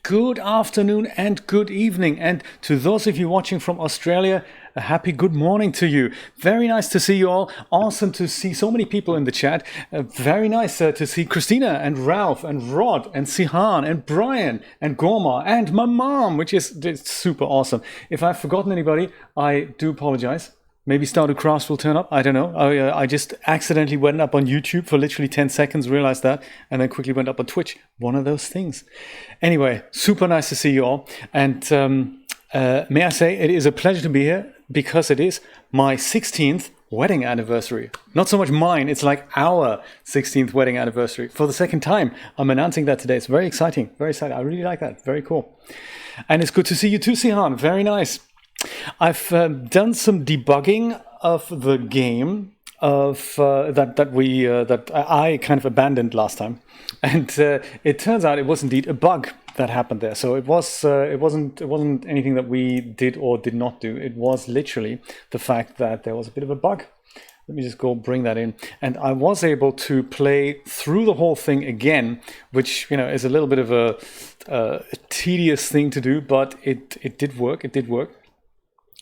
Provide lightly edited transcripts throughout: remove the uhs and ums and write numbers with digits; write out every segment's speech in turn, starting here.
good afternoon and good evening. And to those of you watching from Australia, a happy good morning to you. Very nice to see you all. Awesome to see so many people in the chat. Very nice to see Christina and Ralph and Rod and Sihan and Brian and Gorma and my mom, which is super awesome. If I've forgotten anybody, I do apologize. Maybe Stardew Crafts will turn up. I don't know. I just accidentally went up on YouTube for literally 10 seconds, realized that, and then quickly went up on Twitch. One of those things. Anyway, super nice to see you all. And may I say, it is a pleasure to be here because it is my 16th wedding anniversary. Not so much mine, it's like our 16th wedding anniversary. For the second time, I'm announcing that today. It's very exciting. Very exciting. I really like that. Very cool. And it's good to see you too, Sihan. Very nice. I've done some debugging of the game that I kind of abandoned last time, and it turns out it was indeed a bug that happened there. So it wasn't anything that we did or did not do. It was literally the fact that there was a bit of a bug. Let me just go bring that in, and I was able to play through the whole thing again, which is a little bit of a tedious thing to do, but it did work. It did work.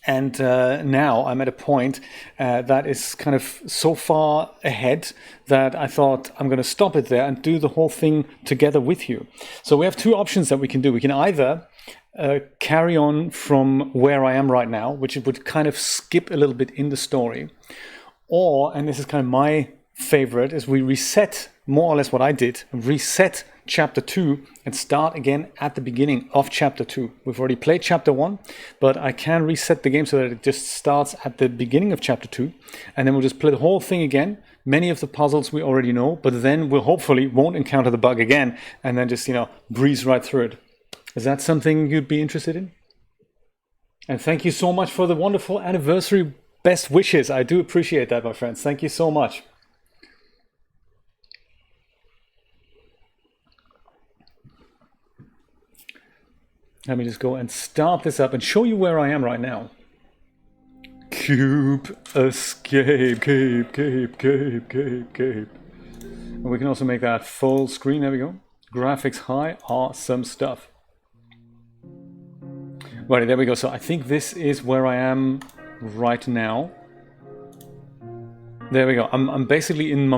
And now I'm at a point that is kind of so far ahead that I thought I'm going to stop it there and do the whole thing together with you. So we have two options that we can do. We can either carry on from where I am right now, which would kind of skip a little bit in the story. Or, and this is kind of my favorite, is we reset more or less what I did, reset chapter 2 and start again at the beginning of chapter 2. We've already played chapter 1, but I can reset the game so that it just starts at the beginning of chapter 2, and then we'll just play the whole thing again. Many of the puzzles we already know, but then we'll hopefully won't encounter the bug again, and then just breeze right through it. Is that something you'd be interested in? And thank you so much for the wonderful anniversary best wishes. I do appreciate that, my friends. Thank you so much. Let me just go and start this up and show you where I am right now. Cube, escape, cape. And we can also make that full screen. There we go. Graphics high, awesome stuff. Right, there we go. So I think this is where I am right now. There we go. I'm basically in my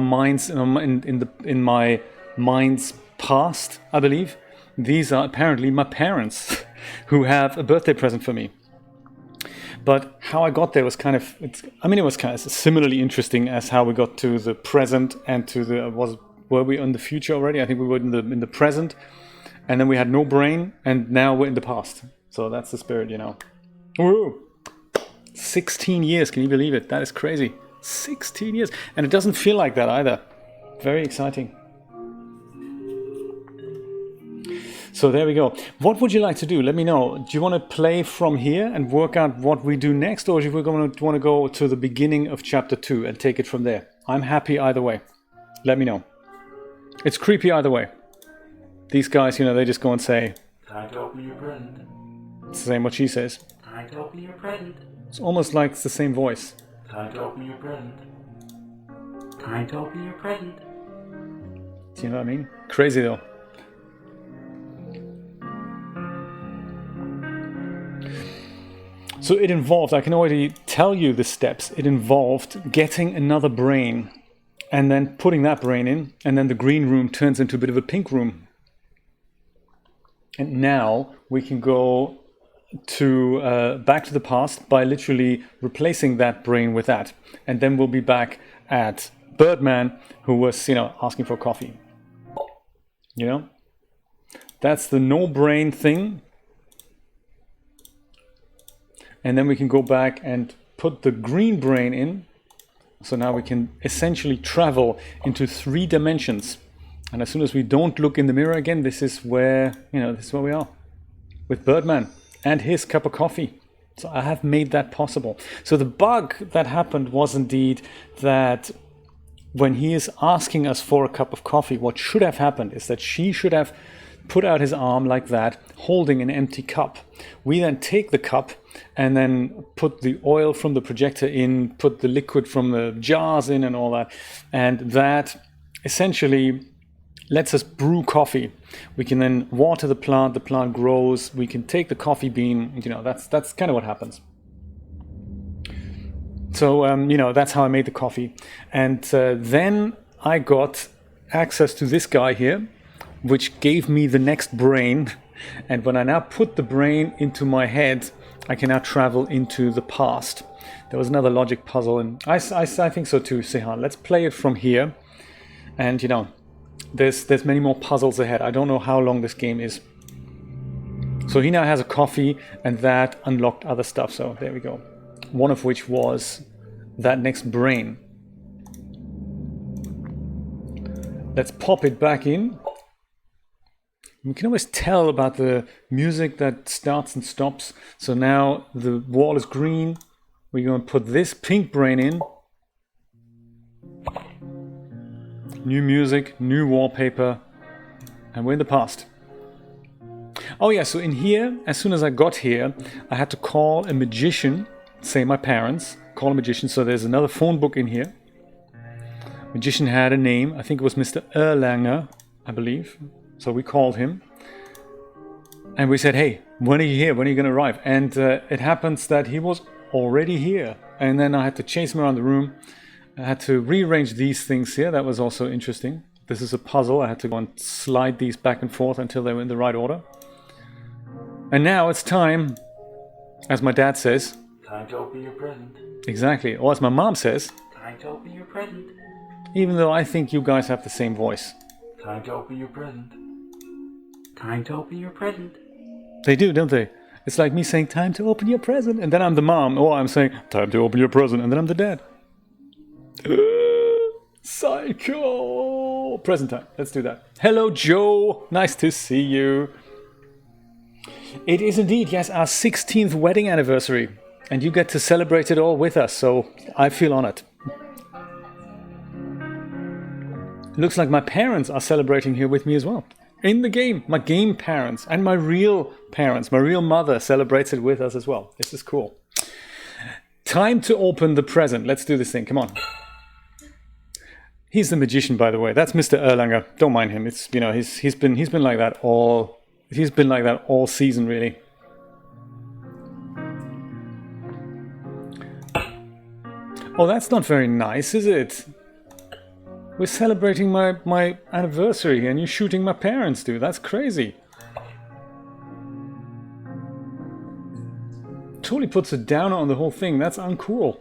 mind's past, I believe. These are apparently my parents who have a birthday present for me. But how I got there was kind of, it was kind of similarly interesting as how we got to the present and to were we in the future already? I think we were in the present, and then we had no brain, and now we're in the past. So that's the spirit, Woo! 16 years, can you believe it? That is crazy. 16 years. And it doesn't feel like that either. Very exciting. So there we go. What would you like to do? Let me know. Do you want to play from here and work out what we do next, or do we want to go to the beginning of chapter 2 and take it from there? I'm happy either way. Let me know. It's creepy either way. These guys, they just go and say, "Can't open your present." It's the same what she says. "Can't open your present." It's almost like it's the same voice. "Can't open your present." "Can't open your present." Do you know what I mean? Crazy though. So it involved, I can already tell you the steps, it involved getting another brain and then putting that brain in, and then the green room turns into a bit of a pink room. And now we can go to back to the past by literally replacing that brain with that. And then we'll be back at Birdman, who was, asking for coffee. That's the no brain thing. And then we can go back and put the green brain in. So now we can essentially travel into 3 dimensions. And as soon as we don't look in the mirror again, this is where we are. With Birdman and his cup of coffee. So I have made that possible. So the bug that happened was indeed that when he is asking us for a cup of coffee, what should have happened is that she should have put out his arm like that, holding an empty cup. We then take the cup and then put the oil from the projector in, put the liquid from the jars in and all that. And that essentially lets us brew coffee. We can then water the plant grows, we can take the coffee bean, that's kind of what happens. So, that's how I made the coffee. And then I got access to this guy here, which gave me the next brain. And when I now put the brain into my head, I can now travel into the past. There was another logic puzzle, and I think so too, Sihan. Let's play it from here. And, there's many more puzzles ahead. I don't know how long this game is. So he now has a coffee, and that unlocked other stuff. So there we go. One of which was that next brain. Let's pop it back in. We can always tell about the music that starts and stops. So now the wall is green. We're going to put this pink brain in. New music, new wallpaper, and we're in the past. Oh yeah, so in here, as soon as I got here, I had to call a magician, say my parents, call a magician. So there's another phone book in here. Magician had a name. I think it was Mr. Erlanger, I believe. So we called him. And we said, hey, when are you here? When are you going to arrive? And it happens that he was already here. And then I had to chase him around the room. I had to rearrange these things here. That was also interesting. This is a puzzle. I had to go and slide these back and forth until they were in the right order. And now it's time, as my dad says. Time to open your present. Exactly. Or as my mom says. Time to open your present. Even though I think you guys have the same voice. Time to open your present. Time to open your present. They do, don't they? It's like me saying, time to open your present. And then I'm the mom. Or I'm saying, time to open your present. And then I'm the dad. Psycho! Present time. Let's do that. Hello, Joe. Nice to see you. It is indeed, yes, our 16th wedding anniversary. And you get to celebrate it all with us. So I feel honored. Looks like my parents are celebrating here with me as well. In the game, my game parents and my real parents, my real mother celebrates it with us as well. This is cool. Time to open the present. Let's do this thing. Come on. He's the magician, by the way. That's Mr. Erlanger. Don't mind him. It's he's been like that all season, really. Oh, that's not very nice, is it? We're celebrating my anniversary and you're shooting my parents, dude. That's crazy. Totally puts a downer on the whole thing. That's uncool.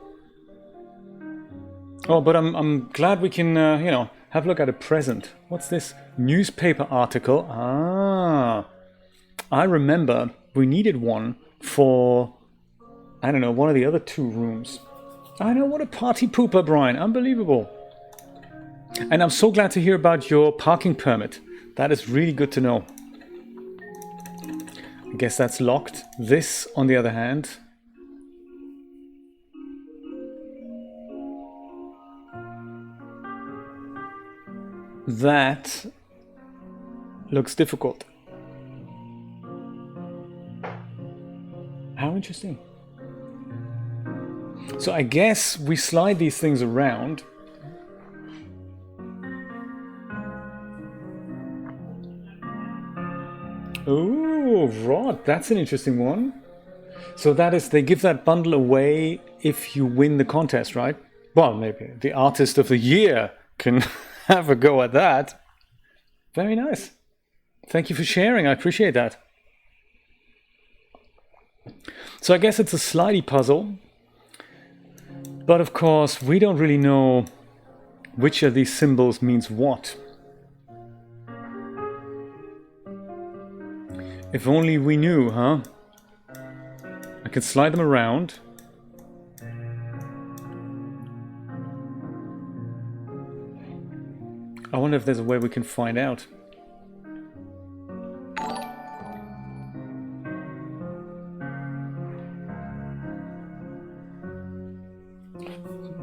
Oh, but I'm glad we can, have a look at a present. What's this? Newspaper article. Ah. I remember we needed one for, I don't know, one of the other two rooms. I know, what a party pooper, Brian. Unbelievable. And I'm so glad to hear about your parking permit. That is really good to know. I guess that's locked. This, on the other hand. That looks difficult. How interesting. So I guess we slide these things around. Oh, right. That's an interesting one. So that is, they give that bundle away if you win the contest, right? Well, maybe the artist of the year can have a go at that. Very nice. Thank you for sharing. I appreciate that. So I guess it's a slidey puzzle. But of course, we don't really know which of these symbols means what. If only we knew, huh? I can slide them around. I wonder if there's a way we can find out.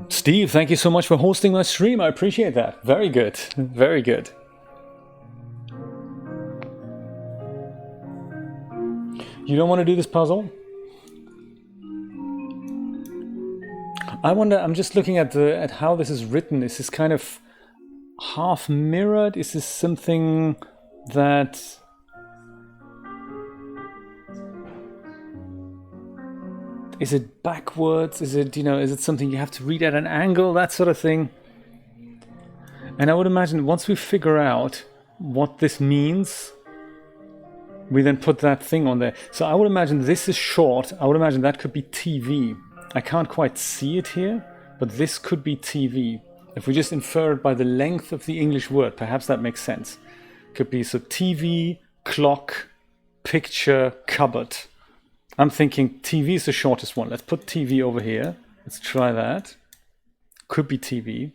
Steve, thank you so much for hosting my stream. I appreciate that. Very good. Very good. You don't want to do this puzzle? I wonder, I'm just looking at how this is written. This is kind of half mirrored? Is this something that... Is it backwards? Is it, is it something you have to read at an angle? That sort of thing. And I would imagine once we figure out what this means, we then put that thing on there. So I would imagine this is short. I would imagine that could be TV. I can't quite see it here, but this could be TV. If we just infer it by the length of the English word, perhaps that makes sense. Could be so TV, clock, picture, cupboard. I'm thinking TV is the shortest one. Let's put TV over here. Let's try that. Could be TV.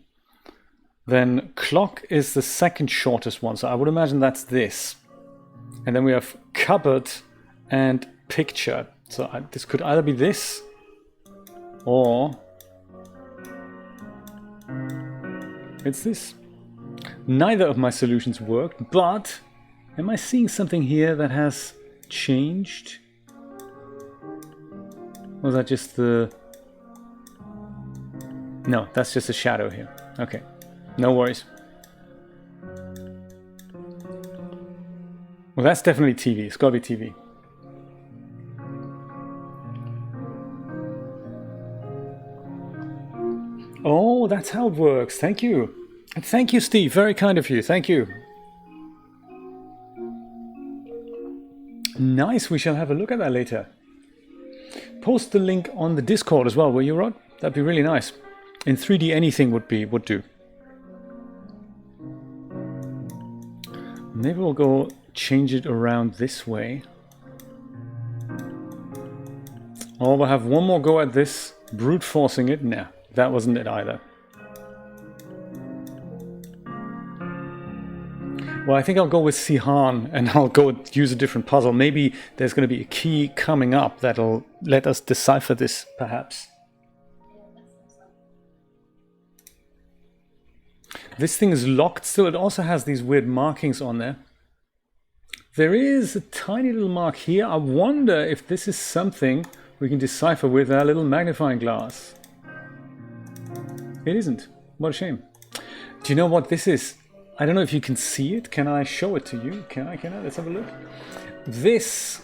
Then clock is the second shortest one. So I would imagine that's this. And then we have cupboard and picture. So this could either be this or it's this. Neither of my solutions worked, but am I seeing something here that has changed? Or was that just the... No, that's just a shadow here. Okay, no worries. Well, that's definitely TV. It's got to be TV. Oh, that's how it works. Thank you. And thank you, Steve. Very kind of you. Thank you. Nice. We shall have a look at that later. Post the link on the Discord as well, will you, Rod? That'd be really nice. In 3D, anything would do. Maybe we'll go change it around this way. Or we'll have one more go at this, brute forcing it. Nah, that wasn't it either. Well, I think I'll go with Sihan and I'll go use a different puzzle. Maybe there's going to be a key coming up that'll let us decipher this, perhaps. This thing is locked still. It also has these weird markings on there. There is a tiny little mark here. I wonder if this is something we can decipher with our little magnifying glass. It isn't. What a shame. Do you know what this is? I don't know if you can see it. Can I show it to you? Can I? Let's have a look. This...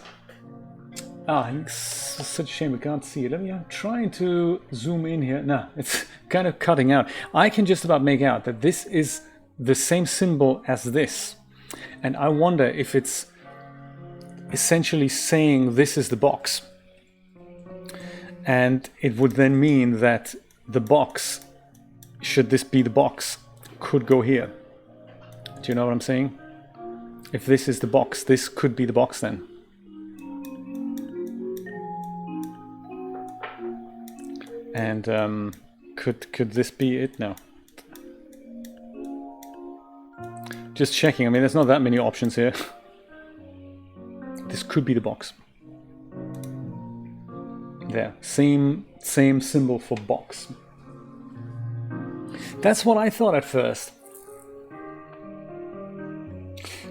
it's such a shame we can't see it. I'm trying to zoom in here. No, it's kind of cutting out. I can just about make out that this is the same symbol as this. And I wonder if it's essentially saying this is the box. And it would then mean that the box, should this be the box, could go here. Do you know what I'm saying? If this is the box, this could be the box then. And could this be it? No. Just checking. I mean, there's not that many options here. This could be the box. There. Same symbol for box. That's what I thought at first.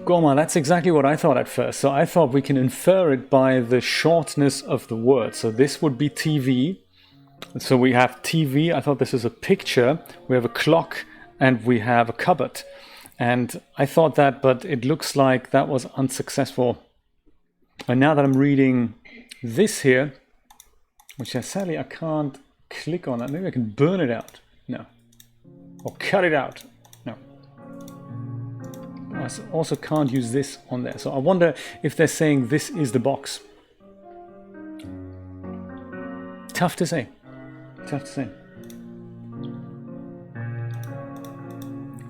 Goma, that's exactly what I thought at first. So I thought we can infer it by the shortness of the word. So this would be TV. So we have TV. I thought this is a picture. We have a clock and we have a cupboard. And I thought that, but it looks like that was unsuccessful. And now that I'm reading this here, which sadly I can't click on that. Maybe I can burn it out. No. Or cut it out. No. I also can't use this on there. So I wonder if they're saying this is the box. Tough to say. Tough to say.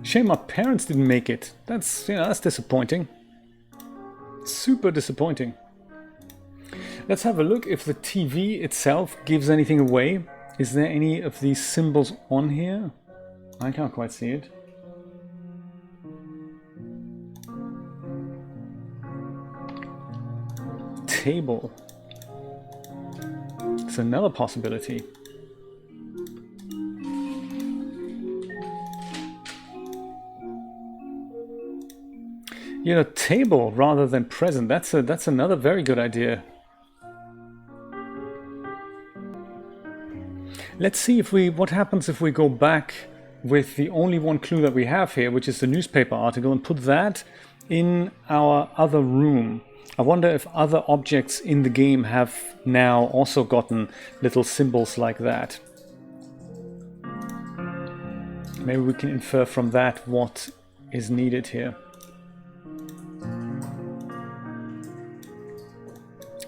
Shame my parents didn't make it. That's disappointing. Super disappointing. Let's have a look if the TV itself gives anything away. Is there any of these symbols on here? I can't quite see it. Table. It's another possibility. Table rather than present. That's another very good idea. Let's see what happens if we go back with the only one clue that we have here, which is the newspaper article, and put that in our other room. I wonder if other objects in the game have now also gotten little symbols like that. Maybe we can infer from that what is needed here.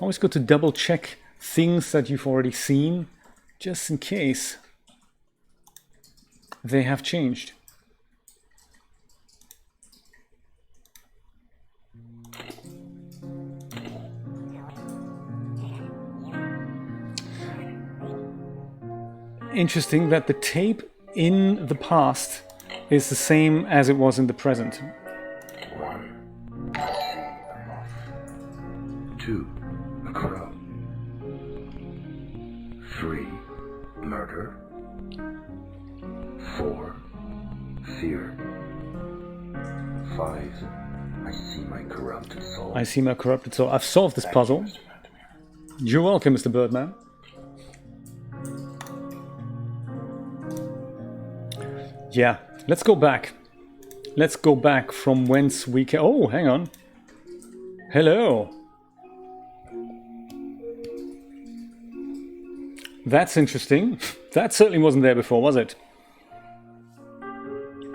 Always good to double check things that you've already seen, just in case they have changed. Interesting that the tape in the past is the same as it was in the present. 1. The moth. 2. A crow. 3. Murder. 4. Fear. 5. I see my corrupted soul. I see my corrupted soul. I've solved this puzzle. You're welcome, Mr. Birdman. Yeah, let's go back. Let's go back from whence we came. Oh, hang on. Hello. That's interesting. That certainly wasn't there before, was it?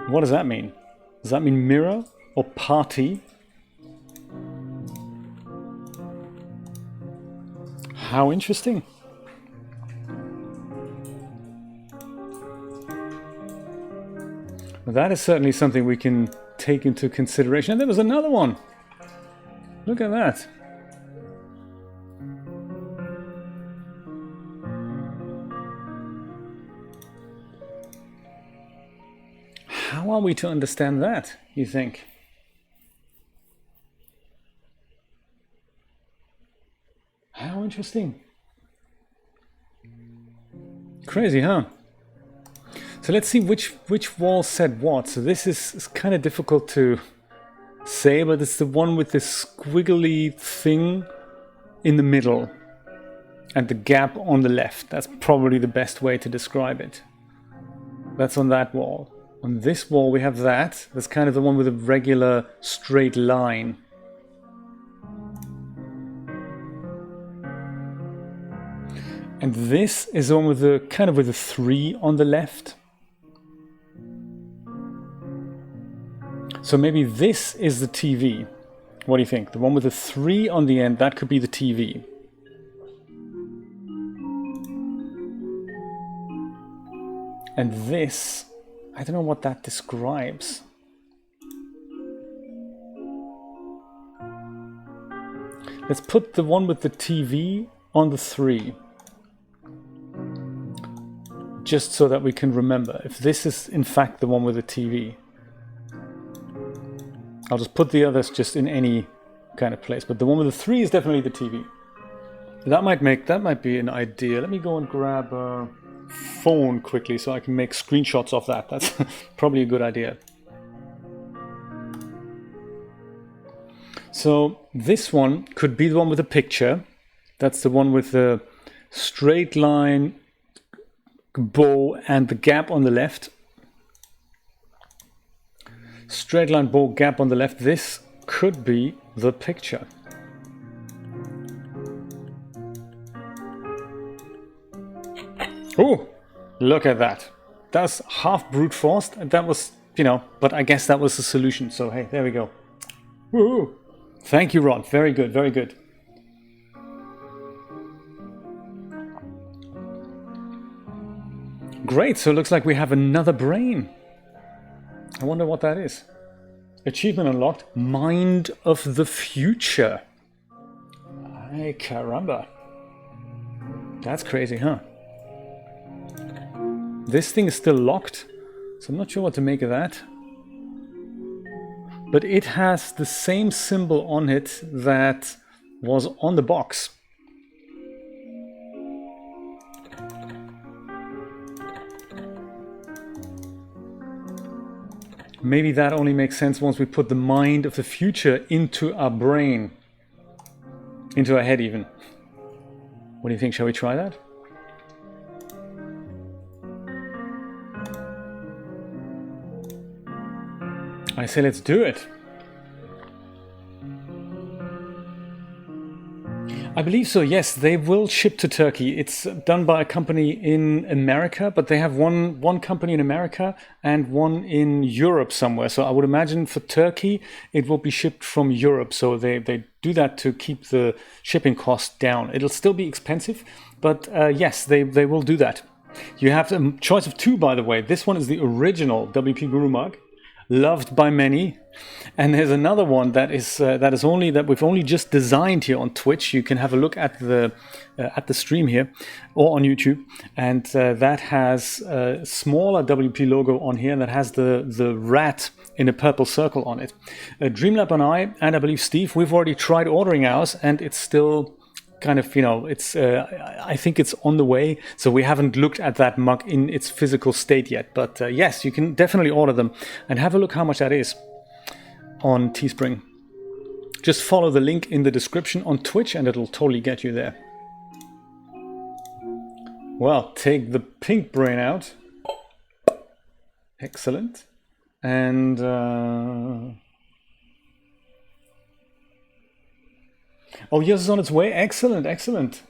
What does that mean? Does that mean mirror or party? How interesting. That is certainly something we can take into consideration. And there was another one. Look at that. How are we to understand that, you think? How interesting. Crazy, huh? So let's see which wall said what. So this is kind of difficult to say, but it's the one with this squiggly thing in the middle and the gap on the left. That's probably the best way to describe it. That's on that wall. On this wall we have that. That's kind of the one with a regular straight line. And this is the one with the kind of with a 3 on the left. So maybe this is the TV. What do you think? The one with the 3 on the end, that could be the TV. And this, I don't know what that describes. Let's put the one with the TV on the 3. Just so that we can remember if this is in fact the one with the TV. I'll just put the others just in any kind of place, but the one with the 3 is definitely the TV. That might be an idea. Let me go and grab a phone quickly so I can make screenshots of that. That's probably a good idea. So this one could be the one with the picture. That's the one with the straight line, bow and the gap on the left. Straight line, bow, gap on the left. This could be the picture. Oh, look at that. That's half brute forced. And that was, but I guess that was the solution. So hey, there we go. Woohoo! Thank you, Ron. Very good, very good. Great, so it looks like we have another brain. I wonder what that is. Achievement unlocked, Mind of the Future. Ay, caramba. That's crazy, huh? This thing is still locked, so I'm not sure what to make of that. But it has the same symbol on it that was on the box. Maybe that only makes sense once we put the mind of the future into our brain. Into our head even. What do you think? Shall we try that? I say let's do it. I believe so, yes. They will ship to Turkey. It's done by a company in America, but they have one company in America and one in Europe somewhere. So I would imagine for Turkey, it will be shipped from Europe. So they do that to keep the shipping cost down. It'll still be expensive, but yes, they will do that. You have a choice of two, by the way. This one is the original WP Guru mug, loved by many, and there's another one that we've only just designed here on Twitch. You can have a look at the stream here or on YouTube, and that has a smaller WP logo on here, and that has the rat in a purple circle on it. Dreamlab and I believe Steve, we've already tried ordering ours, and it's still kind of, it's I think it's on the way, so we haven't looked at that mug in its physical state yet, but yes, you can definitely order them and have a look how much that is on Teespring. Just follow the link in the description on Twitch and it'll totally get you there. Well, take the pink brain out. Excellent. And oh, yours is on its way. Excellent, excellent.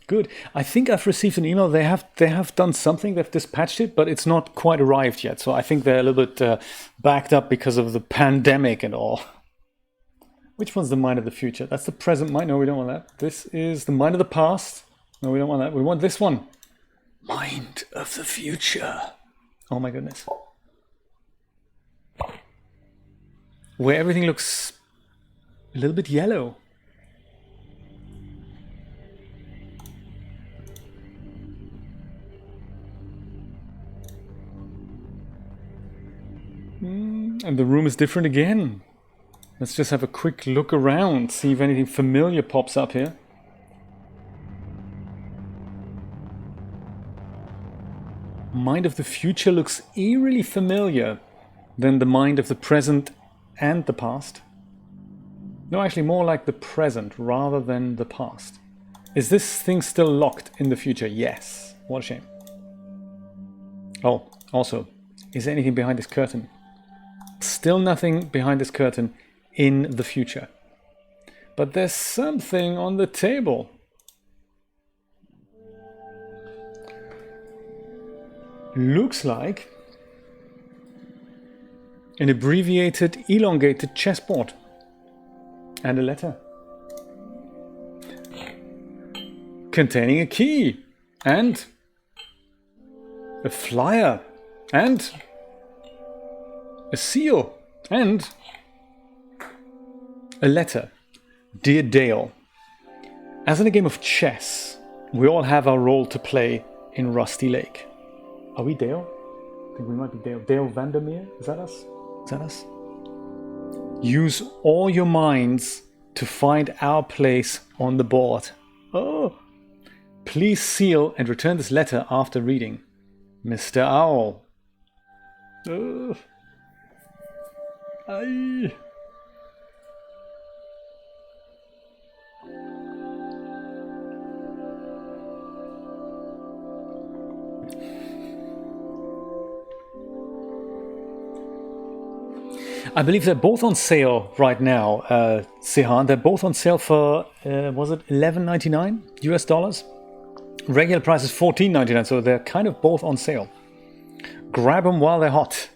Good. I think I've received an email. They have done something. They've dispatched it, but it's not quite arrived yet. So I think they're a little bit backed up because of the pandemic and all. Which one's the mind of the future? That's the present mind. No, we don't want that. This is the mind of the past. No, we don't want that. We want this one. Mind of the future. Oh my goodness. Where everything looks a little bit yellow. And the room is different again. Let's just have a quick look around, see if anything familiar pops up here. Mind of the future looks eerily familiar than the mind of the present and the past. No, actually more like the present rather than the past. Is this thing still locked in the future? Yes. What a shame. Oh, also, is there anything behind this curtain? Still nothing behind this curtain in the future. But there's something on the table. Looks like an abbreviated, elongated chessboard. And a letter. Containing a key. And a flyer. And a seal. And a letter. Dear Dale, as in a game of chess, we all have our role to play in Rusty Lake. Are we Dale? I think we might be Dale. Dale Vandermeer? Is that us? Is that us? Use all your minds to find our place on the board. Oh! Please seal and return this letter after reading. Mr. Owl. Oh. Aye. I believe they're both on sale right now, Sihan. They're both on sale for, was it $11.99 US dollars? Regular price is $14.99, so they're kind of both on sale. Grab them while they're hot.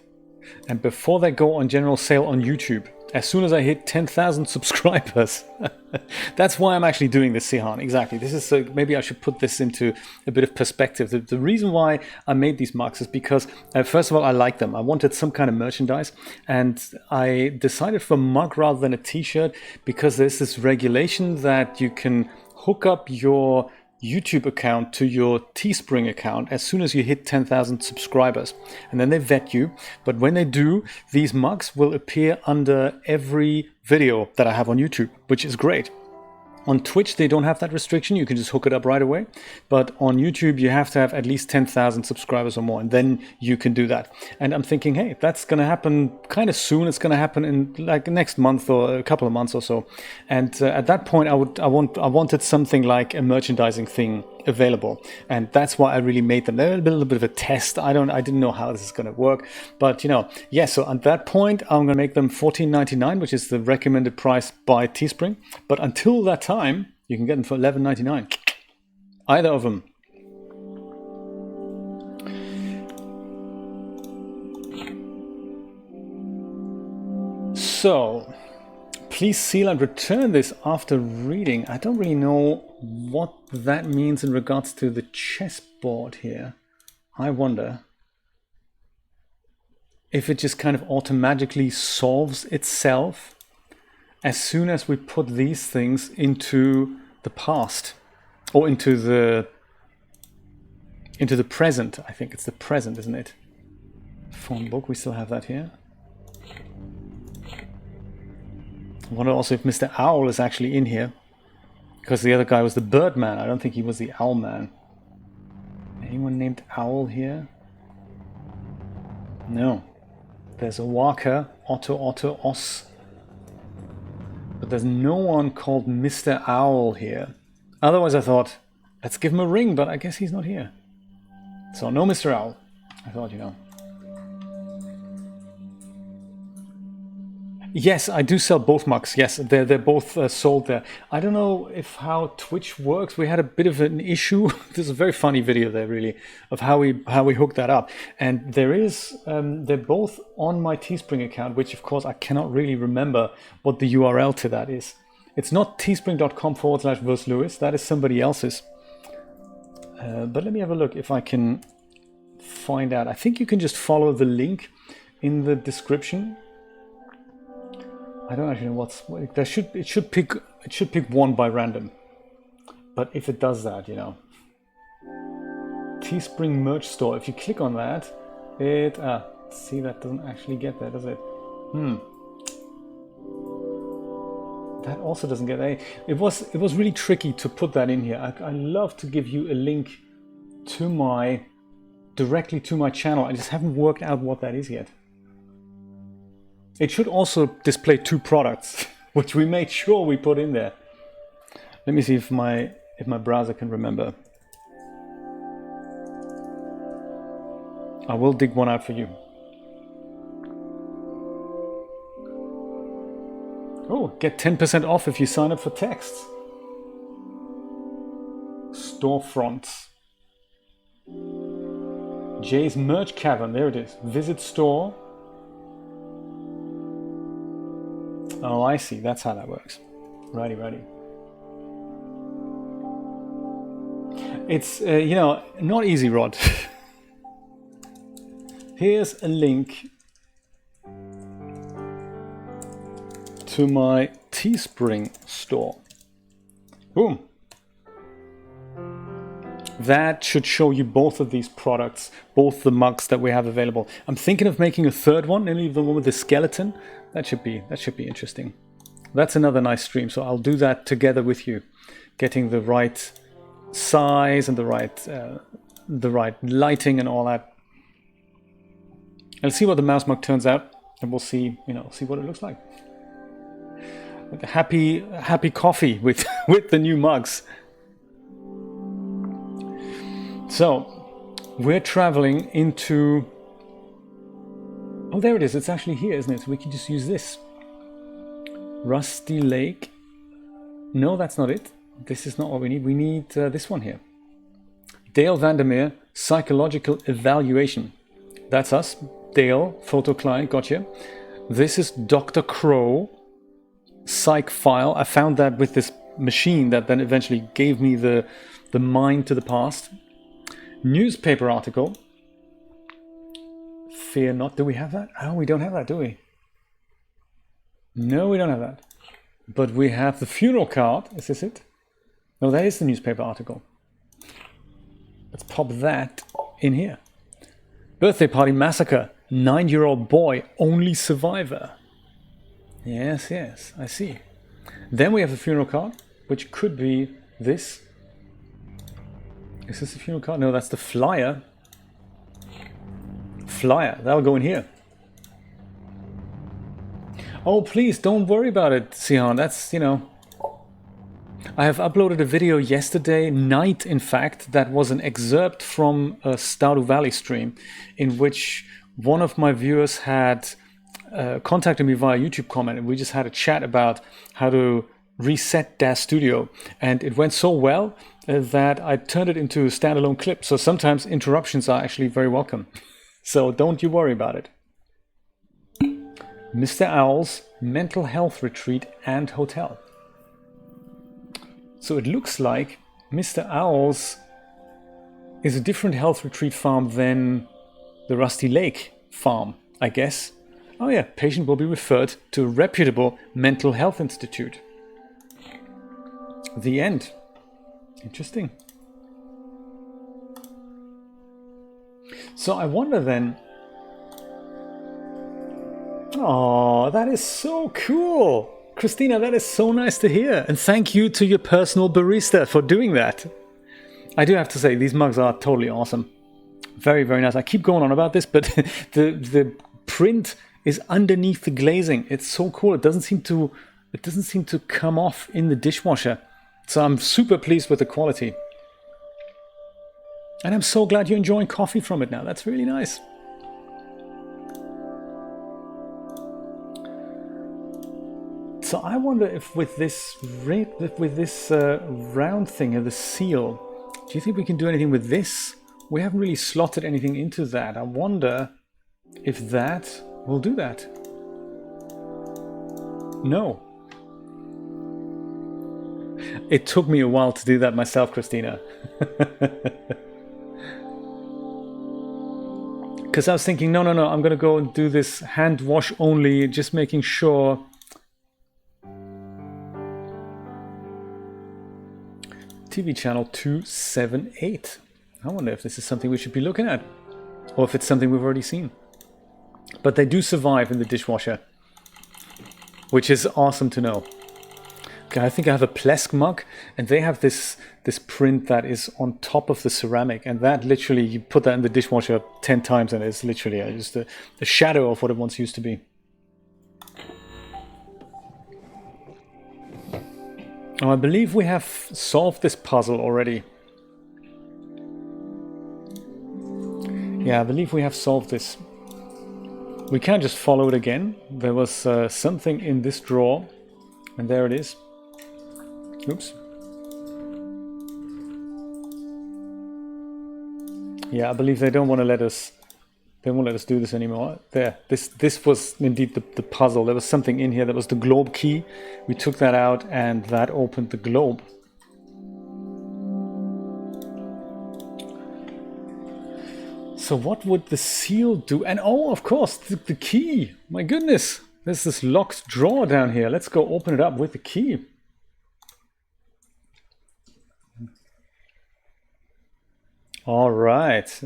And before they go on general sale on YouTube, as soon as I hit 10,000 subscribers. That's why I'm actually doing this, Sihan. Exactly. This is maybe I should put this into a bit of perspective. The reason why I made these mugs is because, first of all, I like them. I wanted some kind of merchandise, and I decided for a mug rather than a t-shirt because there's this regulation that you can hook up your YouTube account to your Teespring account as soon as you hit 10,000 subscribers, and then they vet you. But when they do, these mugs will appear under every video that I have on YouTube, which is great. On Twitch, they don't have that restriction. You can just hook it up right away. But on YouTube, you have to have at least 10,000 subscribers or more, and then you can do that. And I'm thinking, hey, that's going to happen kind of soon. It's going to happen in like next month or a couple of months or so. And at that point, I wanted something like a merchandising thing available, and that's why I really made them. They're a little bit of a test. I didn't know how this is going to work, but you know, yeah. So at that point, I'm going to make them $14.99, which is the recommended price by Teespring. But until that time, you can get them for $11.99. Either of them. So, please seal and return this after reading. I don't really know what that means in regards to the chessboard here. I wonder if it just kind of automatically solves itself as soon as we put these things into the past or into the present. I think it's the present, isn't it? Phone book, we still have that here. I wonder also if Mr. Owl is actually in here, because the other guy was the bird man. I don't think he was the owl man. Anyone named Owl here? No. There's a Walker, Otto, Os. But there's no one called Mr. Owl here. Otherwise I thought, let's give him a ring, but I guess he's not here. So no Mr. Owl. I thought, you know. Yes, I do sell both mugs. Yes, they're both sold there. I don't know if how Twitch works. We had a bit of an issue. This is a very funny video there, really, of how we hooked that up. And there is they're both on my Teespring account, which of course I cannot really remember what the URL to that is. It's not teespring.com/VersLewis. That is somebody else's. But let me have a look if I can find out. I think you can just follow the link in the description. I don't actually know it should pick one by random. But if it does that, you know. Teespring merch store. If you click on that, see, that doesn't actually get there, does it? That also doesn't get there. It was really tricky to put that in here. I love to give you a link to directly to my channel. I just haven't worked out what that is yet. It should also display 2 products, which we made sure we put in there. Let me see if my browser can remember. I will dig one out for you. Oh, get 10% off if you sign up for texts. Storefronts. Jay's Merch Cavern, there it is. Visit store. Oh, I see. That's how that works. Righty. It's, you know, not easy, Rod. Here's a link to my Teespring store. Boom. That should show you both of these products, both the mugs that we have available. I'm thinking of making a third one, maybe the one with the skeleton. That should be interesting. That's another nice stream, so I'll do that together with you, getting the right size and the right lighting and all that. I'll see what the mouse mug turns out, and we'll see what it looks like. Happy coffee with the new mugs. So we're traveling into. Oh, there it is. It's actually here, isn't it? So we can just use this. Rusty Lake. No, that's not it. This is not what we need. We need this one here. Dale Vandermeer, Psychological Evaluation. That's us. Dale, photo client, gotcha. This is Dr. Crow, psych file. I found that with this machine that then eventually gave me the mind to the past. Newspaper article. Fear not. Do we have that? Oh, we don't have that, do we? No, we don't have that. But we have the funeral card. Is this it? No, that is the newspaper article. Let's pop that in here. Birthday party massacre. 9-year-old boy, only survivor. Yes, I see. Then we have the funeral card, which could be this. Is this the funeral card? No, that's the flyer. Flyer, that'll go in here. Oh, please don't worry about it, Sihan. That's, you know. I have uploaded a video yesterday night, in fact, that was an excerpt from a Stardew Valley stream in which one of my viewers had contacted me via YouTube comment, and we just had a chat about how to reset Dash Studio, and it went so well that I turned it into a standalone clip. So sometimes interruptions are actually very welcome. So don't you worry about it. Mr. Owl's mental health retreat and hotel. So it looks like Mr. Owl's is a different health retreat farm than the Rusty Lake farm, I guess. Oh yeah, patient will be referred to a reputable mental health institute. The end. Interesting. So I wonder then... Oh, that is so cool! Christina, that is so nice to hear. And thank you to your personal barista for doing that. I do have to say, these mugs are totally awesome. Very, very nice. I keep going on about this, but the print is underneath the glazing. It's so cool. It doesn't seem to come off in the dishwasher. So I'm super pleased with the quality. And I'm so glad you're enjoying coffee from it now. That's really nice. So I wonder if with this round thing of the seal, do you think we can do anything with this? We haven't really slotted anything into that. I wonder if that will do that. No. It took me a while to do that myself, Christina. Because I was thinking, no, I'm going to go and do this hand wash only, just making sure. TV channel 278. I wonder if this is something we should be looking at, or if it's something we've already seen. But they do survive in the dishwasher, which is awesome to know. Okay, I think I have a Plesk mug, and they have this print that is on top of the ceramic, and that literally, you put that in the dishwasher 10 times and it's literally just a shadow of what it once used to be. Oh, I believe we have solved this puzzle already. Yeah, I believe we have solved this. We can't just follow it again. There was something in this drawer, and there it is. Oops. Yeah, I believe they don't want to let us. They won't let us do this anymore. There, this was indeed the puzzle. There was something in here that was the globe key. We took that out, and that opened the globe. So what would the seal do? And oh, of course, the key. My goodness, there's this locked drawer down here. Let's go open it up with the key. All right.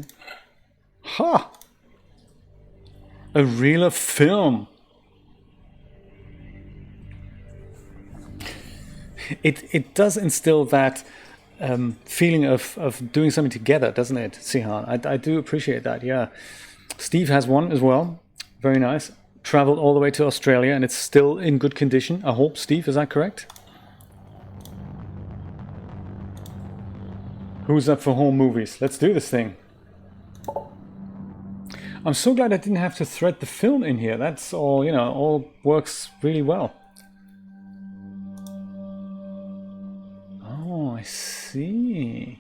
Ha! A reel of film. It does instill that feeling of doing something together, doesn't it, Sihan? I do appreciate that, yeah. Steve has one as well. Very nice. Traveled all the way to Australia, and it's still in good condition. I hope, Steve, is that correct? Who's up for home movies? Let's do this thing. I'm so glad I didn't have to thread the film in here. That's all, you know, all works really well. Oh, I see.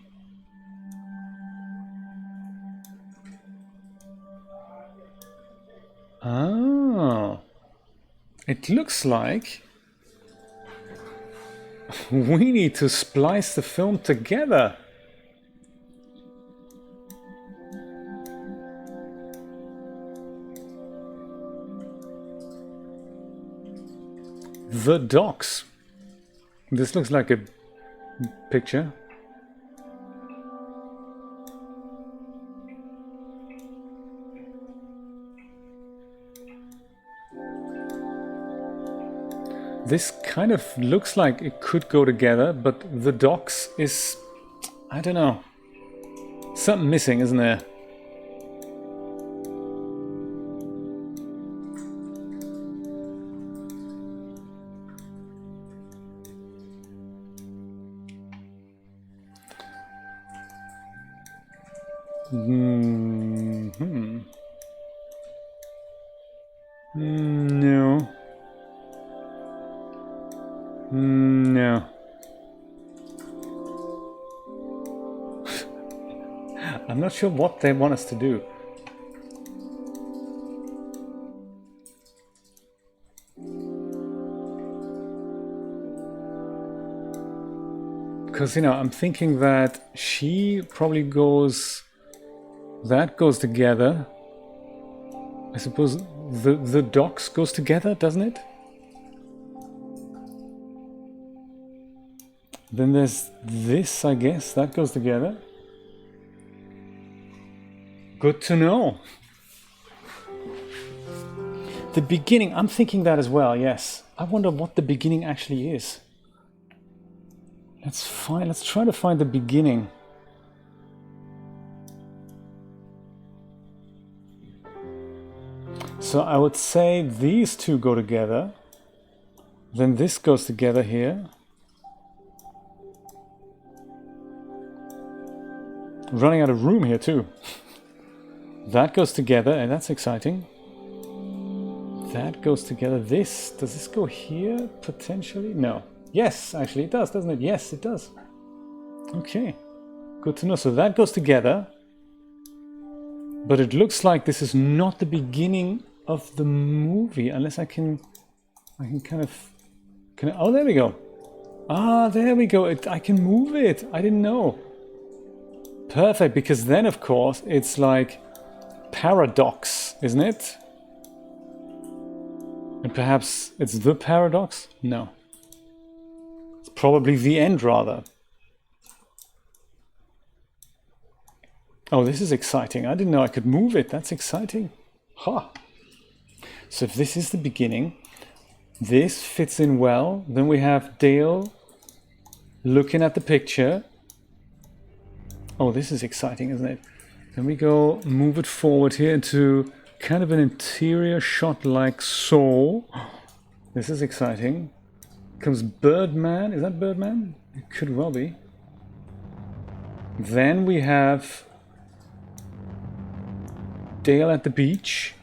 Oh. It looks like we need to splice the film together. The docks. This looks like a picture. This kind of looks like it could go together, but the docks is, I don't know, something missing, isn't there? Mm-hmm. No. No. I'm not sure what they want us to do. Because, you know, I'm thinking that she probably goes... That goes together. I suppose the docks goes together, doesn't it? Then there's this, I guess. That goes together. Good to know. The beginning, I'm thinking that as well, yes. I wonder what the beginning actually is. Let's try to find the beginning. So I would say these two go together. Then this goes together here. Running out of room here too. That goes together, and that's exciting. That goes together. Does this go here potentially? No. Yes, actually it does, doesn't it? Yes, it does. Okay, good to know. So that goes together. But it looks like this is not the beginning of the movie, unless I can kind of... oh, there we go. Ah, there we go. I can move it. I didn't know. Perfect, because then, of course, it's like paradox, isn't it? And perhaps it's the paradox? No. It's probably the end, rather. Oh, this is exciting. I didn't know I could move it. That's exciting. Ha! So if this is the beginning, this fits in well. Then we have Dale looking at the picture. Oh, this is exciting, isn't it? Then we go move it forward here into kind of an interior shot like so. This is exciting. Comes Birdman. Is that Birdman? It could well be. Then we have Dale at the beach.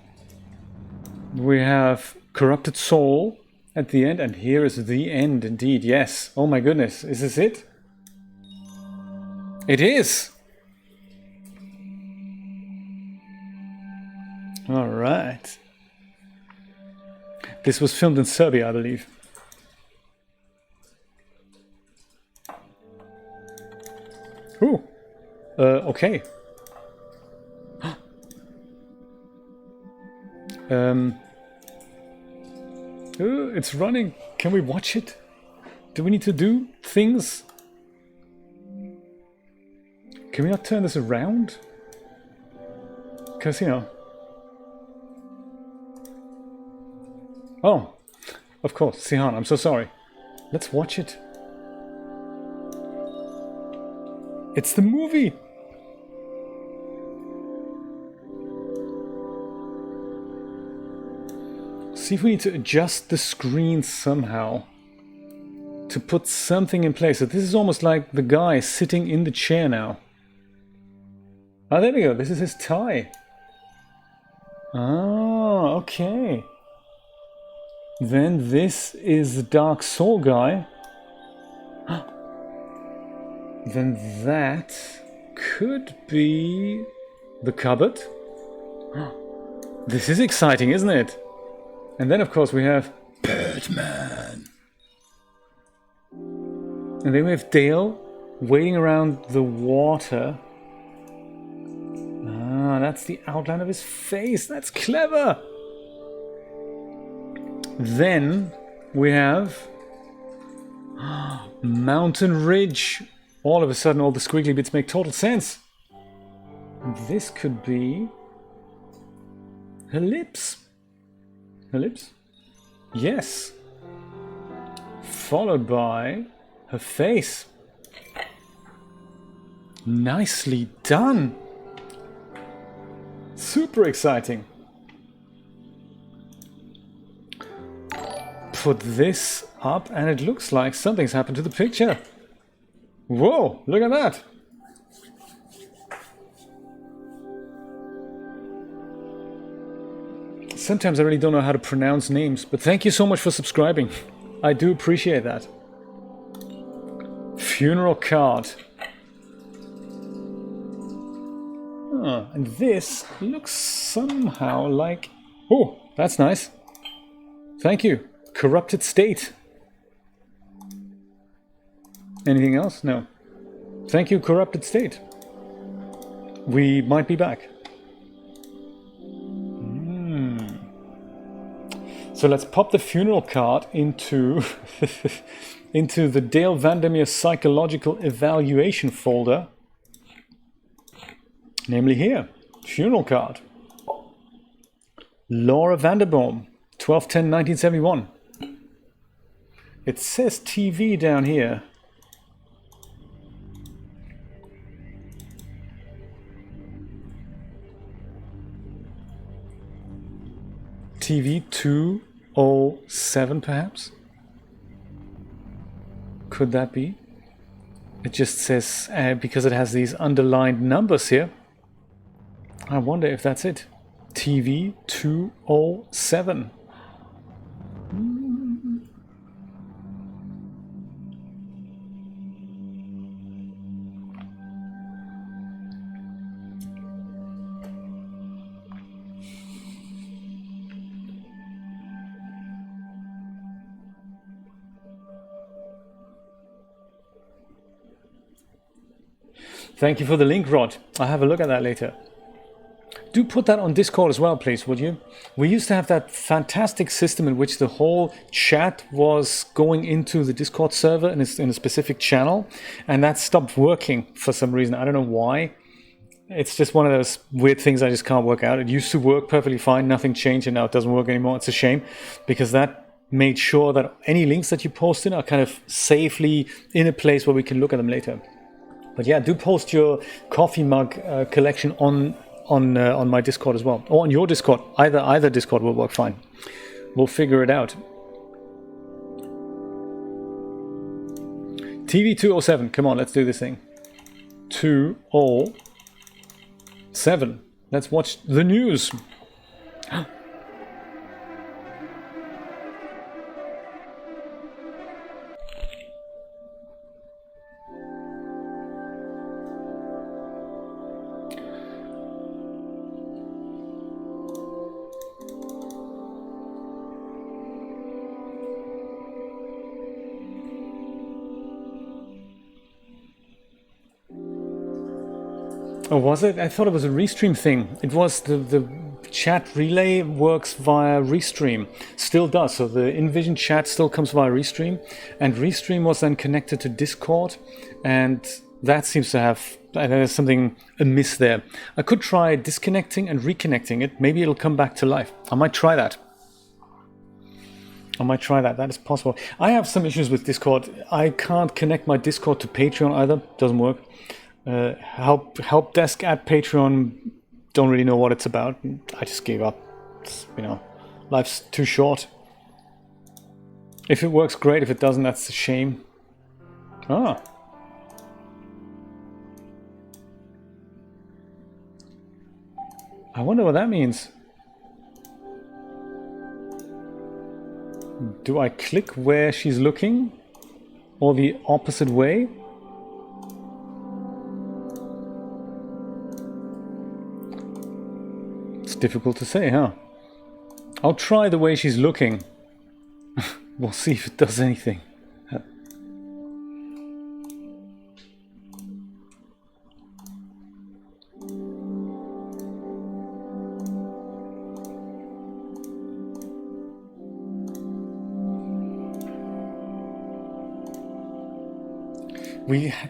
We have Corrupted Soul at the end, and here is the end indeed. Yes. Oh my goodness. Is this it? It is. All right. This was filmed in Serbia, I believe. Ooh. Okay. Ooh, it's running. Can we watch it? Do we need to do things? Can we not turn this around? Because, you know... Oh, of course, Sihan, I'm so sorry. Let's watch it. It's the movie! See if we need to adjust the screen somehow to put something in place. So this is almost like the guy sitting in the chair now. Oh, there we go. This is his tie. Oh, okay. Then this is the Dark Soul guy. Then that could be the cupboard. This is exciting, isn't it? And then, of course, we have Birdman. And then we have Dale waiting around the water. Ah, that's the outline of his face. That's clever. Then we have Mountain Ridge. All of a sudden, all the squiggly bits make total sense. This could be her lips. Her lips? Yes. Followed by her face. Nicely done. Super exciting. Put this up and it looks like something's happened to the picture. Whoa, look at that. sometimes I really don't know how to pronounce names, but thank you so much for subscribing. I do appreciate that. Funeral card. And this looks somehow like... Oh, that's nice. Thank you. Corrupted state. Anything else? No. Thank you, corrupted state. We might be back. So let's pop the funeral card into into the Dale Vandermeer psychological evaluation folder. Namely here, funeral card. Laura Vanderboom, 12/10/1971. It says TV down here. TV 207 perhaps? Could that be? It just says, because it has these underlined numbers here. I wonder if that's it. TV 207. Thank you for the link, Rod. I'll have a look at that later. Do put that on Discord as well, please, would you? We used to have that fantastic system in which the whole chat was going into the Discord server and it's in a specific channel, and that stopped working for some reason. I don't know why. It's just one of those weird things I just can't work out. It used to work perfectly fine, nothing changed, and now it doesn't work anymore. It's a shame, because that made sure that any links that you post in are kind of safely in a place where we can look at them later. But yeah, do post your coffee mug collection on my Discord as well, or on your Discord. Either Discord will work fine. We'll figure it out. TV 207. Come on, let's do this thing. 207. Let's watch the news. Oh, was it? I thought it was a Restream thing. It was the chat relay works via Restream. Still does. So the InVision chat still comes via Restream. And Restream was then connected to Discord. And that seems to have... there's something amiss there. I could try disconnecting and reconnecting it. Maybe it'll come back to life. I might try that. That is possible. I have some issues with Discord. I can't connect my Discord to Patreon either. Doesn't work. Help desk at Patreon, don't really know what it's about. I just gave up. Life's too short. If it works, great. If it doesn't, that's a shame. I wonder what that means. Do I click where she's looking? Or the opposite way? Difficult to say, huh? I'll try the way she's looking. We'll see if it does anything.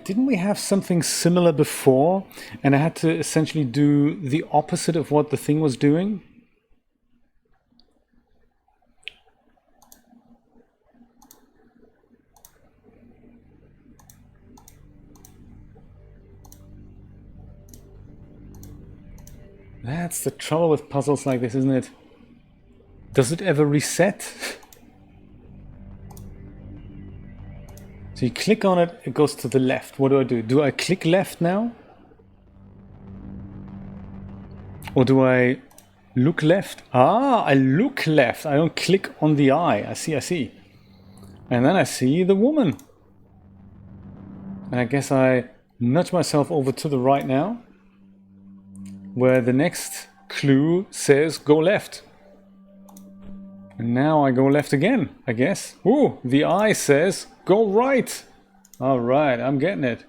Didn't we have something similar before, and I had to essentially do the opposite of what the thing was doing? That's the trouble with puzzles like this, isn't it? Does it ever reset? So you click on it, it goes to the left. What do? Do I click left now? Or do I Look left. Ah, I look left. I don't click on the eye. I see. And then I see the woman. And I guess I nudge myself over to the right now, where the next clue says go left. And now I go left again, I guess. Ooh, the eye says go right. All right, I'm getting it.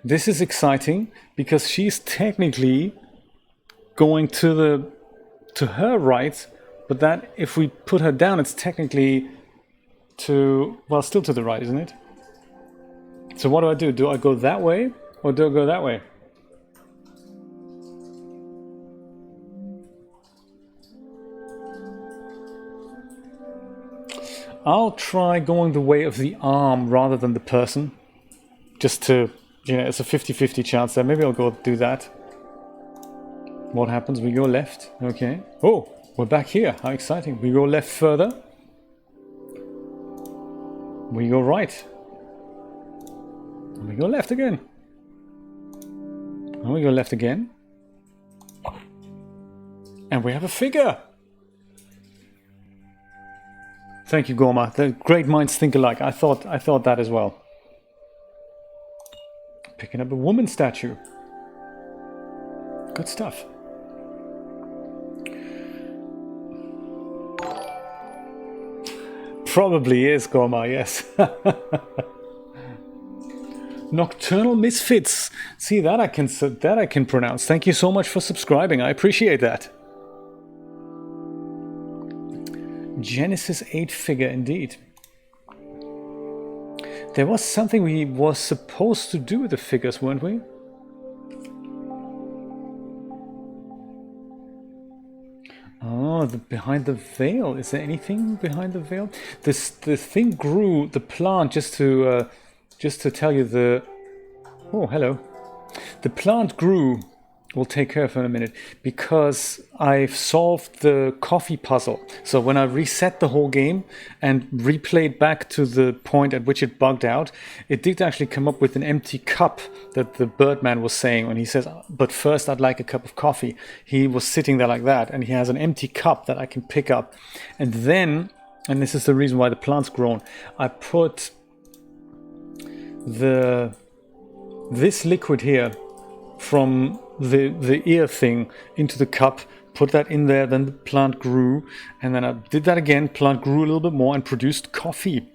This is exciting because she's technically going to her right, but that if we put her down, it's technically well, still to the right, isn't it? So what do? Do I go that way or do I go that way? I'll try going the way of the arm rather than the person. Just to, it's a 50-50 chance there. Maybe I'll go do that. What happens? We go left. Okay. Oh, we're back here. How exciting. We go left further. We go right. And we go left again. And we go left again. And we have a figure. Thank you, Gorma. The great minds think alike. I thought that as well. Picking up a woman statue. Good stuff. Probably is, Gorma, yes. Nocturnal Misfits. See, that I can pronounce. Thank you so much for subscribing. I appreciate that. Genesis 8 figure, indeed. There was something we were supposed to do with the figures, weren't we? Oh, behind the veil. Is there anything behind the veil? The thing grew, the plant, just to tell you the... Oh, hello. The plant grew, we'll take care of it in a minute, because I've solved the coffee puzzle. So when I reset the whole game and replayed back to the point at which it bugged out, it did actually come up with an empty cup that the Birdman was saying when he says, but first I'd like a cup of coffee. He was sitting there like that, and he has an empty cup that I can pick up. And then, and this is the reason why the plant's grown, I put this liquid here from the ear thing into the cup, put that in there, then the plant grew, and then I did that again, plant grew a little bit more and produced coffee.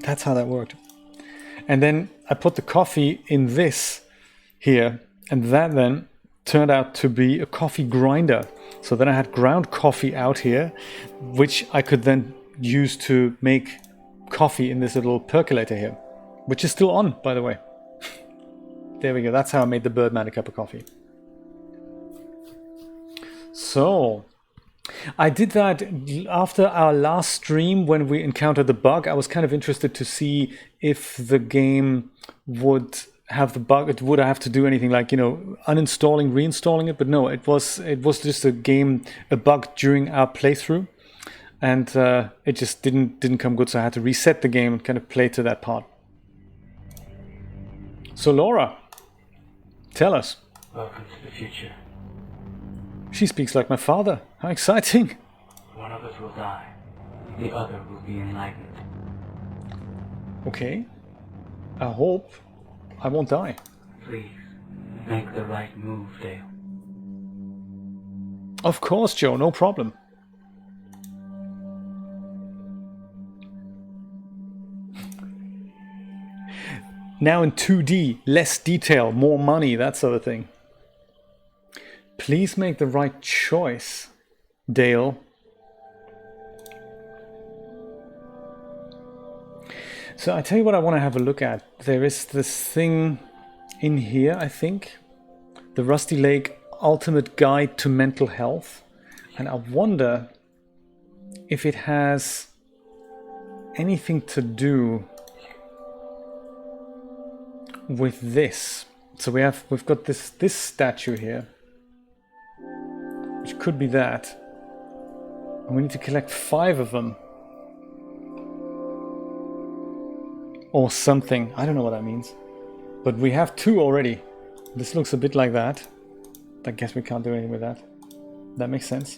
That's how that worked. And then I put the coffee in this here, and that then turned out to be a coffee grinder. So then I had ground coffee out here, which I could then use to make coffee in this little percolator here, which is still on, by the way. There we go. That's how I made the Birdman a cup of coffee. So, I did that after our last stream when we encountered the bug. I was kind of interested to see if the game would have the bug. Would I have to do anything like, uninstalling, reinstalling it? But no, it was just a bug during our playthrough. And it just didn't come good. So I had to reset the game and kind of play to that part. So Laura, tell us. Welcome to the future. She speaks like my father. How exciting. One of us will die. The other will be enlightened. Okay. I hope I won't die. Please, make the right move, Dale. Of course, Joe. No problem. Now in 2D, less detail, more money, that sort of thing. Please make the right choice, Dale. So I tell you what I want to have a look at. There is this thing in here, I think. The Rusty Lake Ultimate Guide to Mental Health. And I wonder if it has anything to do with this. So we've got this statue here, which could be that, and we need to collect 5 of them or something. I don't know what that means, but we have 2 already. This looks a bit like that I guess we can't do anything with that. That makes sense.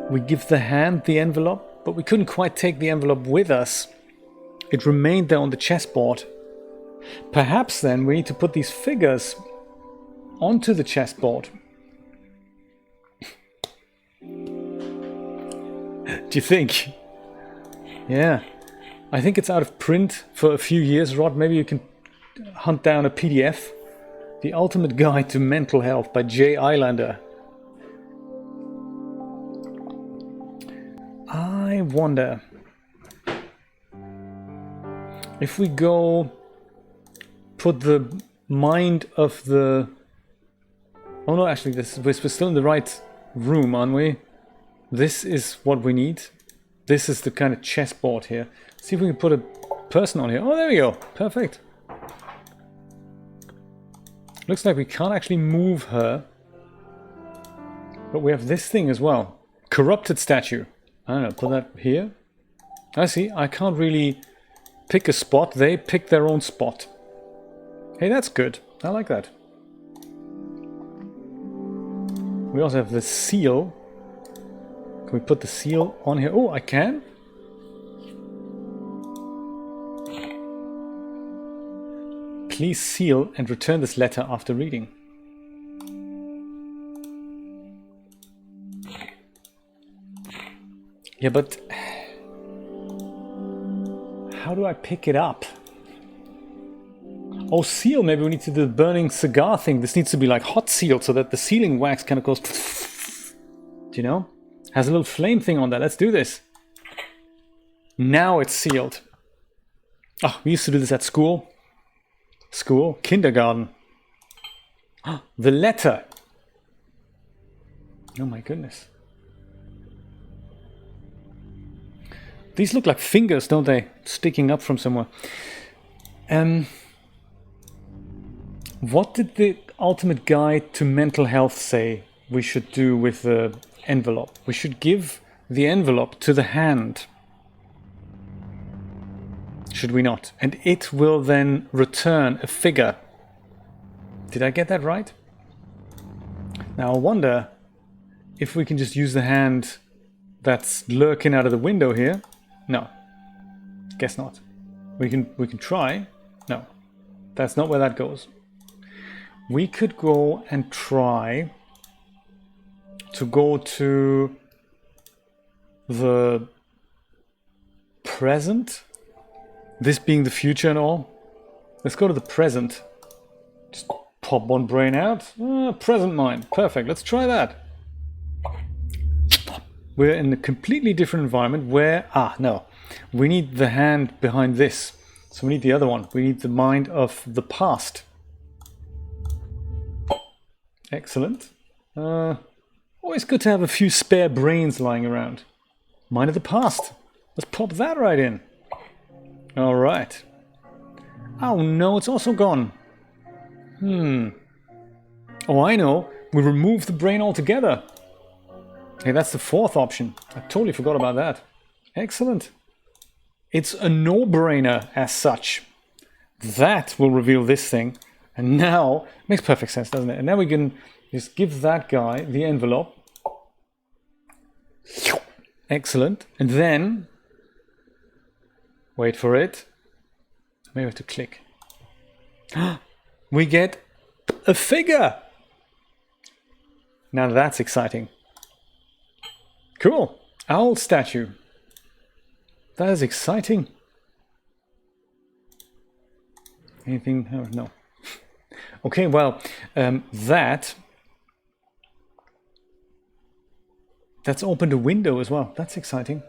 We give the hand the envelope, but we couldn't quite take the envelope with us. It remained there on the chessboard. Perhaps then we need to put these figures onto the chessboard. Do you think? Yeah. I think it's out of print for a few years, Rod. Maybe you can hunt down a PDF. The Ultimate Guide to Mental Health by Jay Islander. I wonder if we go put the mind of the... Oh no, actually, we're still in the right room, aren't we? This is what we need. This is the kind of chessboard here. See if we can put a person on here. Oh, there we go. Perfect. Looks like we can't actually move her. But we have this thing as well. Corrupted statue. I don't know, put that here. I see, I can't really pick a spot. They pick their own spot. Hey, that's good. I like that. We also have the seal. Can we put the seal on here? Oh, I can. Please seal and return this letter after reading. Yeah, but how do I pick it up? Oh, seal, maybe we need to do the burning cigar thing. This needs to be like hot sealed so that the sealing wax kind of goes... Do you know? Has a little flame thing on that. Let's do this. Now it's sealed. Oh, we used to do this at school. School? Kindergarten. Oh, the letter. Oh my goodness. These look like fingers, don't they? Sticking up from somewhere. What did the Ultimate Guide to Mental Health say we should do with the envelope? We should give the envelope to the hand. Should we not? And it will then return a figure. Did I get that right? Now I wonder if we can just use the hand that's lurking out of the window here. No. Guess not. We can try. No. That's not where that goes. We could go and try to go to the present. This being the future and all. Let's go to the present. Just pop one brain out. Present mind. Perfect. Let's try that. We're in a completely different environment where... no. We need the hand behind this. So we need the other one. We need the mind of the past. Excellent. Always good to have a few spare brains lying around. Mind of the past. Let's pop that right in. All right. Oh no, it's also gone. Oh, I know. We remove the brain altogether. Hey, that's the fourth option. I totally forgot about that. Excellent. It's a no-brainer as such. That will reveal this thing. And now, makes perfect sense, doesn't it? And now we can just give that guy the envelope. Excellent. And then, wait for it. Maybe I have to click. We get a figure. Now that's exciting. Cool. Owl statue. That is exciting. Anything? Oh, no. Okay, well, that's opened a window as well. That's exciting.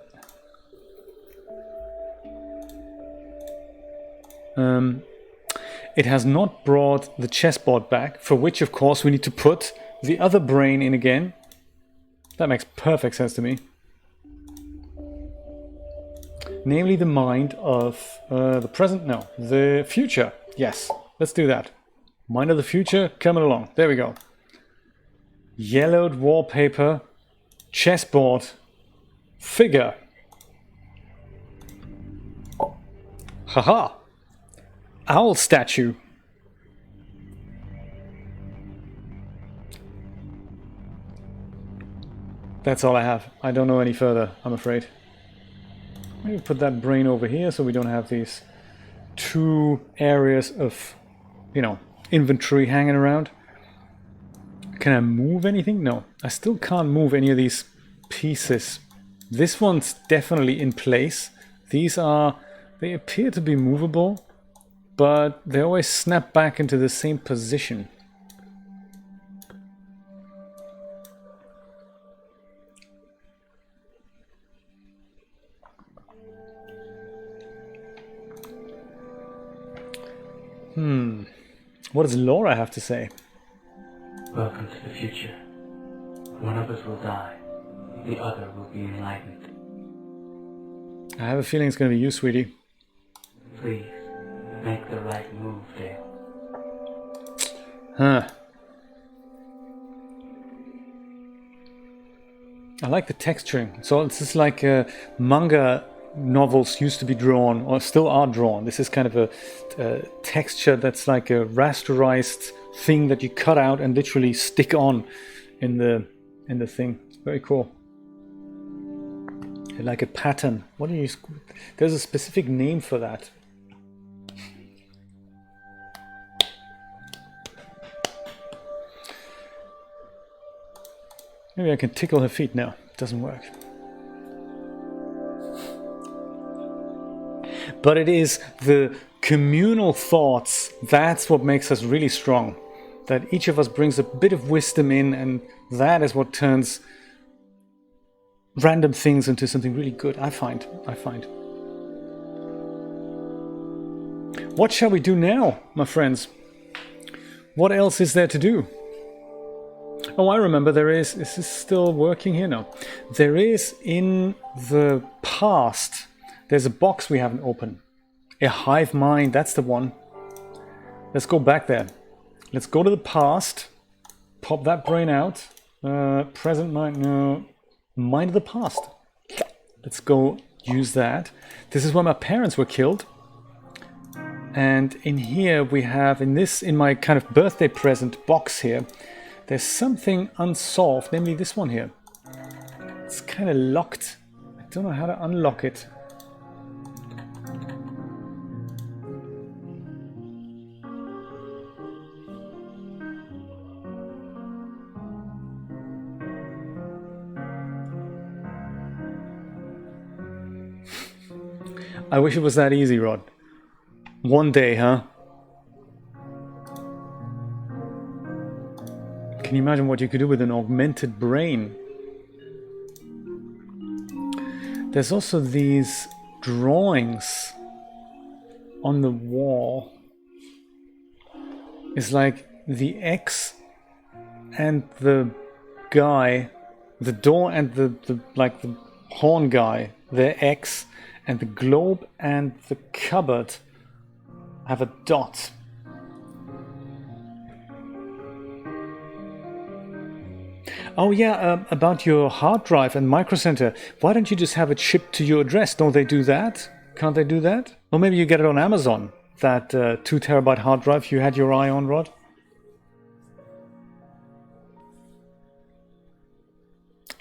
It has not brought the chessboard back, for which, of course, we need to put the other brain in again. That makes perfect sense to me. Namely, the mind of the present. No, the future. Yes, let's do that. Mind of the future coming along. There we go. Yellowed wallpaper. Chessboard. Figure. Haha. Owl statue. That's all I have. I don't know any further, I'm afraid. Maybe put that brain over here so we don't have these two areas of, you know, inventory hanging around. Can I move anything? No, I still can't move any of these pieces. This one's definitely in place. These are, they appear to be movable, but they always snap back into the same position. What does Laura have to say? Welcome to the future. One of us will die. The other will be enlightened. I have a feeling it's going to be you, sweetie. Please, make the right move, Dale. Huh. I like the texturing. So it's just like manga novels used to be drawn, or still are drawn. This is kind of a texture that's like a rasterized thing that you cut out and literally stick on in the thing. It's very cool. Like a pattern. What do you? There's a specific name for that. Maybe I can tickle her feet now. Doesn't work. But it is the communal thoughts, that's what makes us really strong. That each of us brings a bit of wisdom in, and that is what turns random things into something really good, I find. What shall we do now, my friends? What else is there to do? Oh, I remember there is this still working here now? There is in the past, there's a box we haven't opened. A hive mind, that's the one. Let's go back there. Let's go to the past. Pop that brain out. Present mind, no. Mind of the past. Let's go use that. This is where my parents were killed. And in here we have, in my kind of birthday present box here, there's something unsolved, namely this one here. It's kind of locked. I don't know how to unlock it. I wish it was that easy, Rod. One day, huh? Can you imagine what you could do with an augmented brain? There's also these drawings on the wall. It's like the X and the guy, the door and the like the horn guy, they're X, and the globe and the cupboard have a dot. Oh yeah, about your hard drive and micro center. Why don't you just have it shipped to your address? Don't they do that? Can't they do that? Or maybe you get it on Amazon. That 2 terabyte hard drive you had your eye on, Rod.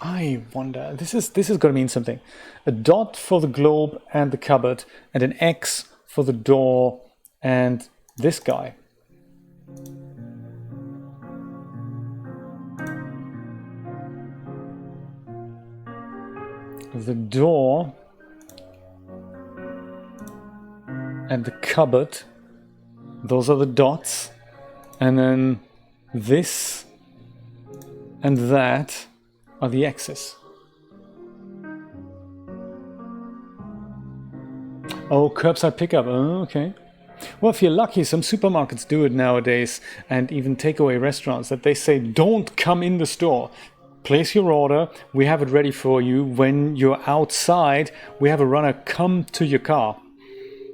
I wonder. This is going to mean something. A dot for the globe and the cupboard, and an X for the door and this guy. The door and the cupboard, those are the dots, and then this and that are the X's. Oh, curbside pickup. Oh, okay. Well, if you're lucky, some supermarkets do it nowadays, and even takeaway restaurants, that they say, don't come in the store. Place your order, we have it ready for you. When you're outside, we have a runner come to your car.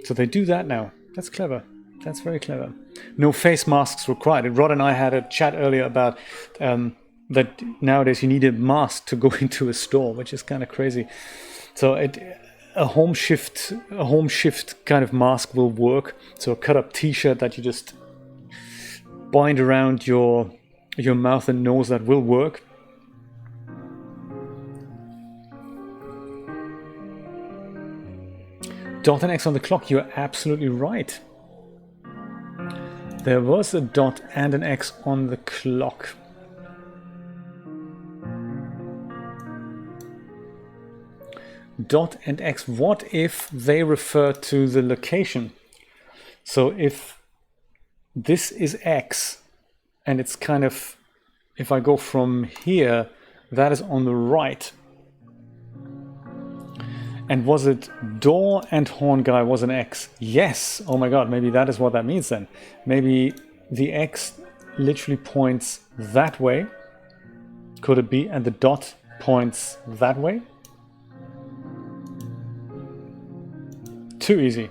So they do that now. That's clever. That's very clever. No face masks required. Rod and I had a chat earlier about that nowadays you need a mask to go into a store, which is kind of crazy. So a home shift kind of mask will work. So a cut up t-shirt that you just bind around your mouth and nose, that will work. Dot and X on the clock, you're absolutely right. There was a dot and an X on the clock. Dot and X, what if they refer to the location? So if this is X, and it's kind of, if I go from here, that is on the right. And was it door and horn guy was an X? Yes. Oh my god, maybe that is what that means then. Maybe the X literally points that way. Could it be? And the dot points that way? Too easy.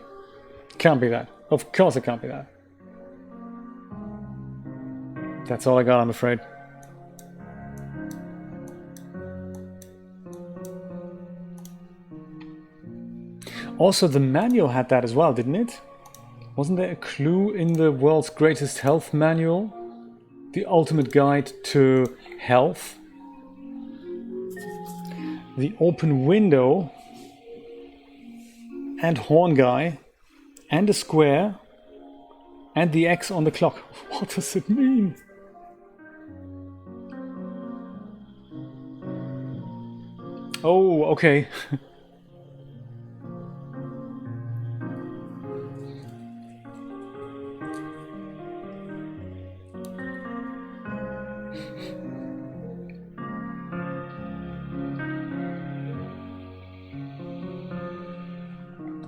Can't be that. Of course it can't be that. That's all I got, I'm afraid. Also, the manual had that as well, didn't it? Wasn't there a clue in the World's Greatest Health Manual? The ultimate guide to health. The open window and horn guy and a square and the X on the clock. What does it mean? Oh, okay.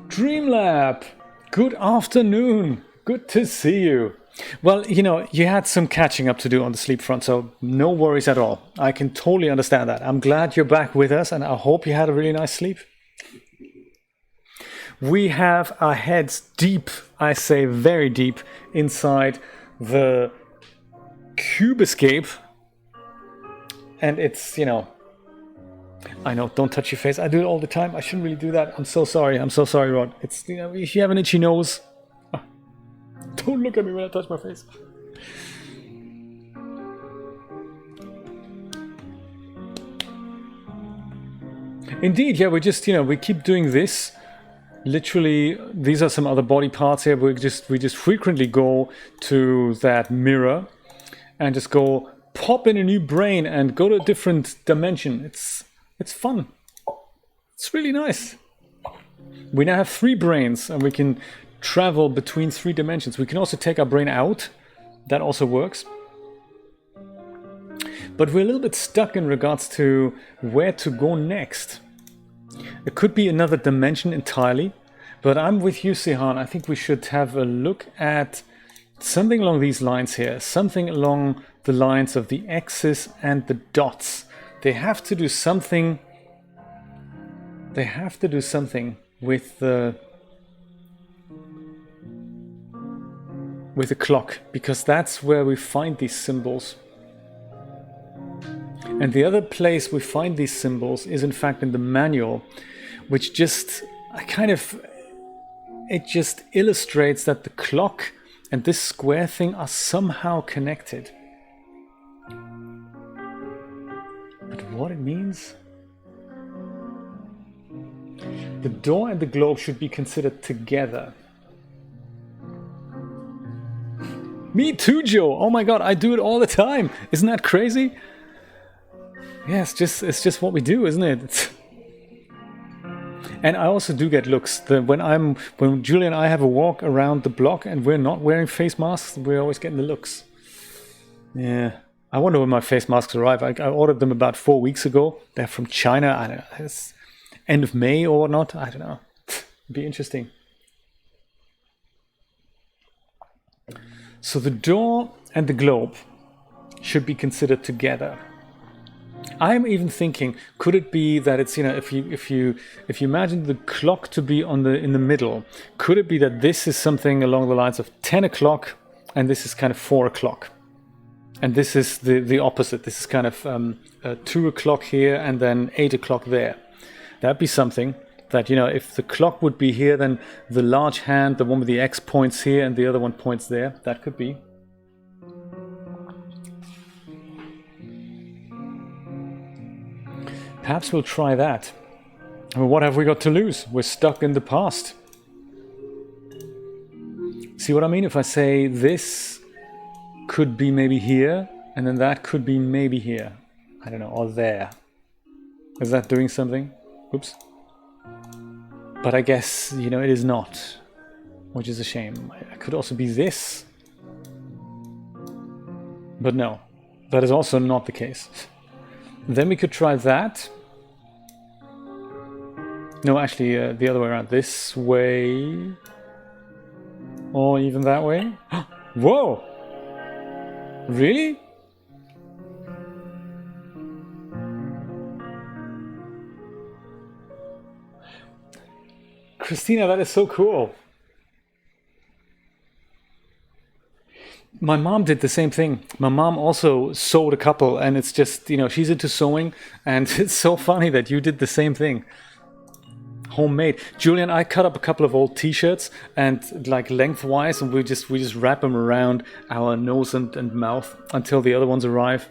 Dreamlab, good afternoon. Good to see you. Well, you know, you had some catching up to do on the sleep front, so no worries at all. I can totally understand that. I'm glad you're back with us, and I hope you had a really nice sleep. We have our heads deep, I say very deep, inside the Cube Escape. And it's, you know, I know, don't touch your face. I do it all the time. I shouldn't really do that. I'm so sorry. I'm so sorry, Rod. It's, you know, if you have an itchy nose, don't look at me when I touch my face. Indeed, yeah, we just, you know, we keep doing this. Literally, these are some other body parts here. We just frequently go to that mirror and just go pop in a new brain and go to a different dimension. It's fun. It's really nice. We now have 3 brains and we can travel between 3 dimensions. We can also take our brain out. That also works. But we're a little bit stuck in regards to where to go next. It could be another dimension entirely. But I'm with you, Sihan. I think we should have a look at something along these lines here. Something along the lines of the X's and the dots. They have to do something. They have to do something with the clock, because that's where we find these symbols. And the other place we find these symbols is in fact in the manual, which just it just illustrates that the clock and this square thing are somehow connected. But what it means? The door and the globe should be considered together. Me too, Joe. Oh my god, I do it all the time. Isn't that crazy? Yeah, it's just what we do, isn't it? And I also do get looks. When Julia and I have a walk around the block and we're not wearing face masks, we're always getting the looks. Yeah. I wonder when my face masks arrive. I ordered them about 4 weeks ago. They're from China. I don't know. It's end of May or whatnot. I don't know. It'd be interesting. So the door and the globe should be considered together. I'm even thinking, could it be that it's, you know, if you imagine the clock to be in the middle, could it be that this is something along the lines of 10 o'clock and this is kind of 4 o'clock? And this is the opposite. This is kind of 2 o'clock here and then 8 o'clock there. That'd be something that, you know, if the clock would be here, then the large hand, the one with the X points here and the other one points there. That could be. Perhaps we'll try that. Well, what have we got to lose? We're stuck in the past. See what I mean? If I say this could be maybe here, and then that could be maybe here. I don't know, or there. Is that doing something? Oops. But I guess, you know, it is not, which is a shame. It could also be this. But no, that is also not the case. Then we could try that. No, actually, the other way around. This way. Or even that way. Whoa! Really? Christina, that is so cool. My mom did the same thing. My mom also sewed a couple, and it's just, you know, she's into sewing, and it's so funny that you did the same thing. Homemade. Julian, I cut up a couple of old t-shirts and like lengthwise, and we just wrap them around our nose and mouth until the other ones arrive.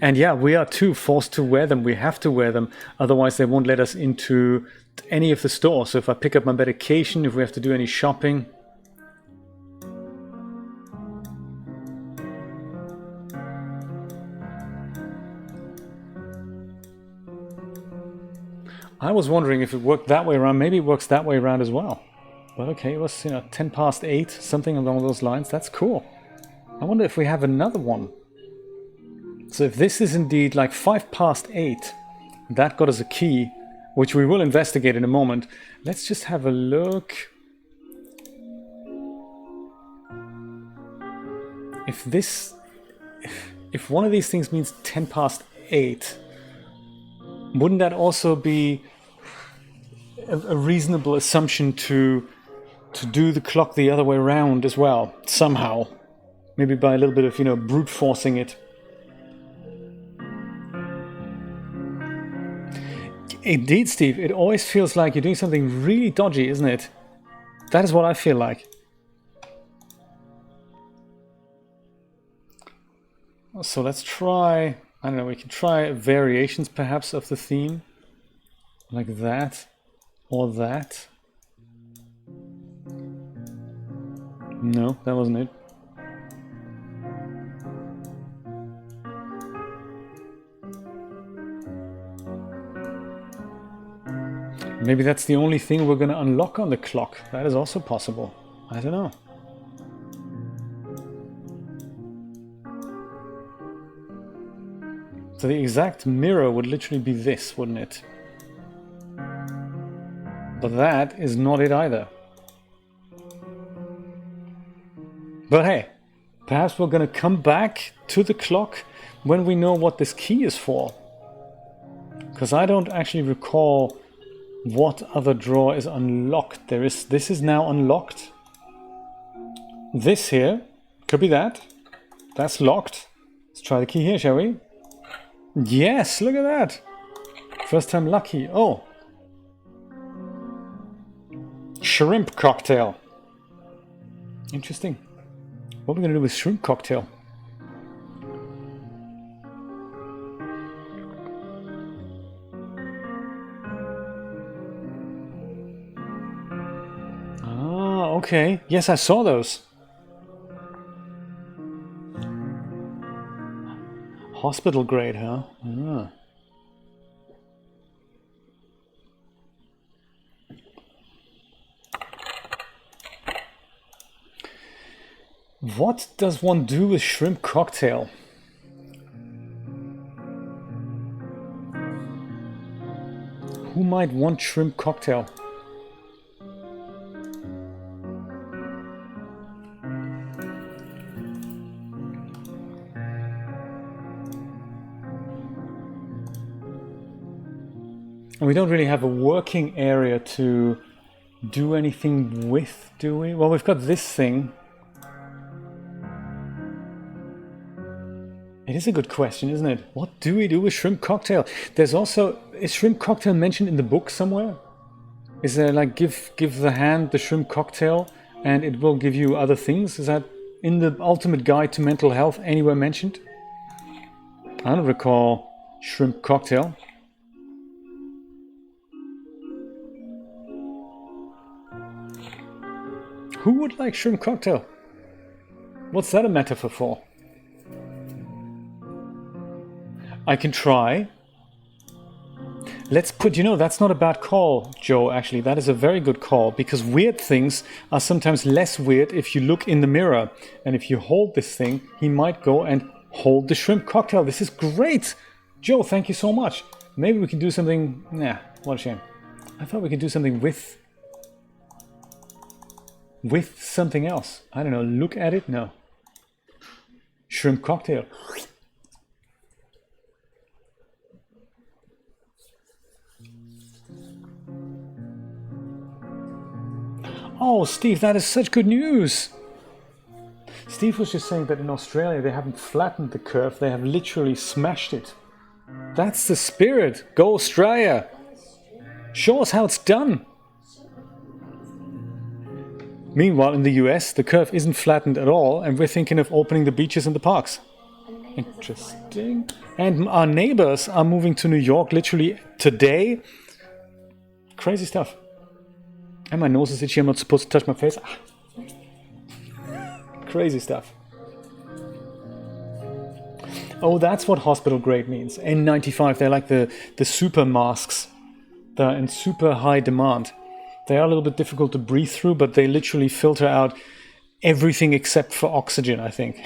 And yeah, we are too forced to wear them. We have to wear them, otherwise they won't let us into any of the stores. So if I pick up my medication, if we have to do any shopping. I was wondering if it worked that way around. Maybe it works that way around as well. But okay, it was, you know, 10 past 8, something along those lines. That's cool. I wonder if we have another one. So if this is indeed like 5 past 8, that got us a key, which we will investigate in a moment. Let's just have a look. If one of these things means 10 past 8, wouldn't that also be a reasonable assumption to do the clock the other way around as well, somehow? Maybe by a little bit of, you know, brute forcing it. Indeed, Steve, it always feels like you're doing something really dodgy, isn't it? That is what I feel like. So let's try, I don't know, we can try variations perhaps of the theme. Like that, or that. No, that wasn't it. Maybe that's the only thing we're going to unlock on the clock. That is also possible. I don't know. So the exact mirror would literally be this, wouldn't it? But that is not it either. But hey, perhaps we're going to come back to the clock when we know what this key is for. Because I don't actually recall what other drawer is unlocked. This is now unlocked. This here could be that. That's locked. Let's try the key here, shall we? Yes, look at that. First time lucky. Oh. Shrimp cocktail. Interesting. What are we going to do with shrimp cocktail? Ah, okay. Yes, I saw those. Hospital grade, huh? Ah. What does one do with shrimp cocktail? Who might want shrimp cocktail? And we don't really have a working area to do anything with, do we? Well, we've got this thing. It is a good question, isn't it? What do we do with shrimp cocktail? There's also, is shrimp cocktail mentioned in the book somewhere? Is there like give the hand the shrimp cocktail and it will give you other things? Is that in the ultimate guide to mental health anywhere mentioned? I don't recall shrimp cocktail. Who would like shrimp cocktail? What's that a metaphor for? I can try. Let's put, you know, that's not a bad call, Joe, actually. That is a very good call, because weird things are sometimes less weird if you look in the mirror. And if you hold this thing, he might go and hold the shrimp cocktail. This is great. Joe, thank you so much. Maybe we can do something. Nah, what a shame. I thought we could do something with something else. I don't know, look at it? No. Shrimp cocktail. Oh, Steve, that is such good news. Steve was just saying that in Australia they haven't flattened the curve, they have literally smashed it. That's the spirit. Go Australia. Show us how it's done. Meanwhile, in the US, the curve isn't flattened at all, and we're thinking of opening the beaches and the parks. Interesting. And our neighbors are moving to New York literally today. Crazy stuff. And my nose is itchy, I'm not supposed to touch my face. Crazy stuff. Oh, that's what hospital grade means. N95, they're like the super masks. They're in super high demand. They are a little bit difficult to breathe through, but they literally filter out everything except for oxygen, I think.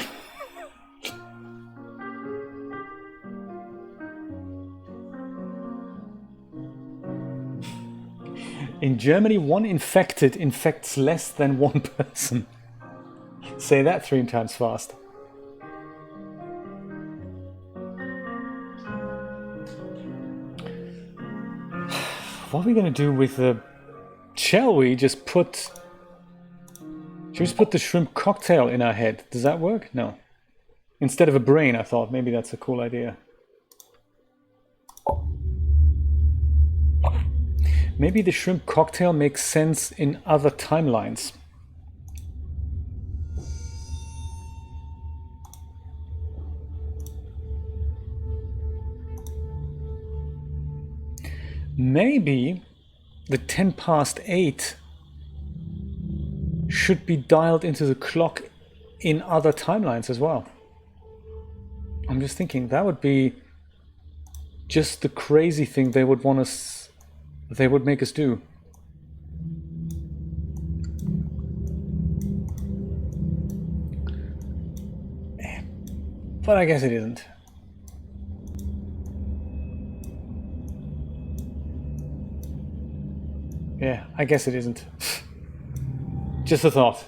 In Germany, one infected infects less than one person. Say that 3 times fast. What are we going to do with the... Shall we just put the shrimp cocktail in our head? Does that work? No. Instead of a brain, I thought maybe that's a cool idea. Maybe the shrimp cocktail makes sense in other timelines. Maybe the 8:10 should be dialed into the clock in other timelines as well. I'm just thinking that would be just the crazy thing they would want us, they would make us do. But I guess it isn't. Yeah, I guess it isn't. Just a thought.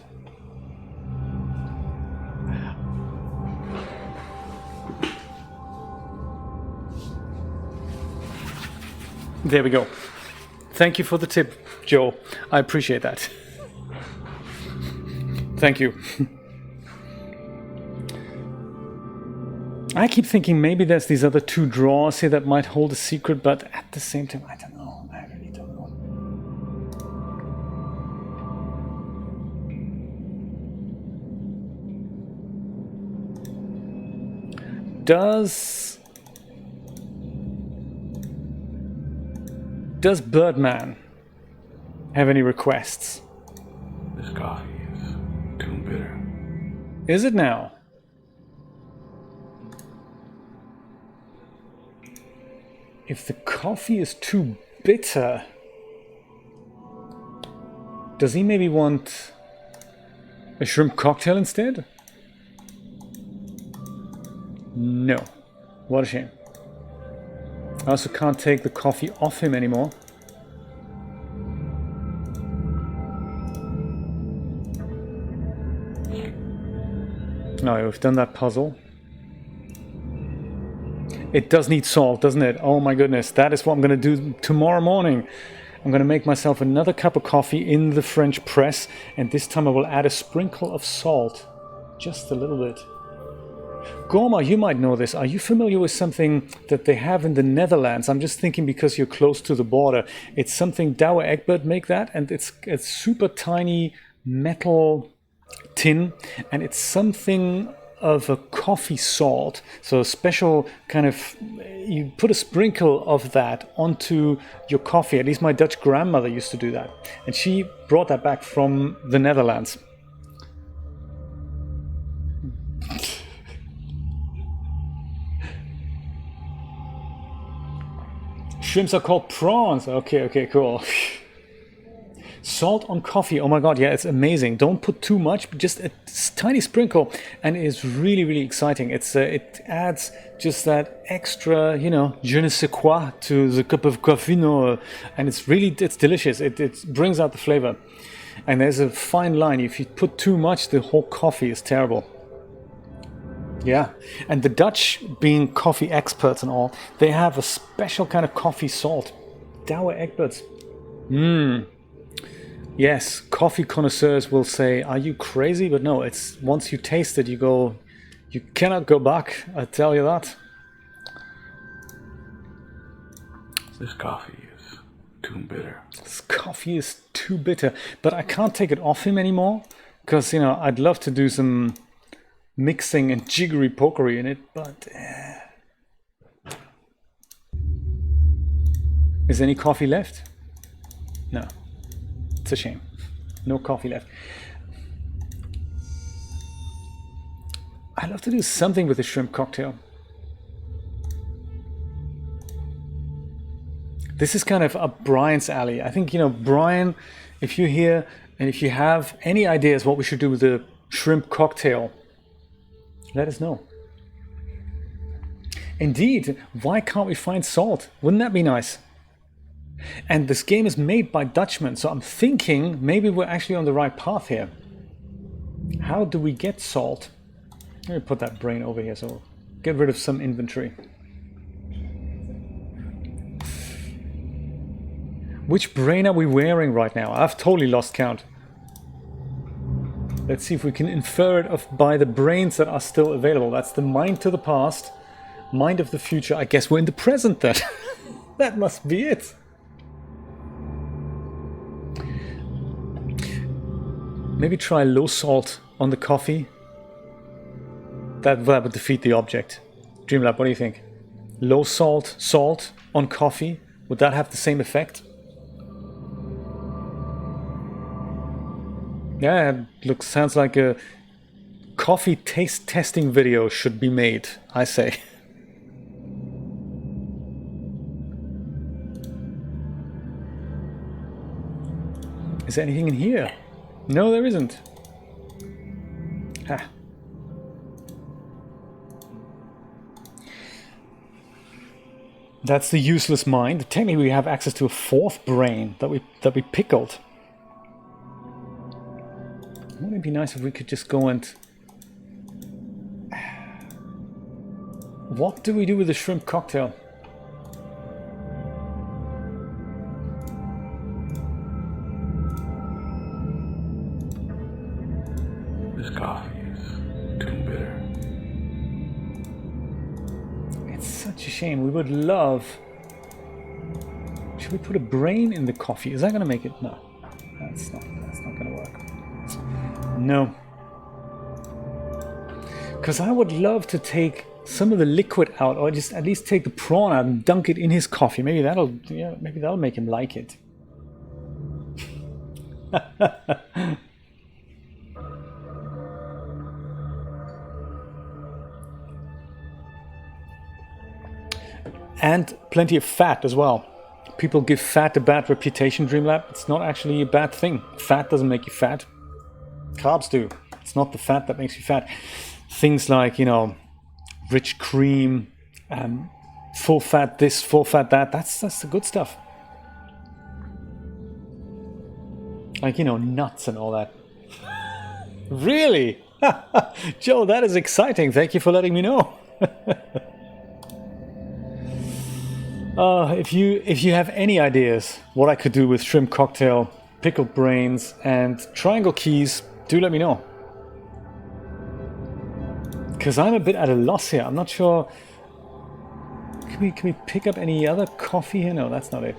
There we go. Thank you for the tip, Joe. I appreciate that. Thank you. I keep thinking maybe there's these other 2 drawers here that might hold a secret, but at the same time, I don't know. I really don't know. Does Birdman have any requests? This coffee is too bitter. Is it now? If the coffee is too bitter, does he maybe want a shrimp cocktail instead? No. What a shame. I also can't take the coffee off him anymore. No, we've done that puzzle. It does need salt, doesn't it? Oh my goodness, that is what I'm going to do tomorrow morning. I'm going to make myself another cup of coffee in the French press, and this time I will add a sprinkle of salt. Just a little bit. Gorma, you might know this. Are you familiar with something that they have in the Netherlands? I'm just thinking because you're close to the border. It's something Douwe Egberts make that, and it's super tiny metal tin, and it's something of a coffee salt. So a special kind of, you put a sprinkle of that onto your coffee. At least my Dutch grandmother used to do that, and she brought that back from the Netherlands. Shrimps are called prawns. Okay, cool. Salt on coffee. Oh my god, yeah, it's amazing. Don't put too much, just a tiny sprinkle, and it's really, really exciting. It adds just that extra, you know, je ne sais quoi to the cup of coffee, and it's delicious. It brings out the flavor. And there's a fine line. If you put too much, the whole coffee is terrible. Yeah, and the Dutch, being coffee experts and all, they have a special kind of coffee salt. Douwe Egberts. Yes, coffee connoisseurs will say, are you crazy? But no, it's once you taste it, you cannot go back, I tell you that. This coffee is too bitter. This coffee is too bitter, but I can't take it off him anymore, because, you know, I'd love to do some mixing and jiggery pokery in it, but is any coffee left? No, it's a shame. No coffee left. I'd love to do something with the shrimp cocktail. This is kind of up Brian's alley. I think, you know, Brian, if you're here and if you have any ideas what we should do with the shrimp cocktail, let us know. Indeed, why can't we find salt? Wouldn't that be nice? And this game is made by Dutchmen, so I'm thinking maybe we're actually on the right path here. How do we get salt? Let me put that brain over here, so get rid of some inventory. Which brain are we wearing right now? I've totally lost count. Let's see if we can infer it by the brains that are still available. That's the mind to the past, mind of the future. I guess we're in the present then. That must be it. Maybe try low salt on the coffee. That would defeat the object. Dreamlab, what do you think? Low salt on coffee, would that have the same effect? Yeah, sounds like a coffee taste testing video should be made, I say. Is there anything in here? No, there isn't. Ha. That's the useless mind. Technically, we have access to a fourth brain that we pickled. Wouldn't it be nice if we could just go and... What do we do with the shrimp cocktail? This coffee is too bitter. It's such a shame. We would love... Should we put a brain in the coffee? Is that going to make it? No. That's not going to work. No. Because I would love to take some of the liquid out, or just at least take the prawn out and dunk it in his coffee. Maybe that'll make him like it. And plenty of fat as well. People give fat a bad reputation, Dreamlab. It's not actually a bad thing. Fat doesn't make you fat. Carbs do. It's not the fat that makes you fat. Things like, you know, rich cream, full fat this, full fat that. That's the good stuff. Like, you know, nuts and all that. Really? Joe, that is exciting. Thank you for letting me know. If you have any ideas what I could do with shrimp cocktail, pickled brains, and triangle keys, do let me know. Because I'm a bit at a loss here. I'm not sure. Can we pick up any other coffee here? No, that's not it.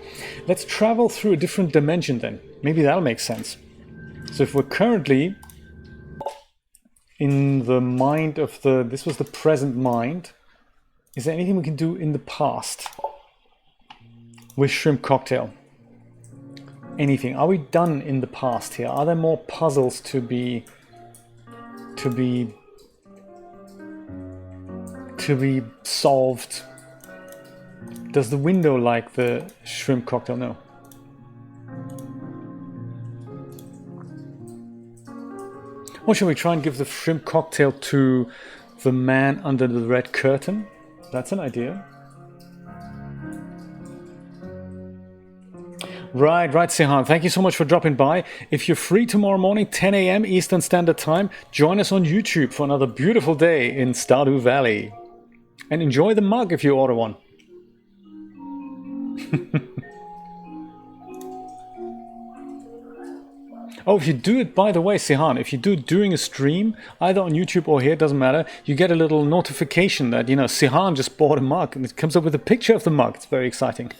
Let's travel through a different dimension then. Maybe that'll make sense. So if we're currently in the mind of the... This was the present mind. Is there anything we can do in the past with Shrimp Cocktail? Anything? Are we done in the past here? Are there more puzzles to be solved? Does the window like the Shrimp Cocktail? No. Or should we try and give the Shrimp Cocktail to the man under the red curtain? That's an idea. Right, Sihan. Thank you so much for dropping by. If you're free tomorrow morning, 10 a.m. Eastern Standard Time, join us on YouTube for another beautiful day in Stardew Valley. And enjoy the mug if you order one. Oh, if you do it, by the way, Sihan, if you do it during a stream, either on YouTube or here, doesn't matter, you get a little notification that, you know, Sihan just bought a mug, and it comes up with a picture of the mug. It's very exciting.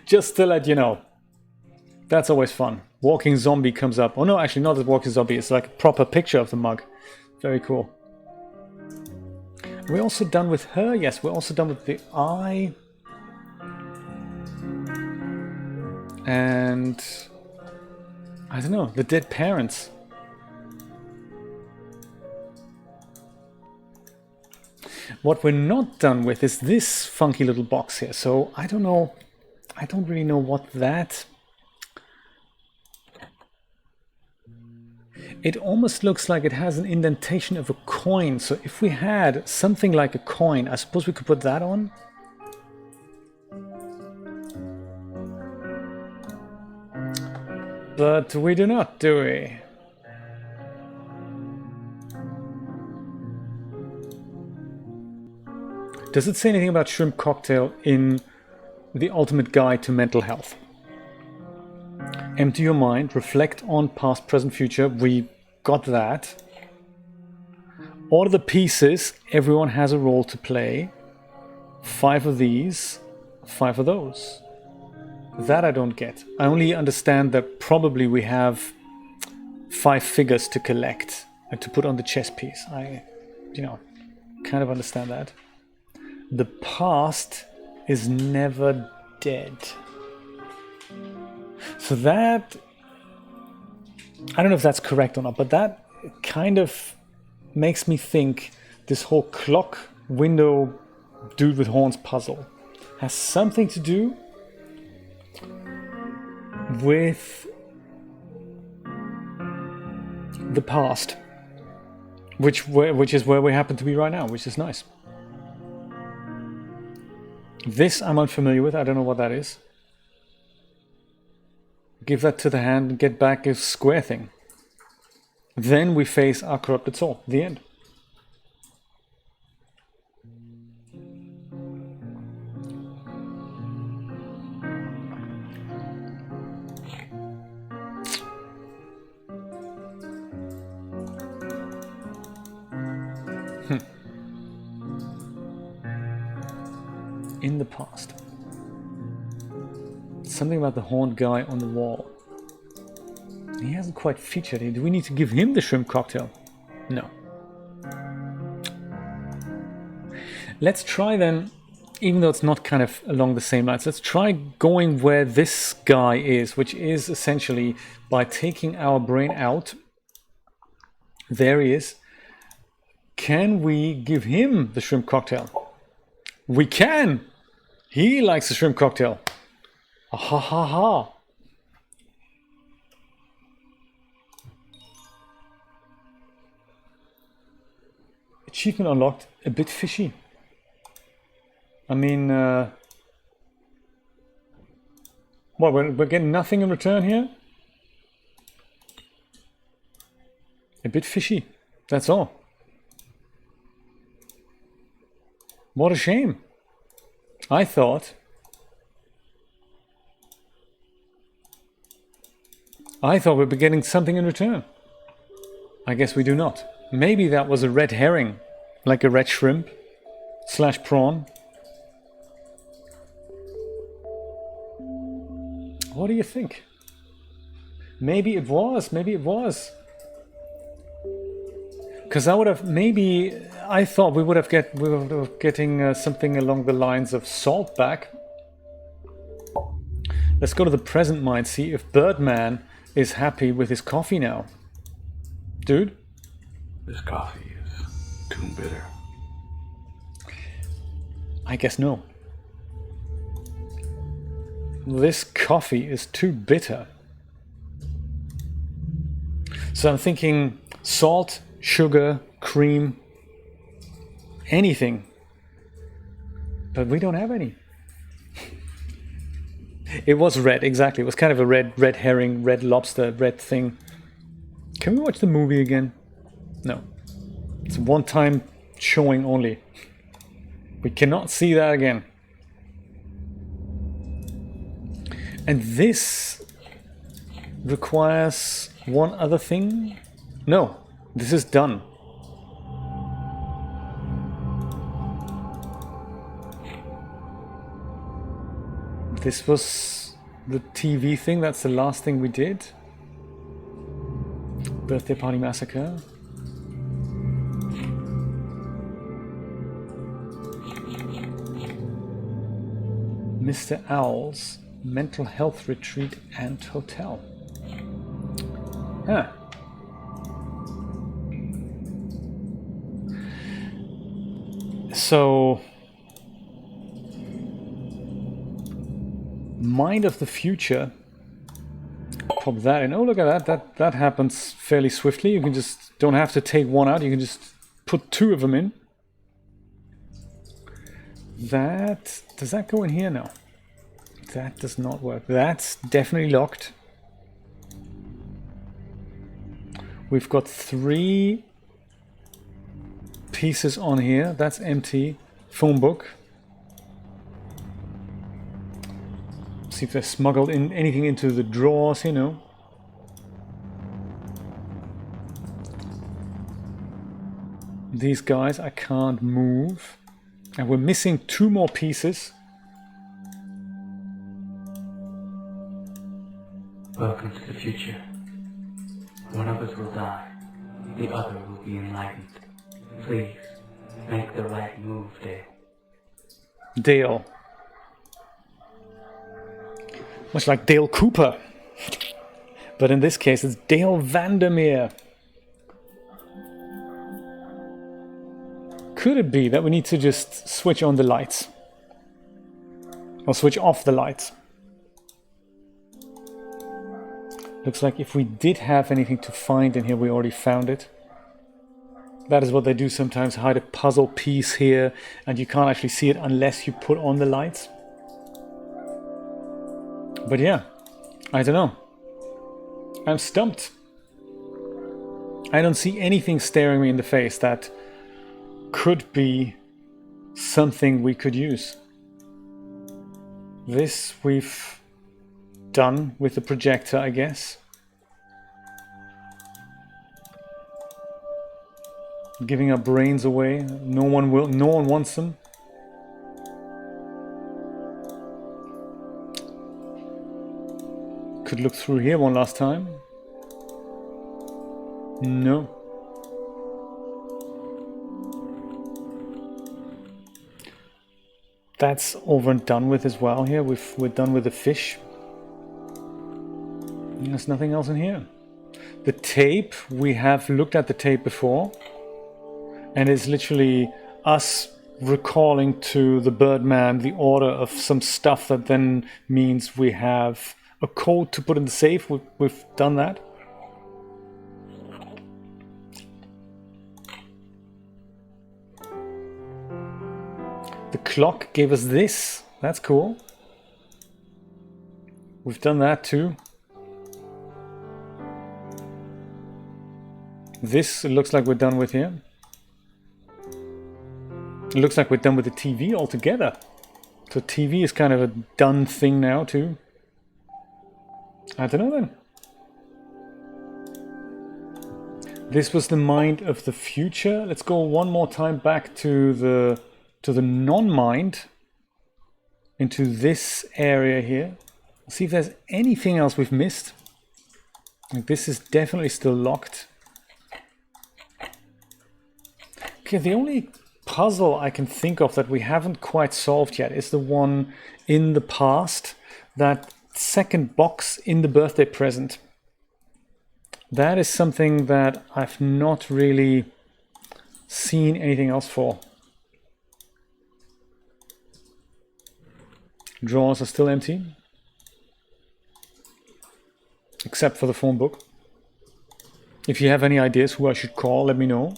Just to let you know. That's always fun. Walking zombie comes up. Oh no, actually not a walking zombie, it's like a proper picture of the mug. Very cool. We're also done with her? Yes, we're also done with the eye. And... I don't know, the dead parents. What we're not done with is this funky little box here. So I don't know, I don't really know what that... It almost looks like it has an indentation of a coin. So if we had something like a coin, I suppose we could put that on. But we do not, do we? Does it say anything about Shrimp Cocktail in the Ultimate Guide to Mental Health? Empty your mind, reflect on past, present, future. We got that. Order the pieces. Everyone has a role to play. 5 of these, 5 of those. That I don't get. I only understand that probably we have 5 figures to collect and to put on the chess piece. I, you know, kind of understand that. The past is never dead. So that, I don't know if that's correct or not, but that kind of makes me think this whole clock window dude with horns puzzle has something to do with the past, which is where we happen to be right now, which is nice. This I'm unfamiliar with. I don't know what that is. Give that to the hand and get back a square thing. Then we face our corrupted soul. The end. In the past. Something about the horned guy on the wall. He hasn't quite featured it. Do we need to give him the Shrimp Cocktail? No. Let's try then, even though it's not kind of along the same lines, let's try going where this guy is, which is essentially by taking our brain out. There he is. Can we give him the Shrimp Cocktail? We can! He likes the Shrimp Cocktail. Ah, ha ha ha. Achievement unlocked, a bit fishy. I mean, what, we're getting nothing in return here? A bit fishy, that's all. What a shame. I thought we'd be getting something in return. I guess we do not. Maybe that was a red herring, like a red shrimp / prawn. What do you think? Maybe it was. Maybe it was. Because I would have maybe. I thought we would have getting something along the lines of salt back. Let's go to the present mind. See if Birdman is happy with his coffee now. Dude? This coffee is too bitter. I guess no. This coffee is too bitter. So I'm thinking salt, sugar, cream, anything. But we don't have any. It was red, exactly. It was kind of a red herring, red lobster, red thing. Can we watch the movie again? No. It's a one-time showing only. We cannot see that again. And this requires one other thing? No, this is done. This was the TV thing, that's the last thing we did. Birthday Party Massacre. Mr. Owl's Mental Health Retreat and Hotel. Huh. So, Mind of the Future. Pop that in. Oh, look at that. That happens fairly swiftly. You can just don't have to take one out. You can just put two of them in. That does that go in here now? That does not work. That's definitely locked. We've got 3 pieces on here. That's empty. Phone book. See if they smuggled in anything into the drawers, you know. These guys I can't move. And we're missing 2 more pieces. Welcome to the future. One of us will die. The other will be enlightened. Please, make the right move, Dale. Dale. Much like Dale Cooper. But in this case, it's Dale Vandermeer. Could it be that we need to just switch on the lights? Or switch off the lights? Looks like if we did have anything to find in here, we already found it. That is what they do sometimes, hide a puzzle piece here, and you can't actually see it unless you put on the lights. But yeah, I don't know. I'm stumped. I don't see anything staring me in the face that could be something we could use. This we've done with the projector, I guess. Giving our brains away. No one wants them. Could look through here one last time. No. That's over and done with as well here. We're done with the fish. There's nothing else in here. The tape, we have looked at the tape before. And it's literally us recalling to the Birdman the order of some stuff that then means we have a code to put in the safe. We've done that. The clock gave us this. That's cool. We've done that too. This, it looks like we're done with here. It looks like we're done with the TV altogether. So TV is kind of a done thing now too. I don't know then. This was the mind of the future. Let's go one more time back to the non-mind, into this area here. See if there's anything else we've missed. Like, this is definitely still locked. Okay, the only puzzle I can think of that we haven't quite solved yet is the one in the past, that second box in the birthday present. That is something that I've not really seen anything else for. Drawers are still empty, except for the phone book. If you have any ideas who I should call, let me know.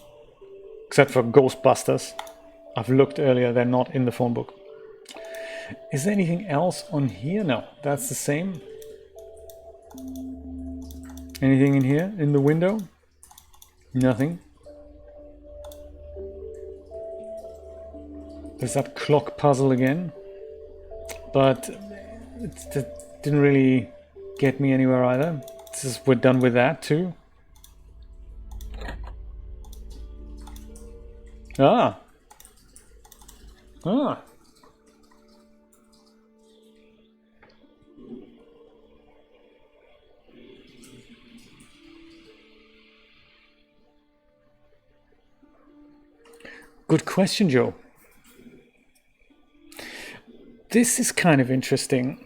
Except for Ghostbusters. I've looked earlier, they're not in the phone book. Is there anything else on here? No, that's the same. Anything in here, in the window? Nothing. There's that clock puzzle again. But it didn't really get me anywhere either. We're done with that too. Ah. Good question, Joe. This is kind of interesting,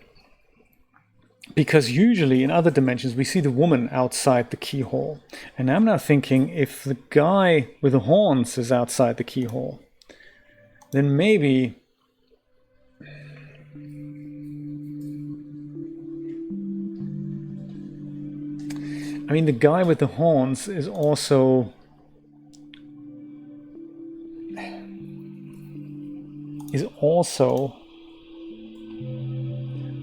because usually in other dimensions we see the woman outside the keyhole, and I'm now thinking if the guy with the horns is outside the keyhole, then maybe I mean the guy with the horns is also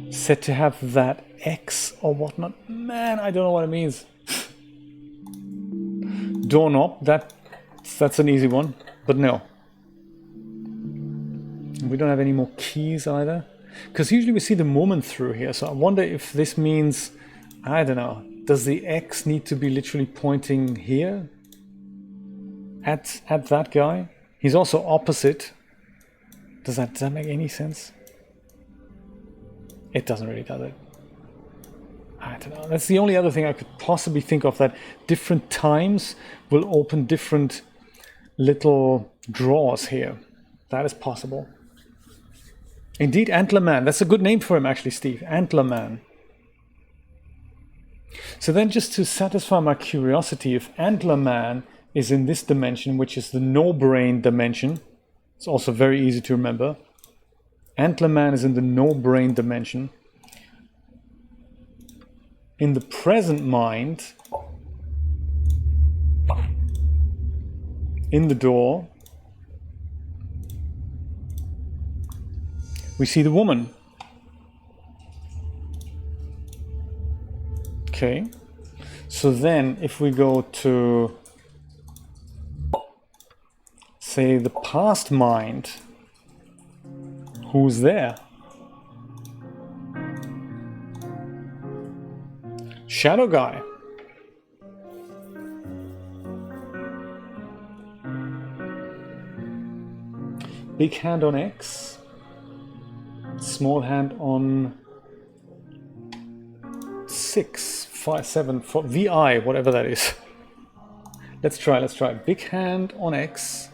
said to have that X or whatnot. Man, I don't know what it means. Doorknob, that's an easy one, but no. We don't have any more keys either, because usually we see the woman through here, so I wonder if this means, I don't know, does the X need to be literally pointing here at that guy? He's also opposite. Does that make any sense? It doesn't really, does it? I don't know. That's the only other thing I could possibly think of, that different times will open different little drawers here. That is possible. Indeed, Antlerman. That's a good name for him, actually, Steve. Antlerman. So then, just to satisfy my curiosity, if Antlerman is in this dimension, which is the no-brain dimension, it's also very easy to remember. Antlerman is in the no-brain dimension. In the present mind, in the door, we see the woman. Okay. So then if we go to, say, the past mind, who's there? Shadow guy. Big hand on X. Small hand on 6, 5, 7, 4, VI, whatever that is. Let's try. Big hand on X.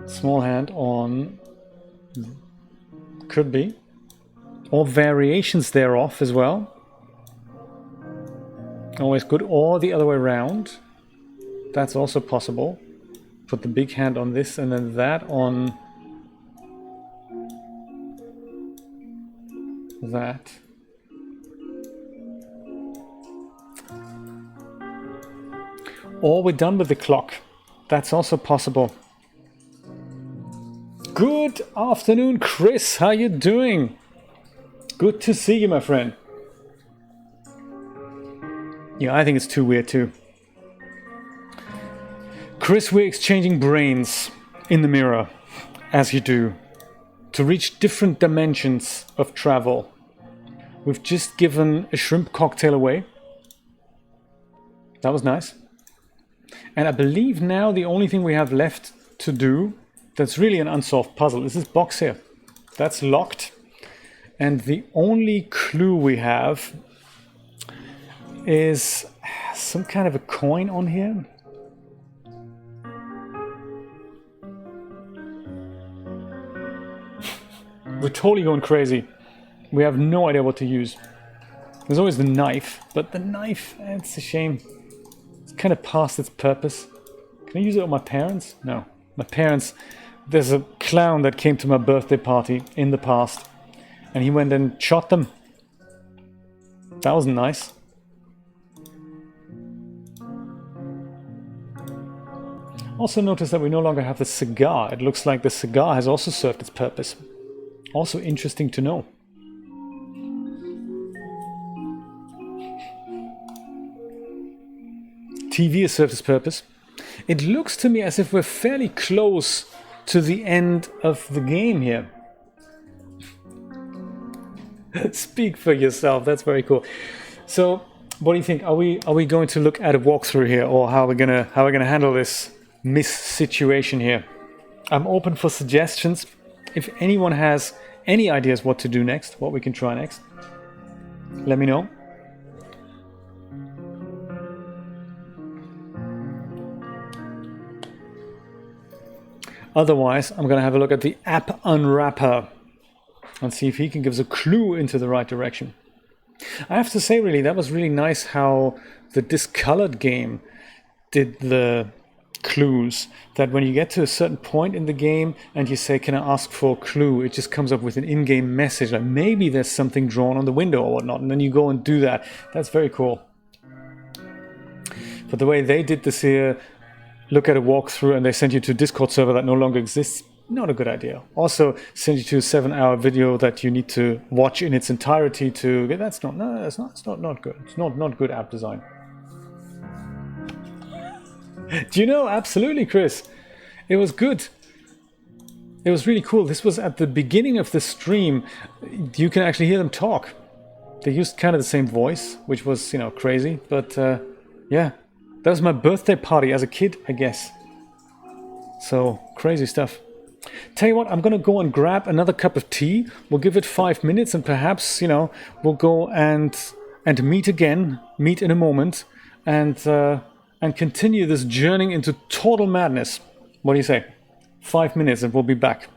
Small hand on, could be, or variations thereof as well. Always good, or the other way around. That's also possible. Put the big hand on this and then that on that. Or we're done with the clock. That's also possible. Good afternoon, Chris. How you doing? Good to see you, my friend. Yeah, I think it's too weird too. Chris, we're exchanging brains in the mirror, as you do, to reach different dimensions of travel. We've just given a shrimp cocktail away. That was nice. And I believe now the only thing we have left to do that's really an unsolved puzzle is this box here. That's locked. And the only clue we have is some kind of a coin on here. We're totally going crazy. We have no idea what to use. There's always the knife, but the knife, it's a shame. It's kind of past its purpose. Can I use it on my parents? No. My parents, there's a clown that came to my birthday party in the past, and he went and shot them. That wasn't nice. Also notice that we no longer have the cigar. It looks like the cigar has also served its purpose. Also interesting to know. TV has served its purpose. It looks to me as if we're fairly close to the end of the game here. Speak for yourself. That's very cool. So, what do you think? Are we going to look at a walkthrough here, or how are we gonna handle this situation here? I'm open for suggestions. If anyone has any ideas what to do next, what we can try next, let me know. Otherwise, I'm going to have a look at the app unwrapper and see if he can give us a clue into the right direction. I have to say, really, that was really nice how the discolored game did the clues, that when you get to a certain point in the game and you say, can I ask for a clue, it just comes up with an in-game message, like maybe there's something drawn on the window or whatnot, and then you go and do that. That's very cool. But the way they did this here, look at a walkthrough and they send you to a Discord server that no longer exists, not a good idea. Also send you to a 7-hour video that you need to watch in its entirety to get, that's not good. It's not good app design. Do you know? Absolutely, Chris. It was good. It was really cool. This was at the beginning of the stream. You can actually hear them talk. They used kind of the same voice, which was, you know, crazy. But yeah, that was my birthday party as a kid, I guess. So crazy stuff. Tell you what, I'm gonna go and grab another cup of tea. We'll give it 5 minutes, and perhaps, you know, we'll go and meet again. Meet in a moment, and continue this journey into total madness. What do you say? 5 minutes and we'll be back.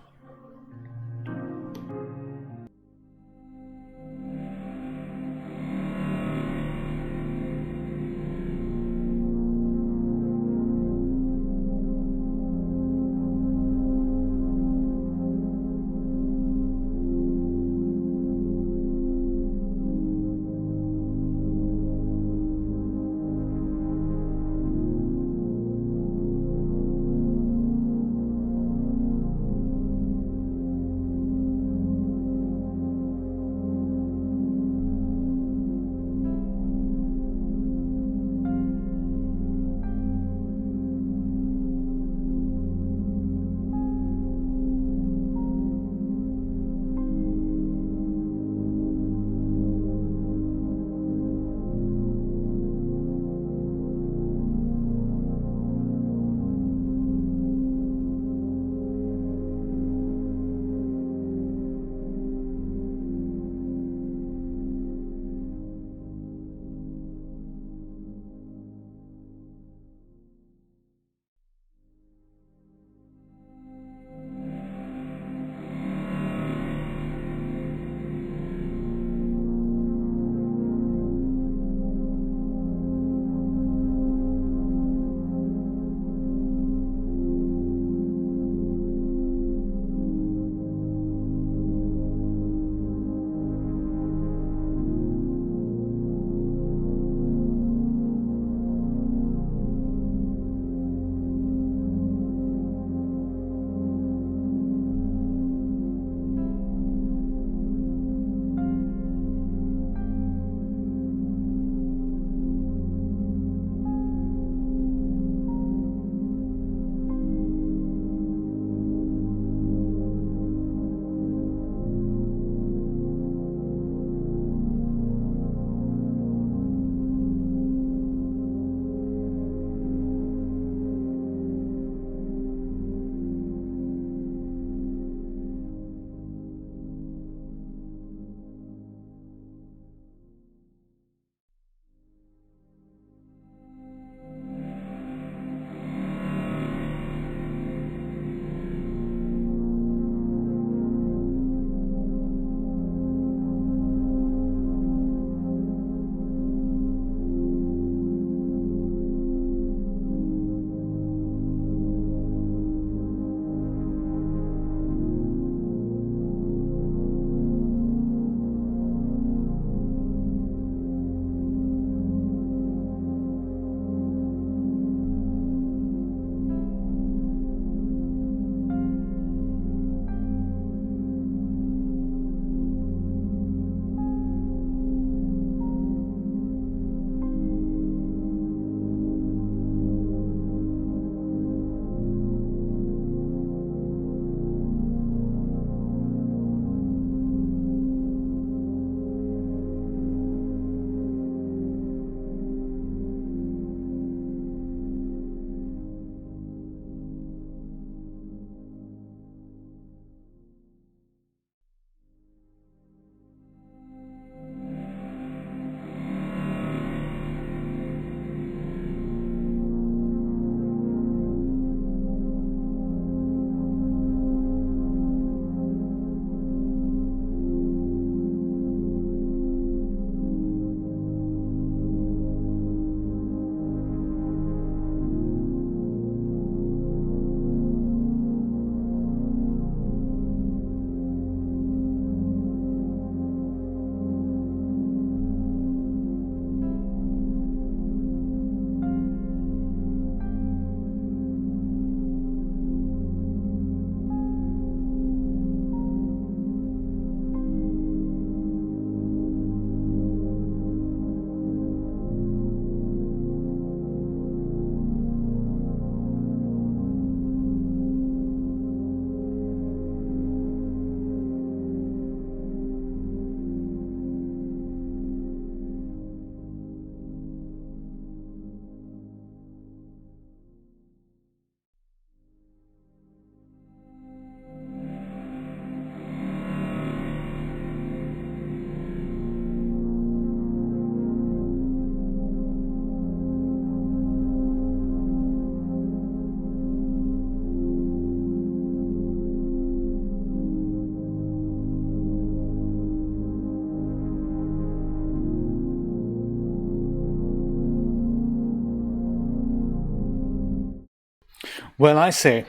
Well, I say,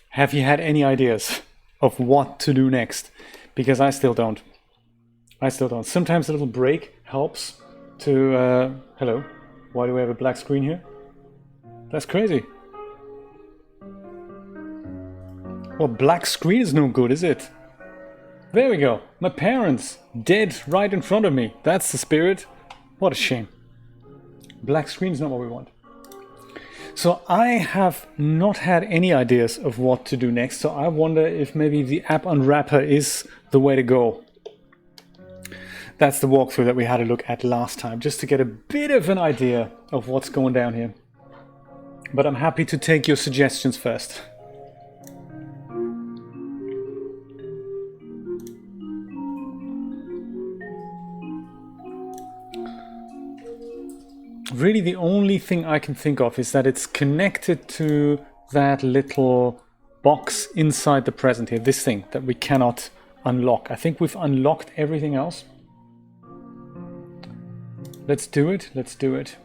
have you had any ideas of what to do next? Because I still don't. Sometimes a little break helps to... hello, why do we have a black screen here? That's crazy. Well, black screen is no good, is it? There we go. My parents, dead right in front of me. That's the spirit. What a shame. Black screen is not what we want. So I have not had any ideas of what to do next. So I wonder if maybe the app unwrapper is the way to go. That's the walkthrough that we had a look at last time, just to get a bit of an idea of what's going down here. But I'm happy to take your suggestions first. Really, the only thing I can think of is that it's connected to that little box inside the present here, this thing that we cannot unlock. I think we've unlocked everything else. Let's do it. Let's do it.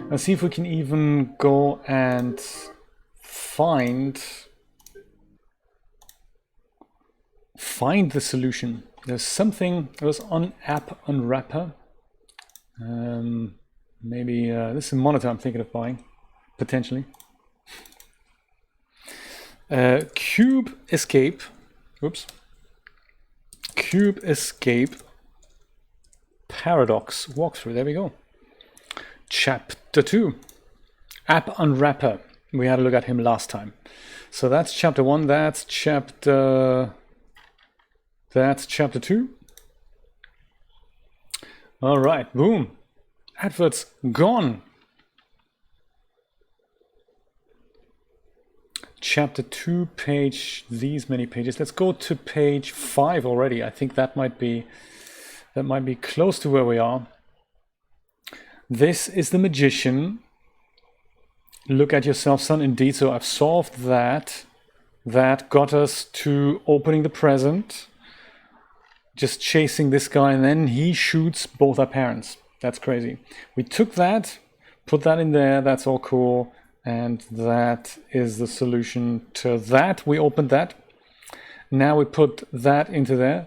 Let's see if we can even go and find the solution. There's something, it was on app unwrapper. Maybe this is a monitor I'm thinking of buying, potentially. Cube escape. Oops. Cube escape paradox walkthrough. There we go. Chapter 2. App unwrapper. We had a look at him last time. So that's chapter 1. That's chapter 2. All right, boom. Adverts gone. Chapter 2, page, these many pages. Let's go to page 5 already. I think that might be close to where we are. This is the magician. Look at yourself, son. Indeed, so I've solved that. That got us to opening the present. Just chasing this guy, and then he shoots both our parents. That's crazy. We took that, put that in there, that's all cool, and that is the solution to that. We opened that. Now we put that into there.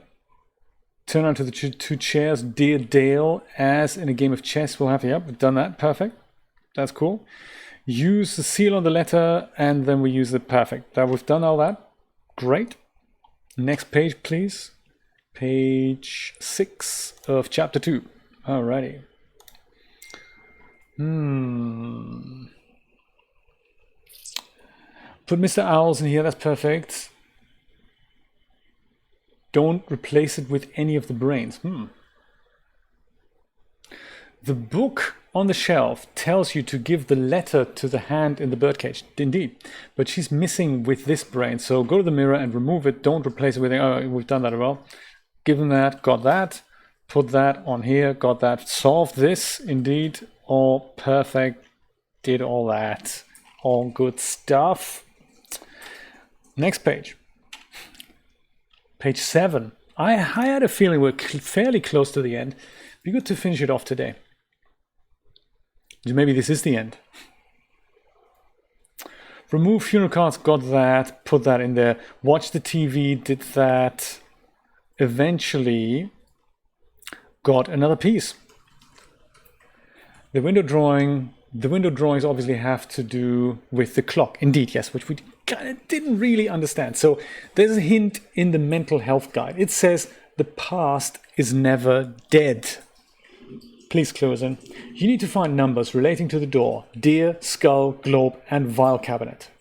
Turn onto the two chairs, dear Dale, as in a game of chess. We'll have, yep, we've done that, perfect. That's cool. Use the seal on the letter, and then we use the perfect. Now we've done all that. Great. Next page, please. Page 6 of chapter 2. Alrighty. Put Mr. Owls in here, that's perfect. Don't replace it with any of the brains. The book on the shelf tells you to give the letter to the hand in the birdcage. Indeed. But she's missing with this brain. So go to the mirror and remove it. Don't replace it with it. Oh, we've done that as well. Given that, got that, put that on here, got that, solved this, indeed, all perfect, did all that, all good stuff. Next page, page 7. I had a feeling we're fairly close to the end. Be good to finish it off today. Maybe this is the end. Remove funeral cards, got that, put that in there. Watch the TV, did that. Eventually got another piece. The window drawings obviously have to do with the clock. Indeed, yes, which we kind of didn't really understand. So there's a hint in the mental health guide. It says the past is never dead. Please close in. You need to find numbers relating to the door, deer, skull, globe, and vial cabinet.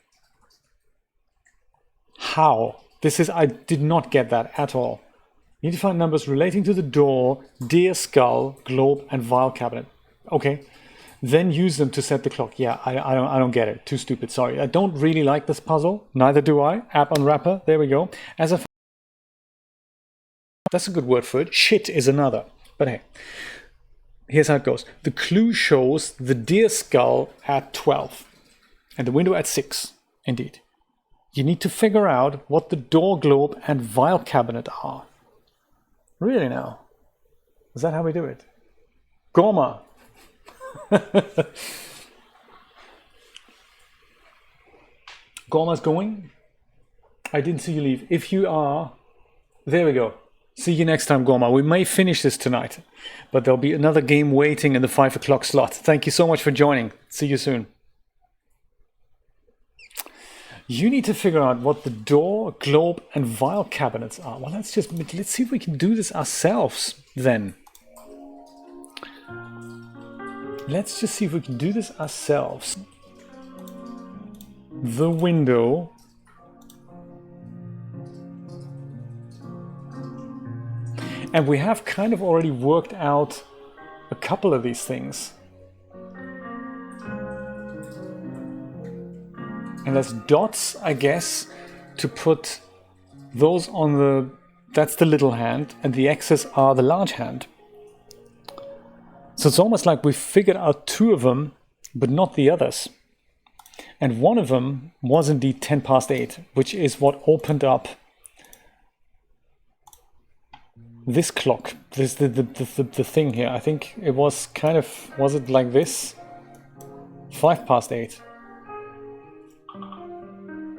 How? I did not get that at all. You need to find numbers relating to the door, deer, skull, globe, and vial cabinet. Okay. Then use them to set the clock. Yeah, I don't get it. Too stupid. Sorry. I don't really like this puzzle. Neither do I. App unwrapper. There we go. That's a good word for it. Shit is another. But hey, here's how it goes. The clue shows the deer skull at 12 and the window at 6. Indeed. You need to figure out what the door, globe, and vial cabinet are. Really now? Is that how we do it? Goma. Gorma's going. I didn't see you leave. If you are, there we go. See you next time, Gorma. We may finish this tonight, but there'll be another game waiting in the 5 o'clock slot. Thank you so much for joining. See you soon. You need to figure out what the door, globe, and vial cabinets are. Well, let's see if we can do this ourselves then. Let's just see if we can do this ourselves. The window. And we have kind of already worked out a couple of these things. And there's dots, I guess, to put those on the... That's the little hand, and the X's are the large hand. So it's almost like we figured out 2 of them, but not the others. And one of them was indeed 10 past 8, which is what opened up this clock. This the thing here. I think it was kind of... Was it like this? 5 past 8.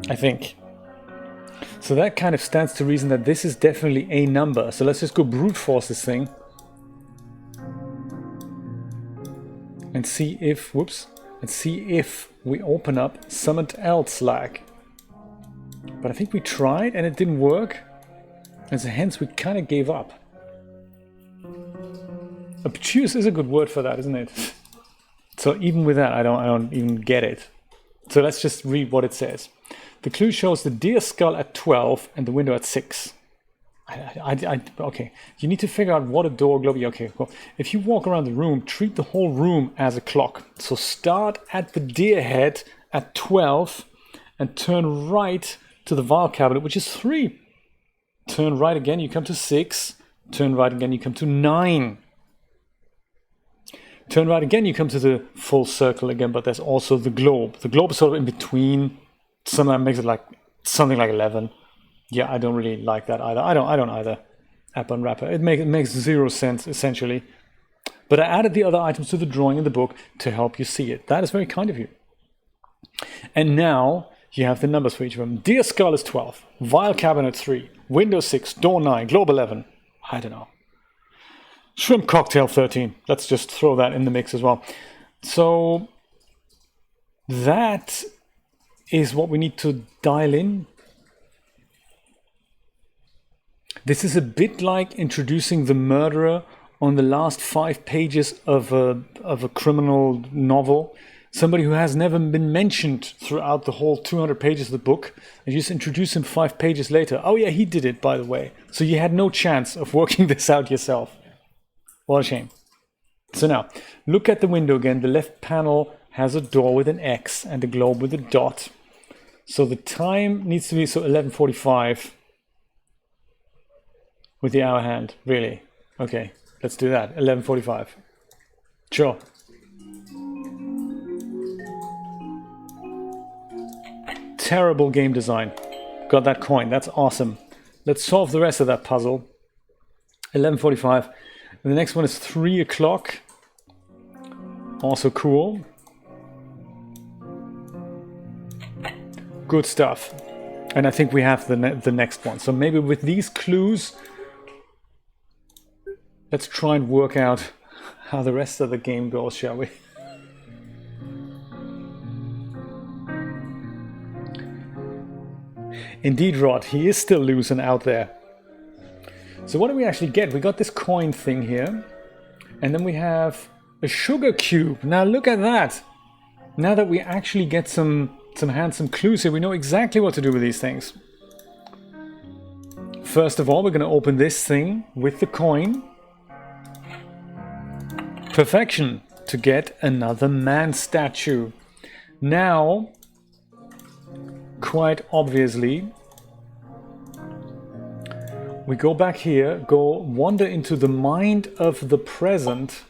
I think. So that kind of stands to reason that this is definitely a number. So let's just go brute force this thing. And see if, whoops, and see if we open up Summoned Else lag. But I think we tried and it didn't work. And so hence we kind of gave up. Obtuse is a good word for that, isn't it? So even with that, I don't even get it. So let's just read what it says. The clue shows the deer skull at 12 and the window at 6. Okay, you need to figure out what a door globe... Okay, cool. If you walk around the room, treat the whole room as a clock. So start at the deer head at 12 and turn right to the vial cabinet, which is 3. Turn right again, you come to 6. Turn right again, you come to 9. Turn right again, you come to the full circle again, but there's also the globe. The globe is sort of in between. Sometimes makes it like something like 11. Yeah, I don't really like that either. I don't either. App Unwrapper. It makes 0 sense essentially. But I added the other items to the drawing in the book to help you see it. That is very kind of you. And now you have the numbers for each of them. Deer skull is 12. Vial cabinet 3. Window 6. Door 9. Globe 11. I don't know. Shrimp cocktail 13. Let's just throw that in the mix as well. So that is what we need to dial in. This is a bit like introducing the murderer on the last 5 pages of a criminal novel. Somebody who has never been mentioned throughout the whole 200 pages of the book. And you just introduce him 5 pages later. Oh yeah, he did it, by the way. So you had no chance of working this out yourself. What a shame. So now, look at the window again. The left panel has a door with an X and a globe with a dot. So the time needs to be 11:45 with the hour hand. Really? Okay, let's do that. 11:45. Sure. Terrible game design. Got that coin. That's awesome. Let's solve the rest of that puzzle. 11:45. And the next one is 3 o'clock. Also cool. Good stuff. And I think we have the next one. So maybe with these clues, let's try and work out how the rest of the game goes, shall we? Indeed, Rod, he is still loose and out there. So what do we actually get? We got this coin thing here. And then we have a sugar cube. Now look at that. Now that we actually get some handsome clues here, we know exactly what to do with these things. First of all, we're going to open this thing with the coin. Perfection. To get another man statue. Now, quite obviously, we go back here, go wander into the mind of the present,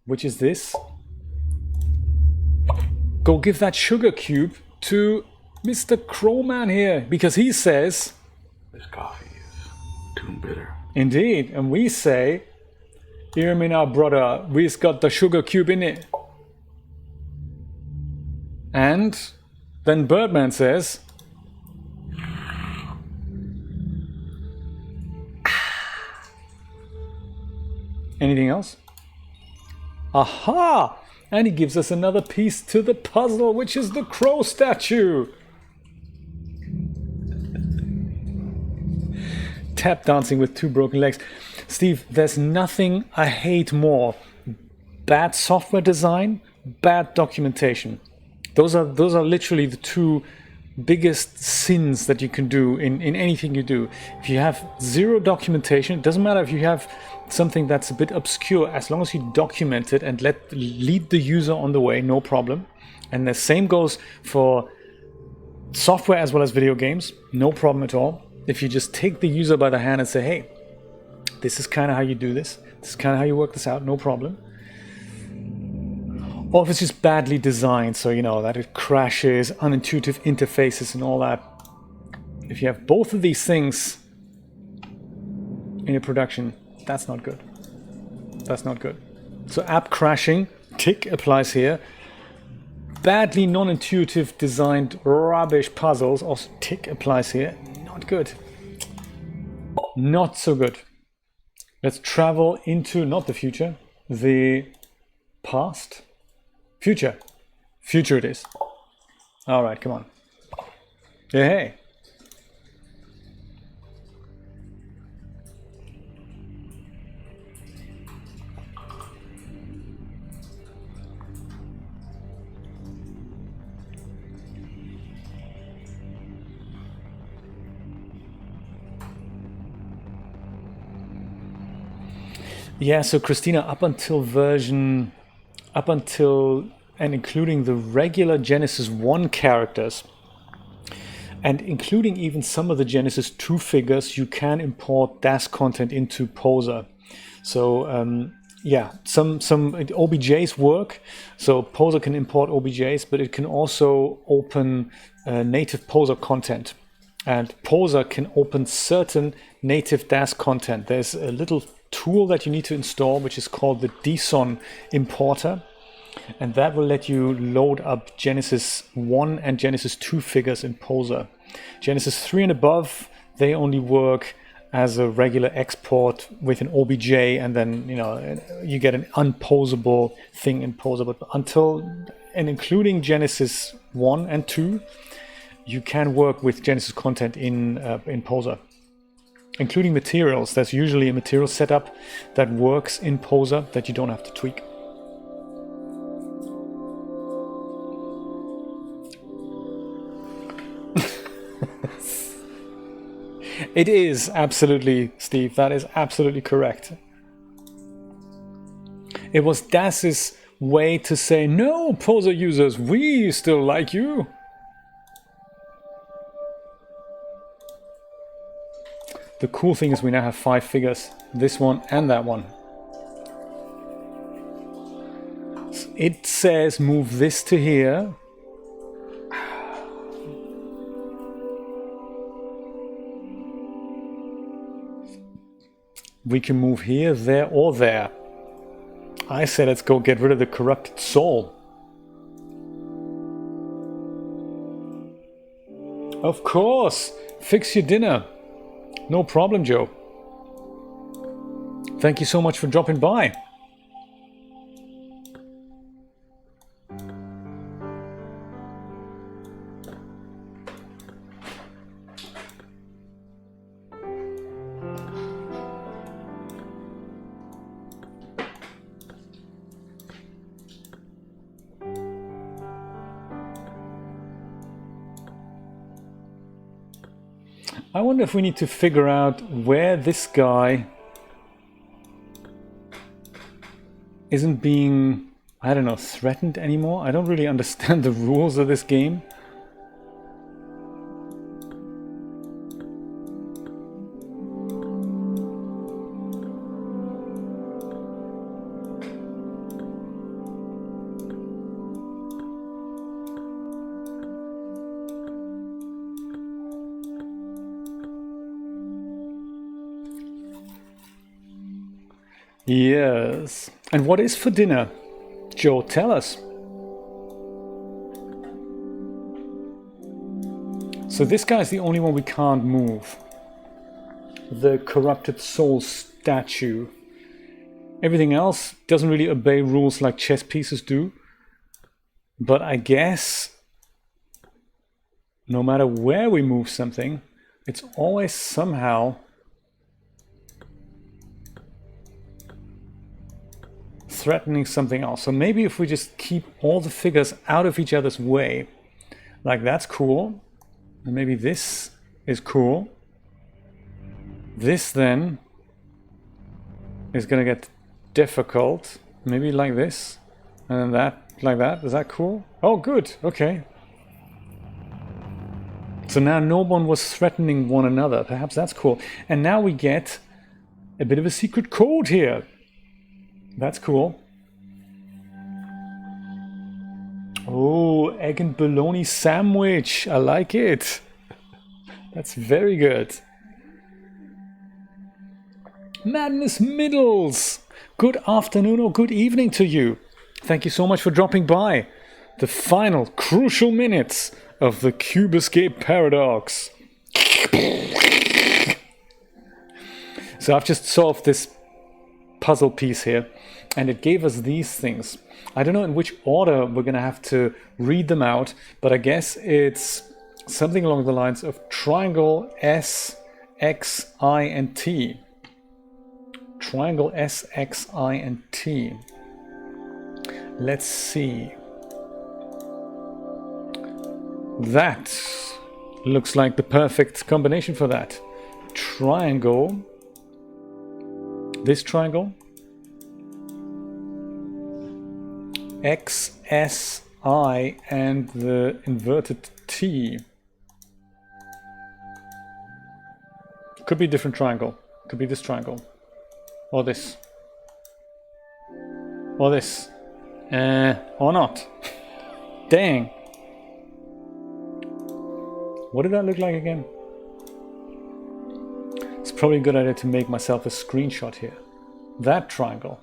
which is this. Go give that sugar cube to Mr. Crowman here, because he says... This coffee is too bitter. Indeed, and we say, hear me now, brother, we've got the sugar cube in it. And Then Birdman says, anything else? Aha! And he gives us another piece to the puzzle, which is the crow statue. Tap dancing with 2 broken legs. Steve, there's nothing I hate more. Bad software design, bad documentation. Those are literally the 2 biggest sins that you can do in anything you do. If you have 0 documentation, it doesn't matter if you have something that's a bit obscure, as long as you document it and lead the user on the way, no problem. And the same goes for software as well as video games, no problem at all. If you just take the user by the hand and say, hey, this is kind of how you do this, this is kind of how you work this out, no problem. Or if it's just badly designed, so you know that it crashes, unintuitive interfaces and all that. If you have both of these things in a production, that's not good. That's not good. So app crashing, tick applies here. Badly non-intuitive designed rubbish puzzles, also tick applies here. Not good. Not so good. Let's travel into, not the future, the past. Future. Future it is. All right, come on. Hey. Yeah, so Christina, up until and including the regular Genesis 1 characters, and including even some of the Genesis 2 figures, you can import DAS content into Poser. So yeah, some OBJs work. So Poser can import OBJs, but it can also open native Poser content. And Poser can open certain native DAS content. There's a little tool that you need to install, which is called the DSON importer. And that will let you load up Genesis 1 and Genesis 2 figures in Poser. Genesis 3 and above, they only work as a regular export with an OBJ, and then you get an unposable thing in Poser. But until and including Genesis 1 and 2, you can work with Genesis content in Poser. Including materials. There's usually a material setup that works in Poser that you don't have to tweak. It is absolutely, Steve, that is absolutely correct. It was DAS's way to say, no, Poser users, we still like you. The cool thing is we now have 5 figures, this one and that one. It says move this to here. We can move here, there, or there. I say let's go get rid of the corrupted soul. Of course! Fix your dinner. No problem, Joe. Thank you so much for dropping by. I wonder if we need to figure out where this guy isn't being, I don't know, threatened anymore. I don't really understand the rules of this game. Yes. And what is for dinner? Joe, tell us. So this guy is the only one we can't move. The corrupted soul statue. Everything else doesn't really obey rules like chess pieces do. But I guess no matter where we move something, it's always somehow threatening something else. So maybe if we just keep all the figures out of each other's way, like that's cool. And maybe this is cool. This then is going to get difficult. Maybe like this. And then that, like that. Is that cool? Oh, good. Okay. So now no one was threatening one another. Perhaps that's cool. And now we get a bit of a secret code here. That's cool. Oh, egg and bologna sandwich. I like it. That's very good. Madness Middles. Good afternoon or good evening to you. Thank you so much for dropping by. The final crucial minutes of the Cube Escape Paradox. So I've just solved this puzzle piece here, and it gave us these things. I don't know in which order we're going to have to read them out, but I guess it's something along the lines of triangle S, X, I, and T. Triangle S, X, I, and T. Let's see. That looks like the perfect combination for that. Triangle. This triangle. X, S, I, and the inverted T. Could be a different triangle. Could be this triangle. Or this. Or this. Or not. Dang. What did that look like again? It's probably a good idea to make myself a screenshot here. That triangle.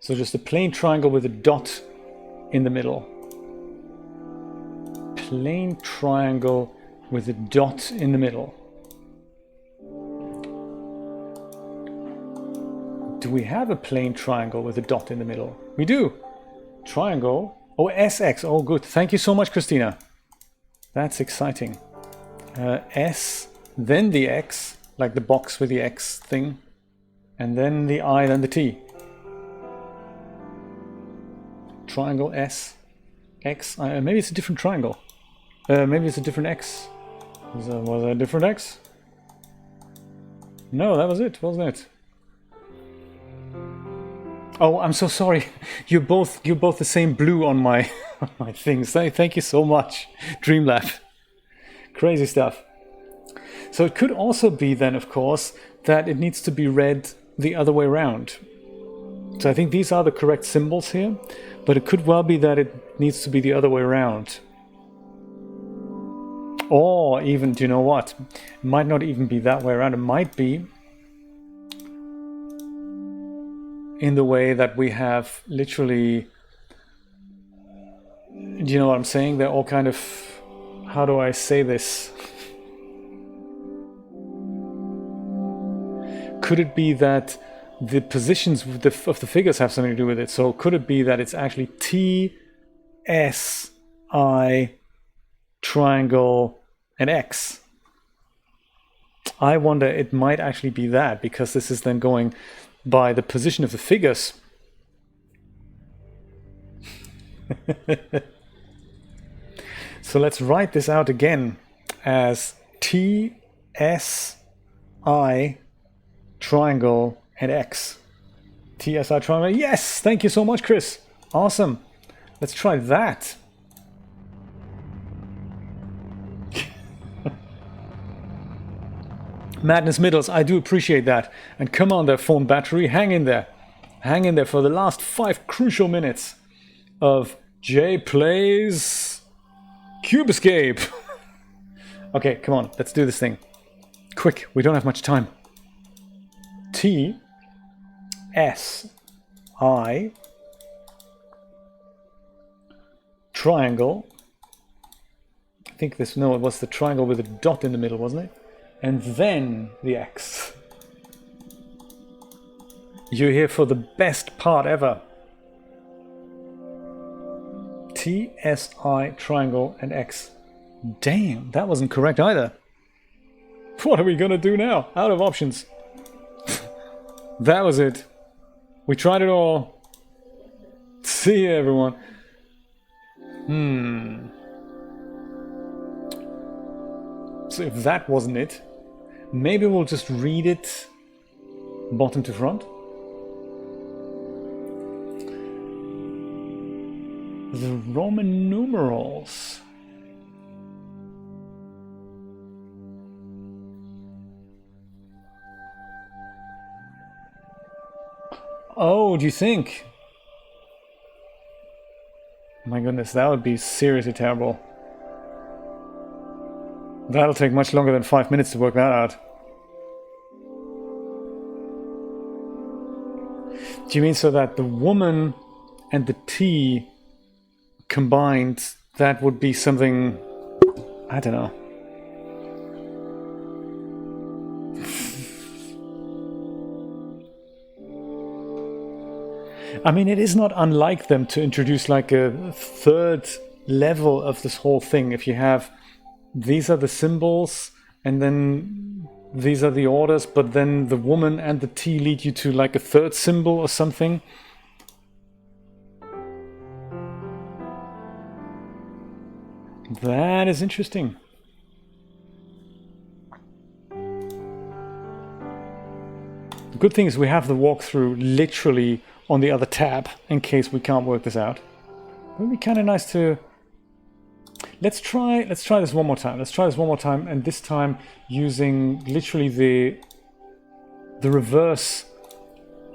So just a plain triangle with a dot in the middle. Plain triangle with a dot in the middle. Do we have a plain triangle with a dot in the middle? We do. Triangle. Oh, SX. Oh, good. Thank you so much, Christina. That's exciting. S, then the X, like the box with the X thing, and then the I, then the T. Triangle S, X, I. Maybe it's a different triangle. Maybe it's a different X. Was there a different X? No, that was it, wasn't it? Oh, I'm so sorry. You're both the same blue on my on my things. Thank you so much, Dreamlab. Crazy stuff. So it could also be then, of course, that it needs to be read the other way around. So I think these are the correct symbols here, but it could well be that it needs to be the other way around. Or even, do you know what? It might not even be that way around. It might be in the way that we have literally, do you know what I'm saying? They're all kind of, how do I say this? Could it be that the positions of the figures have something to do with it? So could it be that it's actually T, S, I, triangle, and X? I wonder, it might actually be that, because this is then going by the position of the figures. So let's write this out again as T, S, I, triangle, and X. T, S, I, triangle. Yes! Thank you so much, Chris. Awesome. Let's try that. Madness Middles, I do appreciate that. And come on there, phone battery. Hang in there. Hang in there for the last 5 crucial minutes of Jay Plays Cube Escape. Okay, come on. Let's do this thing. Quick, we don't have much time. T, S, I, triangle. think this, no, it was the triangle with a dot in the middle, wasn't it? And then the X. You're here for the best part ever. T, S, I, triangle, and X. Damn, that wasn't correct either. What are we gonna do now? Out of options. That was it. We tried it all. See you, everyone. So if that wasn't it, maybe we'll just read it bottom to front. The Roman numerals. Oh, do you think? My goodness, that would be seriously terrible. That'll take much longer than 5 minutes to work that out. Do you mean so that the woman and the T combined, that would be something, I don't know. I mean, it is not unlike them to introduce like a third level of this whole thing. If you have, these are the symbols, and then these are the orders, but then the woman and the T lead you to like a third symbol or something. That is interesting. The good thing is we have the walkthrough literally on the other tab in case we can't work this out. It would be kind of nice to... Let's try this one more time. Let's try this one more time, and this time using literally the reverse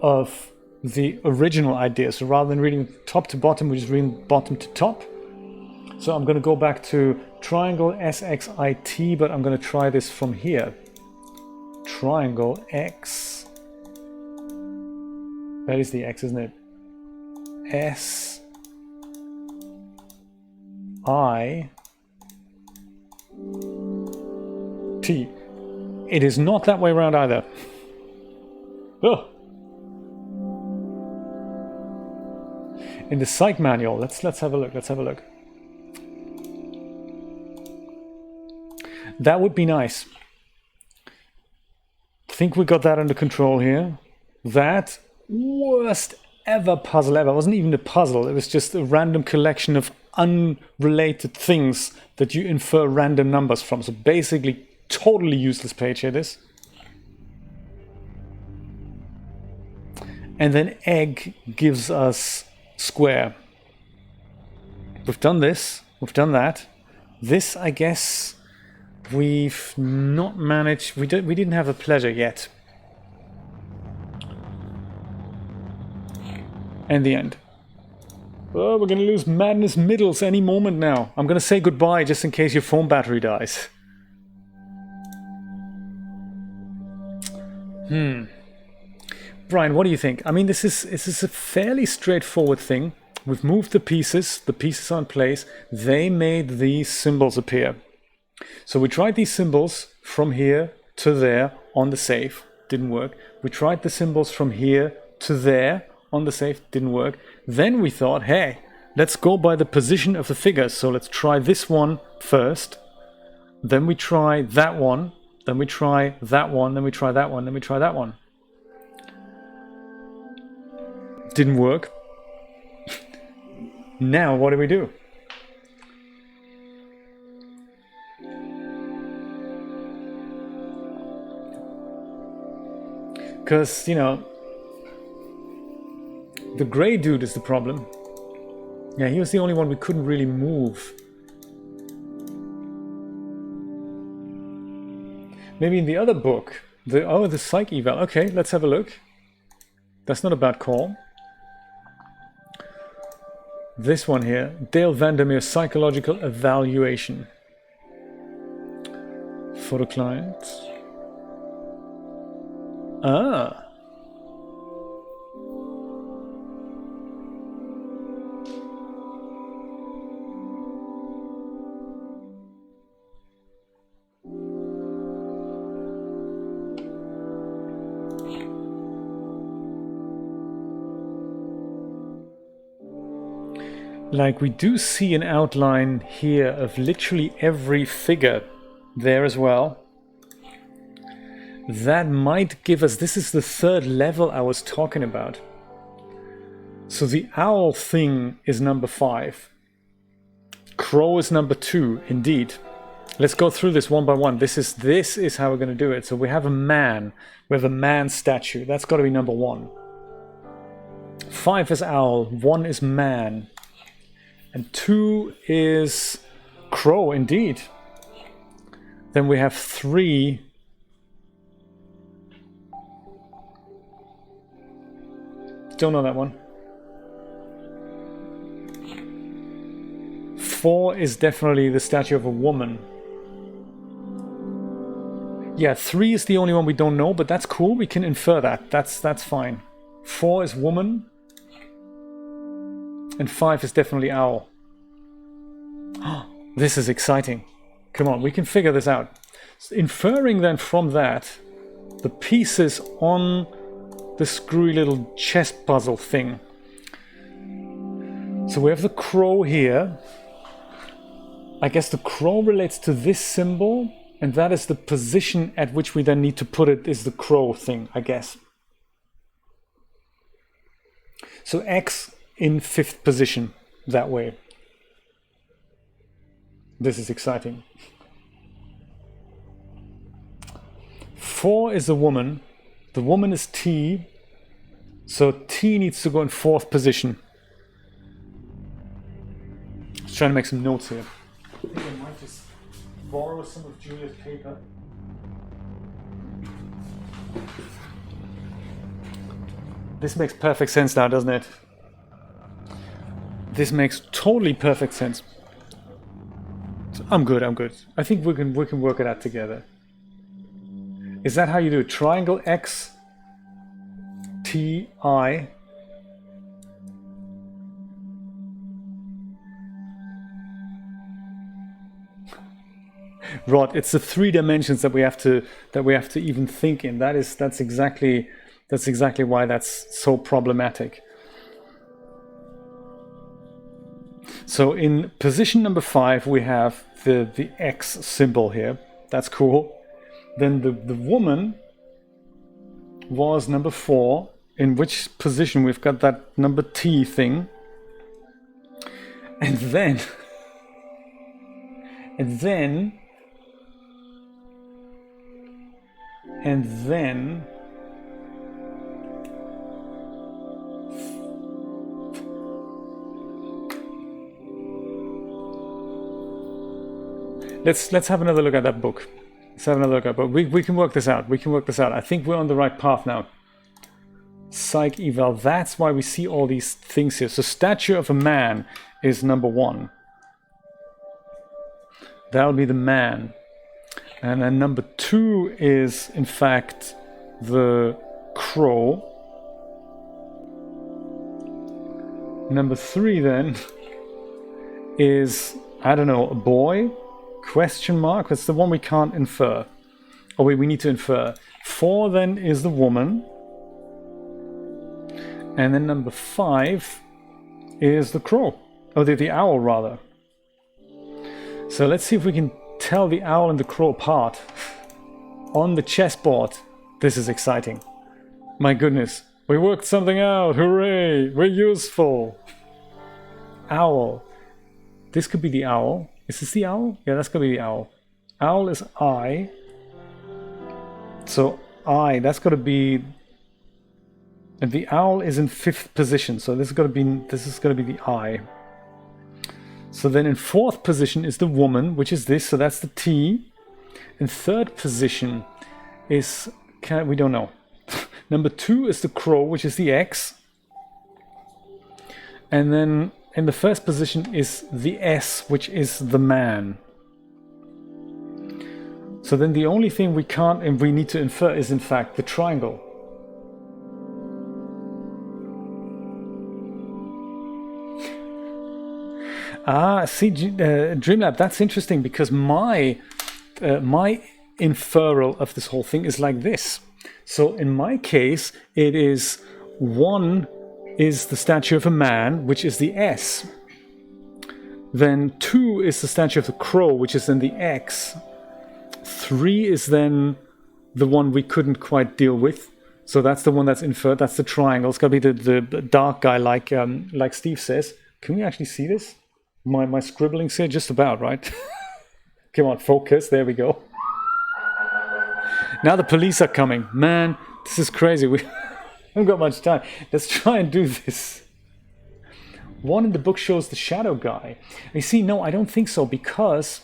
of the original idea. So rather than reading top to bottom, we're just reading bottom to top. So I'm going to go back to triangle SXIT, but I'm going to try this from here. Triangle X. That is the X, isn't it? S I T. It is not that way around either. Oh. In the psych manual, let's have a look. Let's have a look. That would be nice. Think we got that under control here. That worst ever puzzle ever. It wasn't even a puzzle. It was just a random collection of unrelated things that you infer random numbers from. So basically, totally useless page here, this. And then egg gives us square. We've done this. We've done that. This, I guess... We've not managed. We didn't have a pleasure yet. And the end. Oh, we're gonna lose madness middles any moment now. I'm gonna say goodbye just in case your phone battery dies. Brian, what do you think? I mean, this is a fairly straightforward thing. We've moved the pieces are in place. They made these symbols appear. So we tried these symbols from here to there on the safe, didn't work. We tried the symbols from here to there on the safe, didn't work. Then we thought, hey, let's go by the position of the figures. So let's try this one first. Then we try that one. Then we try that one. Then we try that one. Then we try that one. Didn't work. Now what do we do? Because, you know, the grey dude is the problem. Yeah, he was the only one we couldn't really move. Maybe in the other book, the psych eval. Okay, let's have a look. That's not a bad call. This one here, Dale Vandermeer Psychological Evaluation. For the client. Ah. like we do see an outline here of literally every figure there as well. That might give us, this is the third level I was talking about. So the owl thing is number 5. Crow is number 2, indeed. Let's go through this one by one. This is how we're going to do it. So we have a man. We have a man statue. That's got to be number 1. 5 is owl. 1 is man. And 2 is crow, indeed. Then we have 3. Don't know that one. 4 is definitely the statue of a woman. Yeah, 3 is the only one we don't know, but that's cool. We can infer that. That's fine. 4 is woman. And 5 is definitely owl. This is exciting. Come on, we can figure this out. Inferring then from that, the pieces on the screwy little chess puzzle thing. So we have the crow here. I guess the crow relates to this symbol, and that is the position at which we then need to put it, is the crow thing, I guess. So X in 5th position, that way. This is exciting. 4 is the woman. The woman is T. So T needs to go in 4th position. Just trying to make some notes here. I think I might just borrow some of Julia's paper. This makes perfect sense now, doesn't it? This makes totally perfect sense. I'm good. I think we can work it out together. Is that how you do it? Triangle X, T, I. Rod, it's the 3 dimensions that we have to even think in. That's exactly why that's so problematic. So in position number 5 we have the X symbol here. That's cool. Then the woman was number 4, in which position we've got that number T thing. And then let's have another look at that book. Let's have another look at that book. We can work this out. I think we're on the right path now. Psych eval. That's why we see all these things here. So statue of a man is number 1. That'll be the man. And then number 2 is, in fact, the crow. Number 3 then is, I don't know, a boy? Question mark? That's the one we can't infer. Oh wait, we need to infer. 4 then is the woman. And then number 5 is the crow. Oh, the owl rather. So let's see if we can tell the owl and the crow apart on the chessboard. This is exciting. My goodness, we worked something out. Hooray, we're useful. Owl. This could be the owl. Is this the owl? Yeah, that's gonna be the owl. Owl is I. So I, that's gotta be, and the owl is in 5th position. So this is gonna be the I. So then in 4th position is the woman, which is this. So that's the T. In 3rd position is, we don't know. Number 2 is the crow, which is the X. And then in the 1st position is the S, which is the man. So then the only thing we can't and we need to infer is in fact the triangle. See, Dreamlab, that's interesting because my inferral of this whole thing is like this. So in my case, it is 1 is the statue of a man, which is the S. Then 2 is the statue of the crow, which is then the X. 3 is then the one we couldn't quite deal with. So that's the one that's inferred. That's the triangle. It's got to be the dark guy, like Steve says. Can we actually see this? My scribbling's here just about, right? Come on, focus. There we go. Now the police are coming. Man, this is crazy. We haven't got much time. Let's try and do this. 1 in the book shows the shadow guy. You see, no, I don't think so, because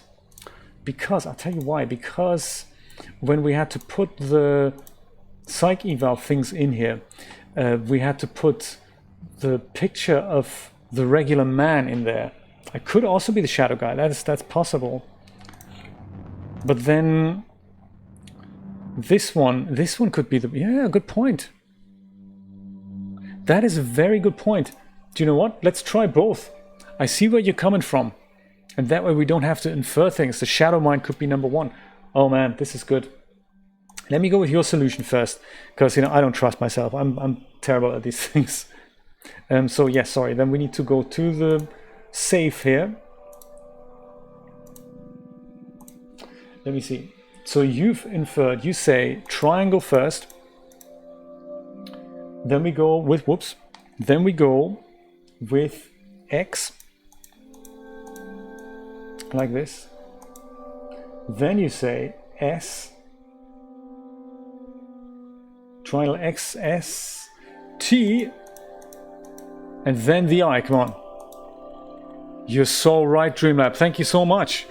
I'll tell you why. Because when we had to put the psych eval things in here, we had to put the picture of the regular man in there. I could also be the shadow guy. That's possible. But then this one could be the... Yeah, good point. That is a very good point. Do you know what? Let's try both. I see where you're coming from. And that way we don't have to infer things. The shadow mind could be number 1. Oh man, this is good. Let me go with your solution first, because I don't trust myself. I'm terrible at these things. So yeah, sorry. Then we need to go to the safe here. Let me see. So you've inferred. You say triangle first. Then we go with whoops. Then we go with X, like this. Then you say S. Triangle X, S, T, and then the I. Come on. You're so right, Dreamlab. Thank you so much.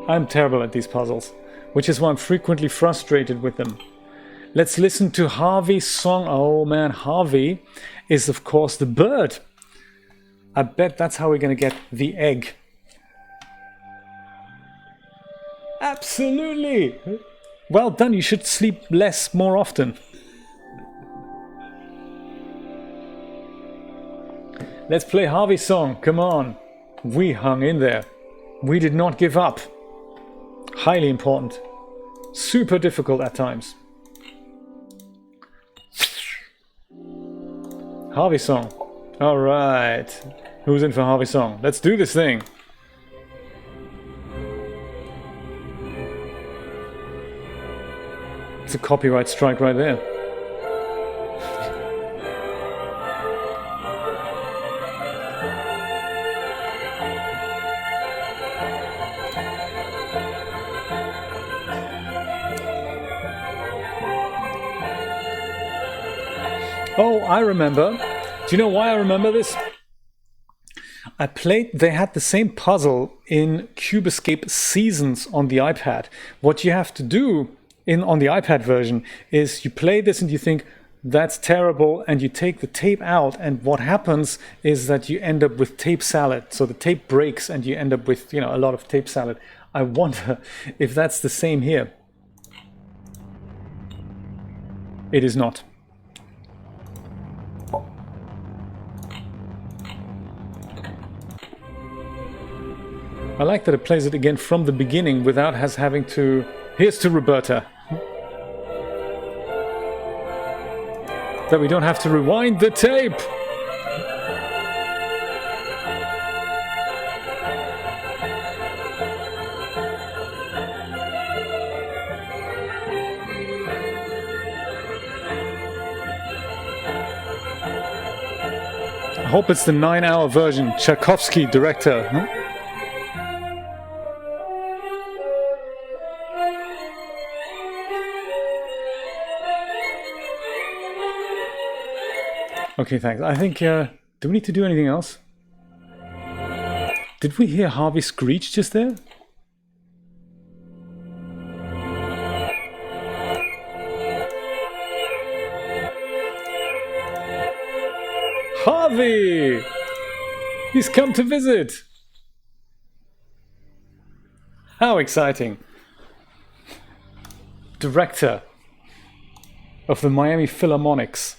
I'm terrible at these puzzles, which is why I'm frequently frustrated with them. Let's listen to Harvey's song. Oh man, Harvey is of course the bird. I bet that's how we're going to get the egg. Absolutely. Well done, you should sleep less more often. Let's play Harvey's song, come on. We hung in there. We did not give up. Highly important. Super difficult at times. Harvey's song. Alright. Who's in for Harvey's song? Let's do this thing. It's a copyright strike right there. Oh, I remember. Do you know why I remember this? They had the same puzzle in Cube Escape Seasons on the iPad. What you have to do on the iPad version is you play this and you think, that's terrible, and you take the tape out, and what happens is that you end up with tape salad. So the tape breaks and you end up with, a lot of tape salad. I wonder if that's the same here. It is not. I like that it plays it again from the beginning without us having to... Here's to Roberta. That we don't have to rewind the tape. I hope it's the 9-hour version. Tchaikovsky, director. Huh? Okay, thanks. I think, do we need to do anything else? Did we hear Harvey screech just there? Harvey! He's come to visit! How exciting! Director of the Miami Philharmonics.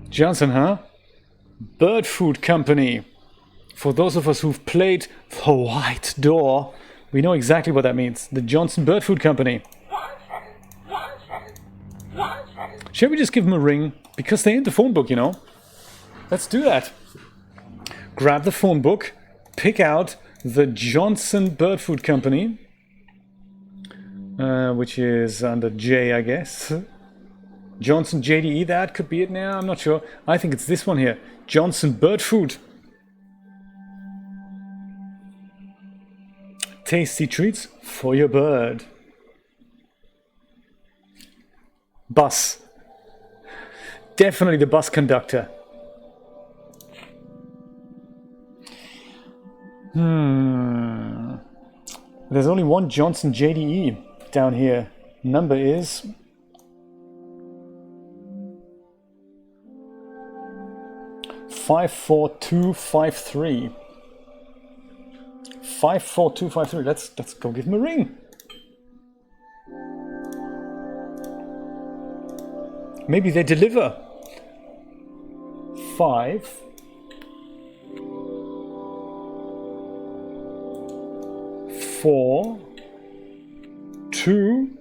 Johnson, huh? Bird Food Company. For those of us who've played The White Door, we know exactly what that means. The Johnson Bird Food Company. Shall we just give them a ring? Because they're in the phone book, Let's do that. grab the phone book, pick out the Johnson Bird Food Company, which is under J, I guess. Johnson JDE, that could be it now, I'm not sure. I think it's this one here, Johnson Bird Food. Tasty treats for your bird. Bus. Definitely the bus conductor. There's only one Johnson JDE down here. Number is 54253. 54253. Let's go give him a ring. Maybe they deliver. 5 4 2.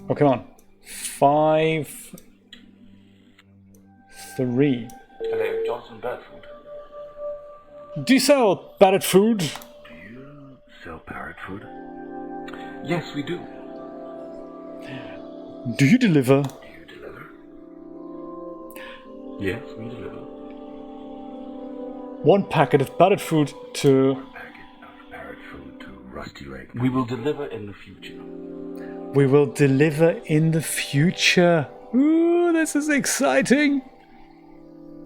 Oh, come on. 5 3. Hello, Johnson Bird Food. Do you sell parrot food? Do you sell parrot food? Yes, we do. Do you deliver? Do you deliver? Yes, we deliver. One packet of parrot food to... Packet of parrot food to Rusty Ray. We will deliver in the future. We will deliver in the future. Ooh, this is exciting.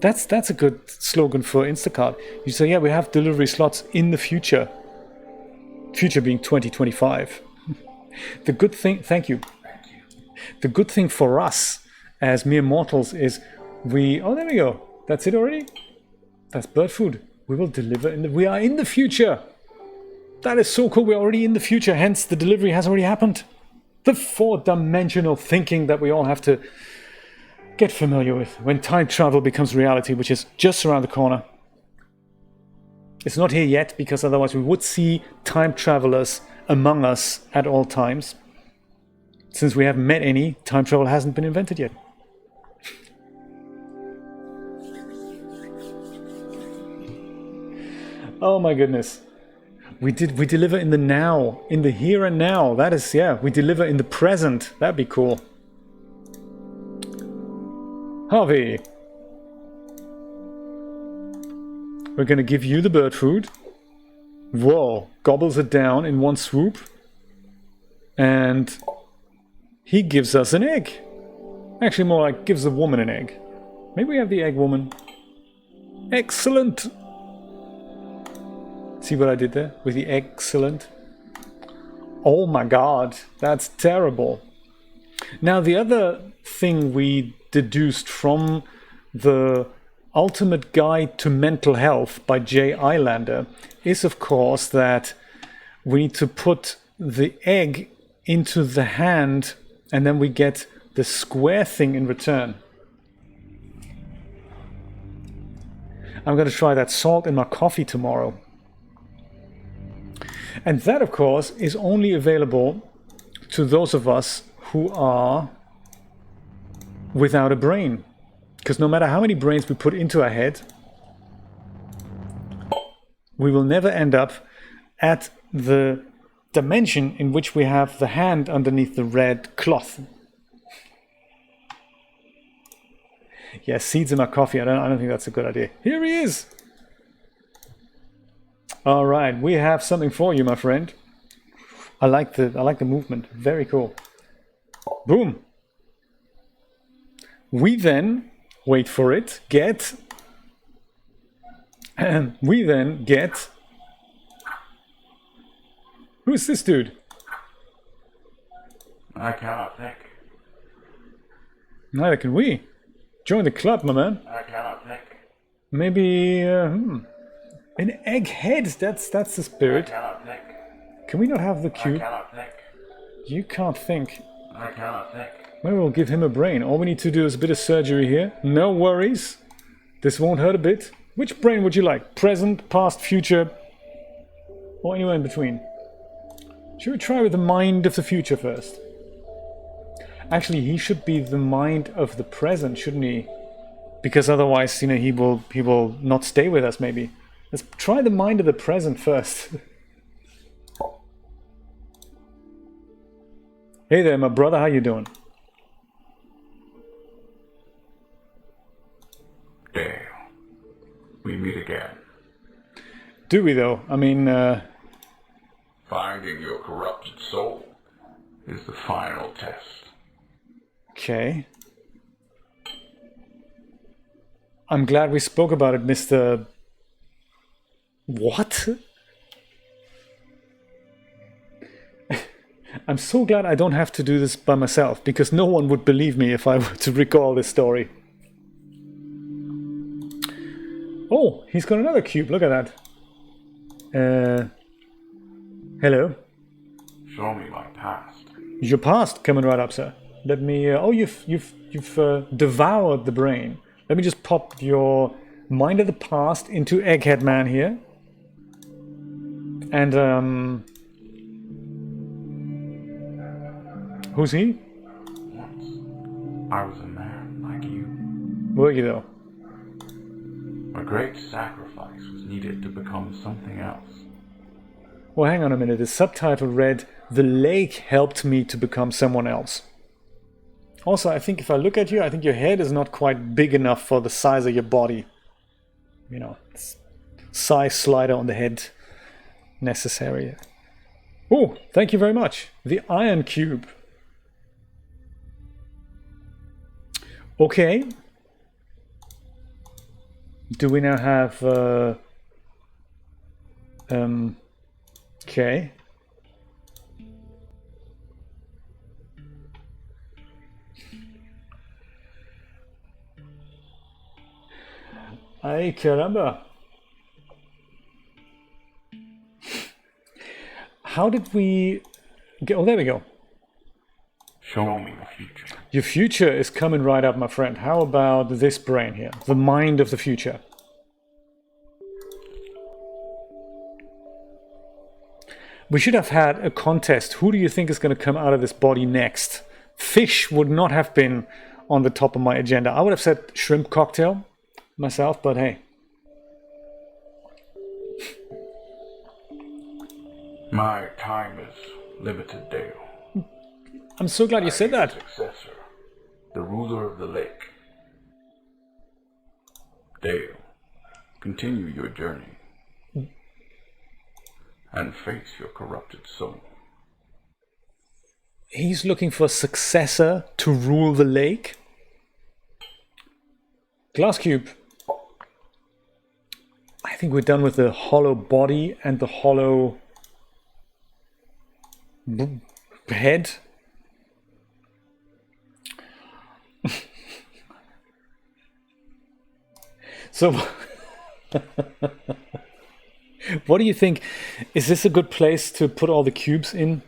That's a good slogan for Instacart. You say, yeah, we have delivery slots in the future. Future being 2025. The good thing, thank you. The good thing for us as mere mortals is oh, there we go. That's it already? That's bird food. We will deliver we are in the future. That is so cool. We're already in the future. Hence, the delivery has already happened. The 4-dimensional thinking that we all have to get familiar with when time travel becomes reality, which is just around the corner. It's not here yet, because otherwise we would see time travelers among us at all times. Since we haven't met any, time travel hasn't been invented yet. Oh my goodness. We deliver in the now, in the here and now. That is, yeah, we deliver in the present. That'd be cool. Harvey. We're gonna give you the bird food. Whoa, gobbles it down in one swoop. And he gives us an egg. Actually, more like gives the woman an egg. Maybe we have the egg woman. Excellent. See what I did there with the excellent? Oh my god, that's terrible. Now, the other thing we deduced from the Ultimate Guide to Mental Health by Jay Eilander is, of course, that we need to put the egg into the hand and then we get the square thing in return. I'm going to try that salt in my coffee tomorrow. And that, of course, is only available to those of us who are without a brain. Because no matter how many brains we put into our head, we will never end up at the dimension in which we have the hand underneath the red cloth. Yeah, seeds in my coffee. I don't think that's a good idea. Here he is. All right, we have something for you, my friend. I like the movement. Very cool. Boom. We then wait for it. We then get. Who's this dude? I cannot think. Neither can we. Join the club, my man. I cannot think. Maybe an egg head. That's the spirit. I cannot think. Can we not have the I cube? cannot think. You can't think. I cannot think. Well, we'll give him a brain. All we need to do is a bit of surgery here. No worries. This won't hurt a bit. Which brain would you like? Present, past, future, or anywhere in between? Should we try with the mind of the future first? Actually, he should be the mind of the present, shouldn't he? because otherwise, you know, he will not stay with us. Maybe let's try the mind of the present first. Hey there, my brother. How you doing? Damn. We meet again. Do we though? I mean, Finding your corrupted soul is the final test. okay. I'm glad we spoke about it, Mr. What? I'm so glad I don't have to do this by myself, because no one would believe me if I were to recall this story. Oh, he's got another cube. Look at that. Hello. Show me my past. Your past coming right up, sir. Let me. Oh, you've devoured the brain. Let me just pop your mind of the past into Egghead Man here. And who's he? Once, I was a man like you. Were you though? A great sacrifice was needed to become something else. Well, hang on a minute. The subtitle read, "The lake helped me to become someone else." Also, I think if I look at you, I think your head is not quite big enough for the size of your body. You know, it's size slider on the head necessary. Oh, thank you very much. The iron cube. Okay. Do we now have... okay. Ay, caramba. How did we get... Oh, there we go. Show me the future. Your future is coming right up, my friend. How about this brain here? The mind of the future. We should have had a contest. Who do you think is going to come out of this body next? Fish would not have been on the top of my agenda. I would have said shrimp cocktail myself, but hey. My time is limited, Dale. I'm so glad you said that. Successor, the ruler of the lake. Dale, continue your journey and face your corrupted soul. He's looking for a successor to rule the lake. Glass cube. I think we're done with the hollow body and the hollow head. So, what do you think? Is this a good place to put all the cubes in?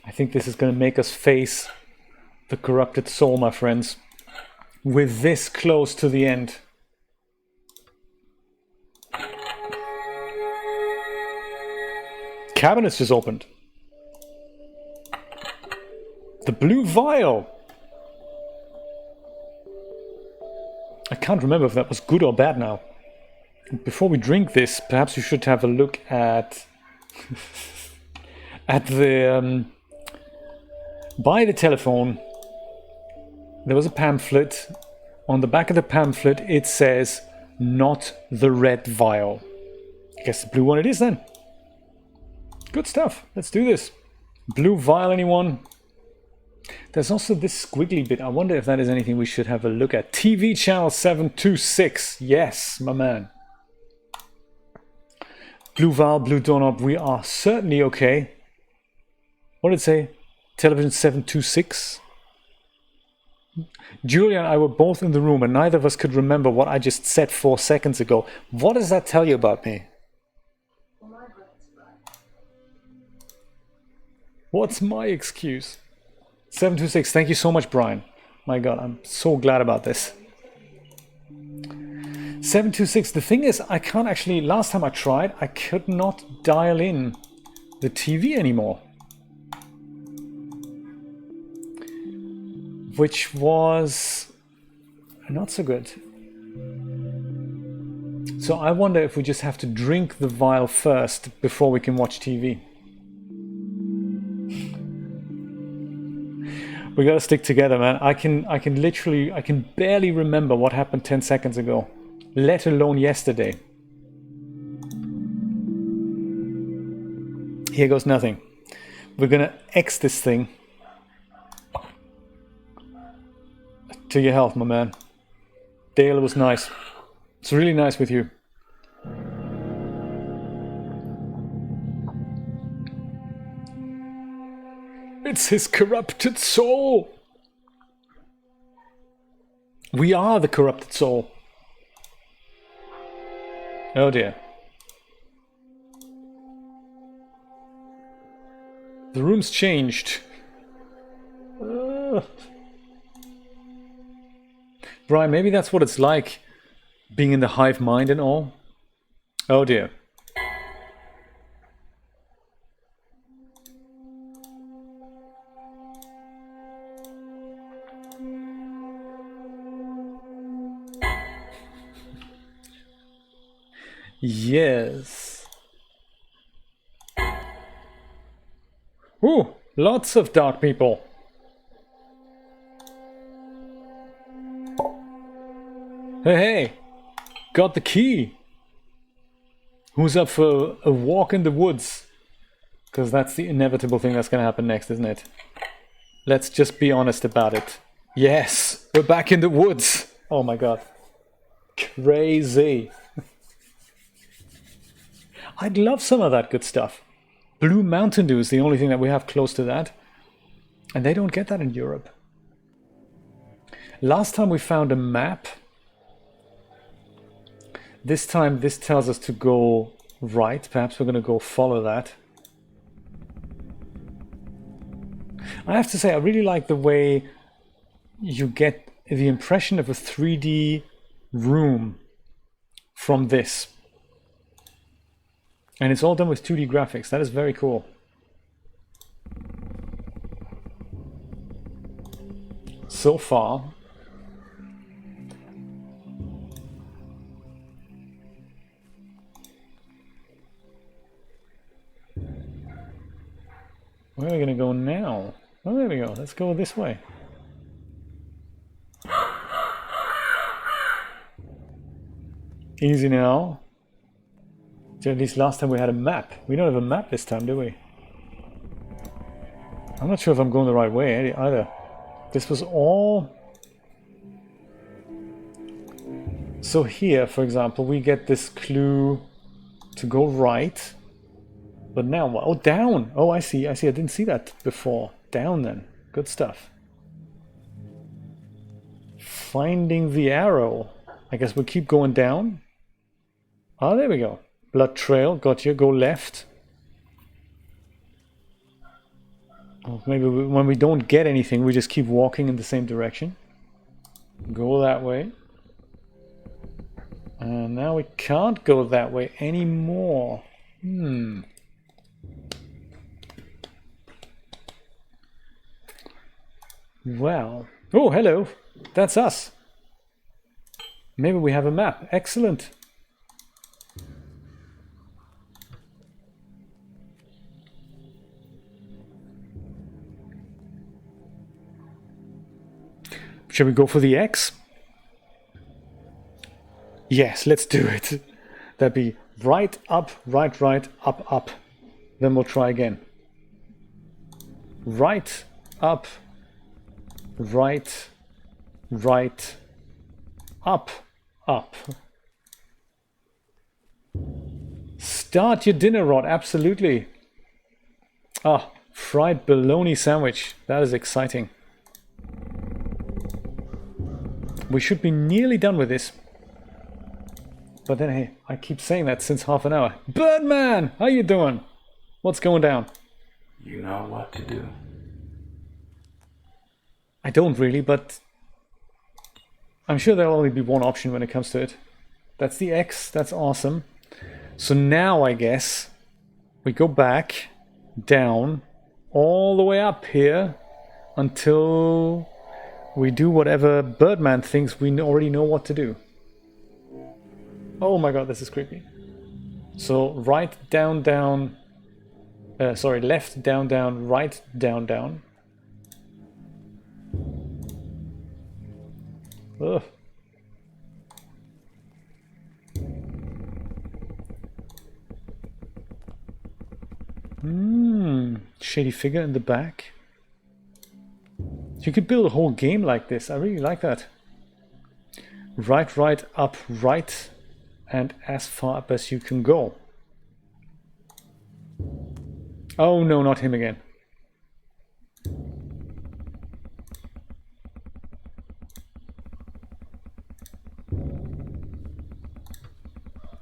I think this is going to make us face the corrupted soul, my friends. We're this close to the end. Cabinets just opened. The blue vial. I can't remember if that was good or bad now. Before we drink this, perhaps you should have a look at the by the telephone. There was a pamphlet. On the back of the pamphlet it says not the red vial. I guess the blue one it is then. Good stuff. Let's do this. Blue vial, anyone? There's also this squiggly bit. I wonder if that is anything we should have a look at. TV channel 726. Yes, my man. Blue vial, blue doorknob. We are certainly okay. What did it say? Television 726. Julia and I were both in the room and neither of us could remember what I just said 4 seconds ago. What does that tell you about me? What's my excuse? 726, thank you so much, Brian. My God, I'm so glad about this. 726, the thing is, I can't actually, last time I tried, I could not dial in the TV anymore. Which was Not so good. So I wonder if we just have to drink the vial first before we can watch TV. We gotta stick together, man. I can barely remember what happened 10 seconds ago, let alone yesterday. Here goes nothing. We're gonna X this thing. To your health, my man. Dale, it was nice. It's really nice with you. It's his corrupted soul. We are the corrupted soul. Oh dear. The room's changed. Brian, maybe that's what it's like, being in the hive mind and all. Oh dear. Yes. Ooh, lots of dark people. Hey, got the key. Who's up for a walk in the woods? Because that's the inevitable thing that's going to happen next, isn't it? Let's just be honest about it. Yes, we're back in the woods. Oh my god. Crazy. I'd love some of that good stuff. Blue Mountain Dew is the only thing that we have close to that. And they don't get that in Europe. Last time we found a map. This time this tells us to go right. Perhaps we're going to go follow that. I have to say, I really like the way you get the impression of a 3D room from this. And it's all done with 2D graphics. That is very cool. So far. Where are we going to go now? Oh, there we go. Let's go this way. Easy now. So at least last time we had a map. We don't have a map this time, do we? I'm not sure if I'm going the right way either. This was all... So here, for example, we get this clue to go right. But now what? Oh, down! Oh, I see. I didn't see that before. Down then. Good stuff. Finding the arrow. I guess we'll keep going down. Ah, there we go. Blood trail, got you. Go left. Oh, maybe when we don't get anything, we just keep walking in the same direction. Go that way. And now we can't go that way anymore. Well. Oh, hello. That's us. Maybe we have a map. Excellent. Shall we go for the X? Yes, let's do it. That'd be right, up, up, up. Then we'll try again. Right, up, right, up, up. Start your dinner, Rod. Absolutely. Ah, fried bologna sandwich. That is exciting. We should be nearly done with this. But then, hey, I keep saying that since half an hour. Birdman, how you doing? What's going down? You know what to do. I don't really, but I'm sure there'll only be one option when it comes to it. That's the X. That's awesome. So now, I guess, we go back, down, all the way up here until we do whatever Birdman thinks we already know what to do. Oh my god, this is creepy. So right, down, down. Sorry, left, down, down, right, down, down. Ugh. Shady figure in the back. You could build a whole game like this. I really like that. Right, right, up, right, and as far up as you can go. Oh no, not him again.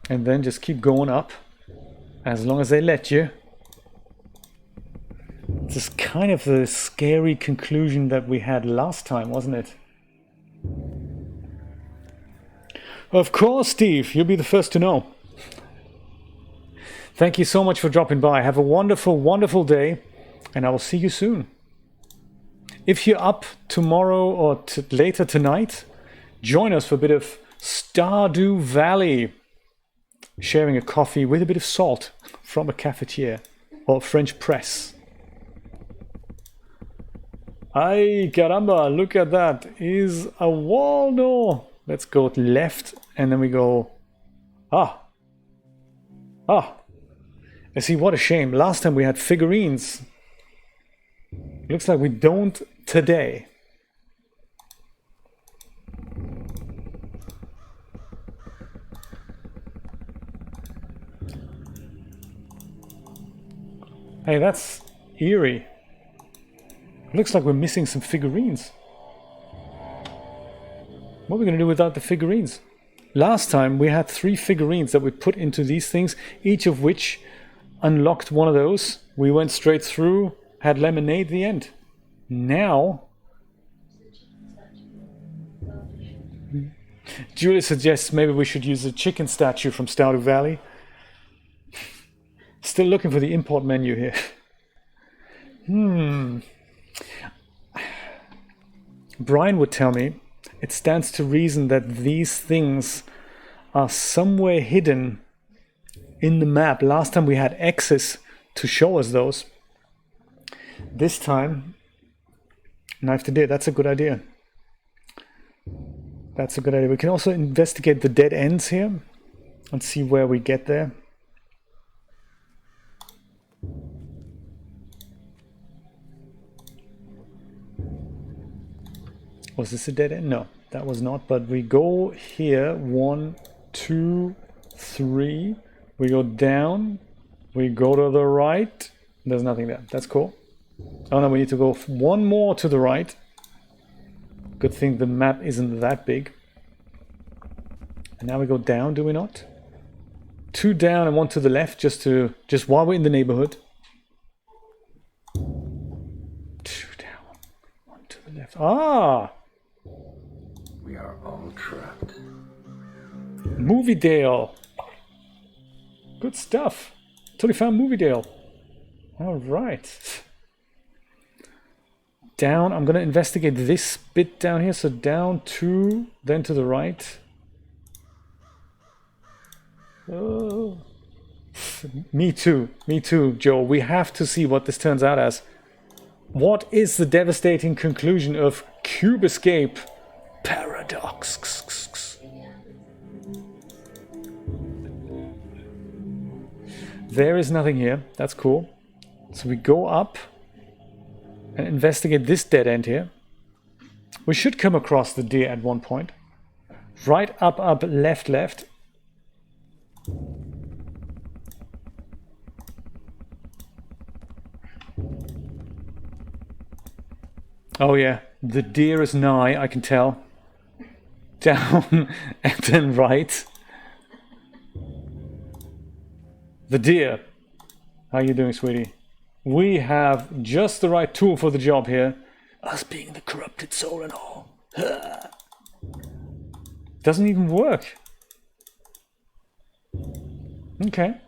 And then just keep going up as long as they let you. This is kind of the scary conclusion that we had last time, wasn't it? Of course, Steve, you'll be the first to know. Thank you so much for dropping by. Have a wonderful, wonderful day, and I will see you soon. If you're up tomorrow or later tonight, join us for a bit of Stardew Valley. Sharing a coffee with a bit of salt from a cafetiere or French press. Ay, caramba, look at that. Is a wall? No. Let's go left and then we go. Ah. I see, what a shame. Last time we had figurines. Looks like we don't today. Hey, that's eerie. Looks like we're missing some figurines. What are we going to do without the figurines? Last time we had 3 figurines that we put into these things, each of which unlocked one of those. We went straight through, had lemonade at the end. Now, Julie suggests maybe we should use the chicken statue from Stardew Valley. Still looking for the import menu here. Brian would tell me it stands to reason that these things are somewhere hidden in the map. Last time we had X's to show us those. This time, knife to deer, that's a good idea. That's a good idea. We can also investigate the dead ends here and see where we get there. Was this a dead end? No, that was not. But we go here. 1, 2, 3. We go down. We go to the right. There's nothing there. That's cool. Oh no, we need to go 1 more to the right. Good thing the map isn't that big. And now we go down, do we not? 2 down and 1 to the left, just while we're in the neighborhood. 2 down, 1 to the left. Ah! We are all trapped. Movie Dale. Good stuff. Totally found Movie Dale. All right. Down. I'm going to investigate this bit down here. So down 2, then to the right. Oh. Me too, Joe. We have to see what this turns out as. What is the devastating conclusion of Cube Escape Paradox? There is nothing here. That's cool. So we go up and investigate this dead end here. We should come across the deer at one point. Right, up, left. Oh yeah, the deer is nigh, I can tell. Down and then right. The deer. How you doing, sweetie? We have just the right tool for the job here. Us being the corrupted soul and all. Doesn't even work. Okay.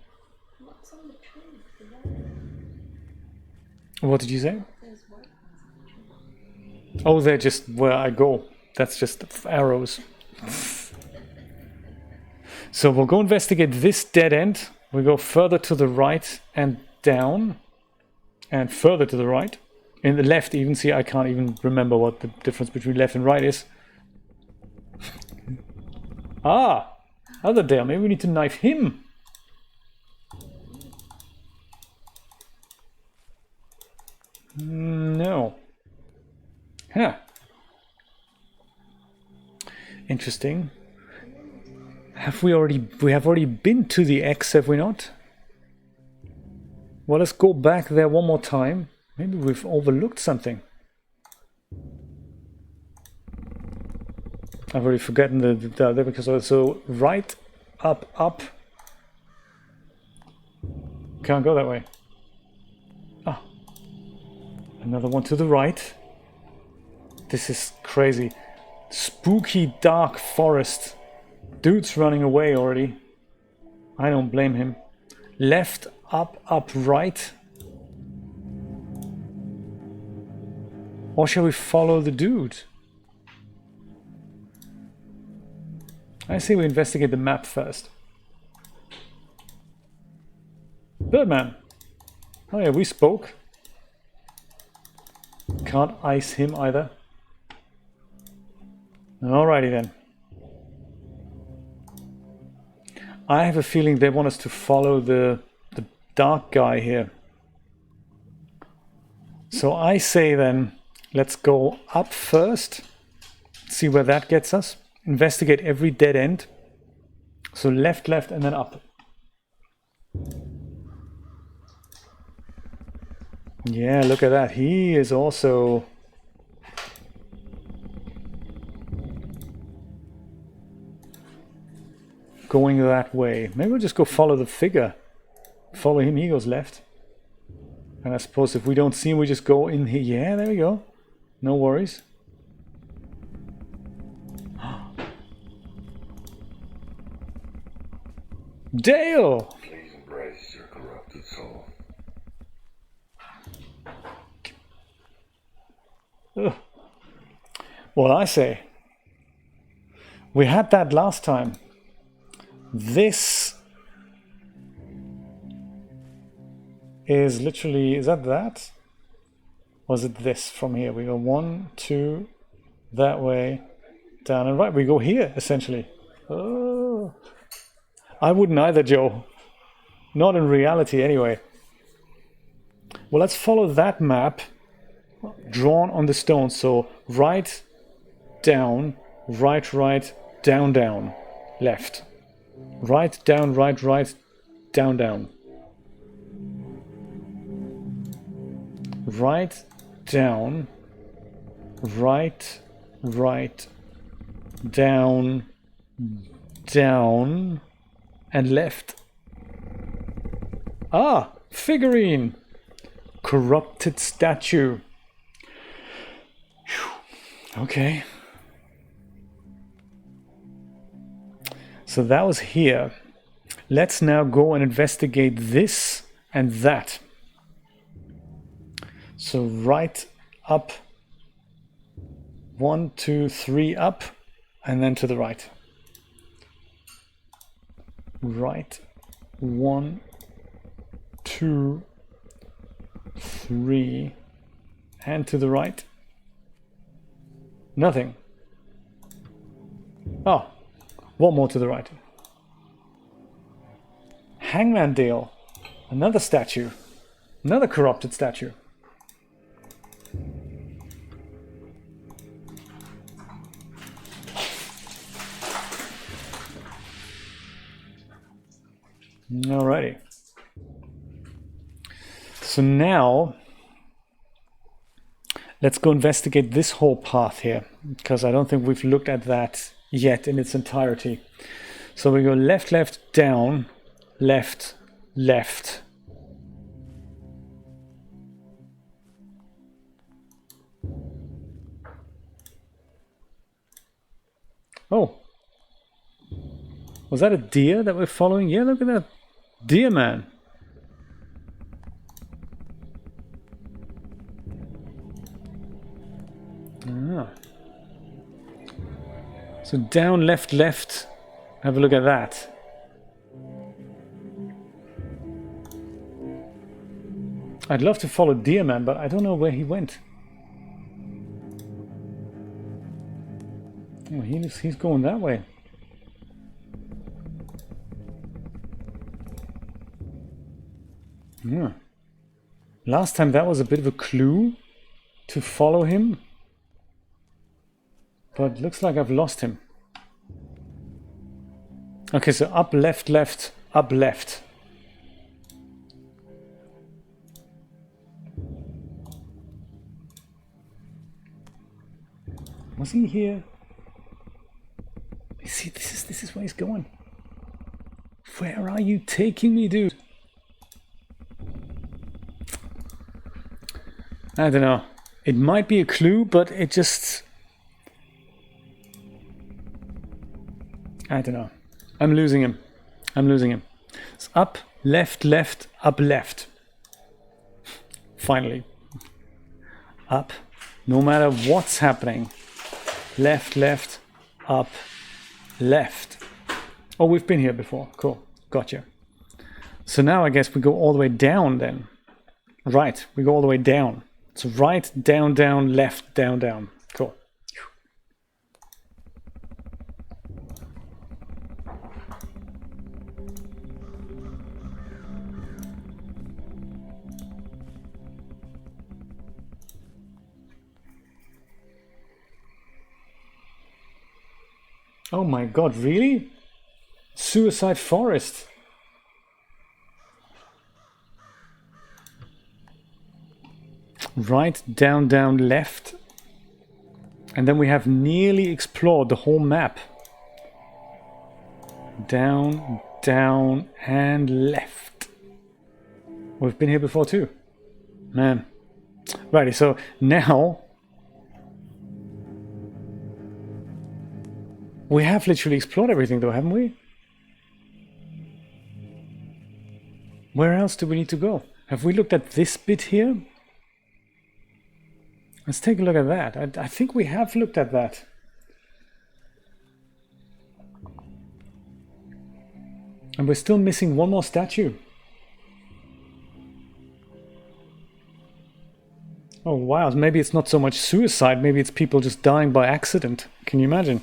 What did you say? Oh, they're just where I go. That's just arrows. So we'll go investigate this dead end. We go further to the right and down. And further to the right. In the left even. See, I can't even remember what the difference between left and right is. Ah! Other Dale. Maybe we need to knife him. No. Huh. Interesting. We have already been to the X, have we not? Well, let's go back there one more time. Maybe we've overlooked something. I've already forgotten the because also right, up, up. Can't go that way. Ah, another one to the right. This is crazy. Spooky dark forest. Dude's running away already. I don't blame him. Left, up, up, right. Or shall we follow the dude? I say we investigate the map first. Birdman. Oh yeah, we spoke. Can't ice him either. Alrighty then. I have a feeling they want us to follow the dark guy here. So I say then, let's go up first. See where that gets us. Investigate every dead end. So left, left, and then up. Yeah, look at that. He is also... going that way. Maybe we'll just go follow the figure. Follow him, he goes left. And I suppose if we don't see him, we just go in here. Yeah, there we go. No worries. Dale! Please embrace your corrupted soul. Ugh. Well, I say, we had that last time. This is literally, is that? Or is it this from here? We go 1, 2, that way, down and right. We go here, essentially. Oh. I wouldn't either, Joe. Not in reality, anyway. Well, let's follow that map drawn on the stone. So right, down, right, right, down, down, left. Right, down, right, right, down, down. Right, down, right, right, down, down, and left. Ah, figurine. Corrupted statue. Whew. Okay. So that was here. Let's now go and investigate this and that. So right, up, 1, 2, 3, up, and then to the right. Right, 1, 2, 3, and to the right. Nothing. Oh, one more to the right. Hangman Dale. Another statue. Another corrupted statue. Alrighty. So now, let's go investigate this whole path here, because I don't think we've looked at that yet in its entirety. So we go left, left, down, left, left. Oh. Was that a deer that we're following? Yeah, look at that. Deer man. Ah. So down, left, left. Have a look at that. I'd love to follow Deerman, but I don't know where he went. Oh, he's going that way. Yeah. Last time that was a bit of a clue to follow him. But looks like I've lost him. Okay, so up, left, left, up, left. Was he here? See, this is where he's going. Where are you taking me, dude? I don't know. It might be a clue, but it just... I don't know. I'm losing him. I'm losing him. It's up, left, left, up, left. Finally. Up. No matter what's happening. Left, left, up, left. Oh, we've been here before. Cool. Gotcha. So now I guess we go all the way down then. Right. We go all the way down. So right, down, down, left, down, down. Cool. Oh my god, really? Suicide Forest. Right, down, down, left. And then we have nearly explored the whole map. Down, down, and left. We've been here before too. Man. Righty, so now... we have literally explored everything though, haven't we? Where else do we need to go? Have we looked at this bit here? Let's take a look at that. I think we have looked at that. And we're still missing one more statue. Oh wow, maybe it's not so much suicide, maybe it's people just dying by accident. Can you imagine?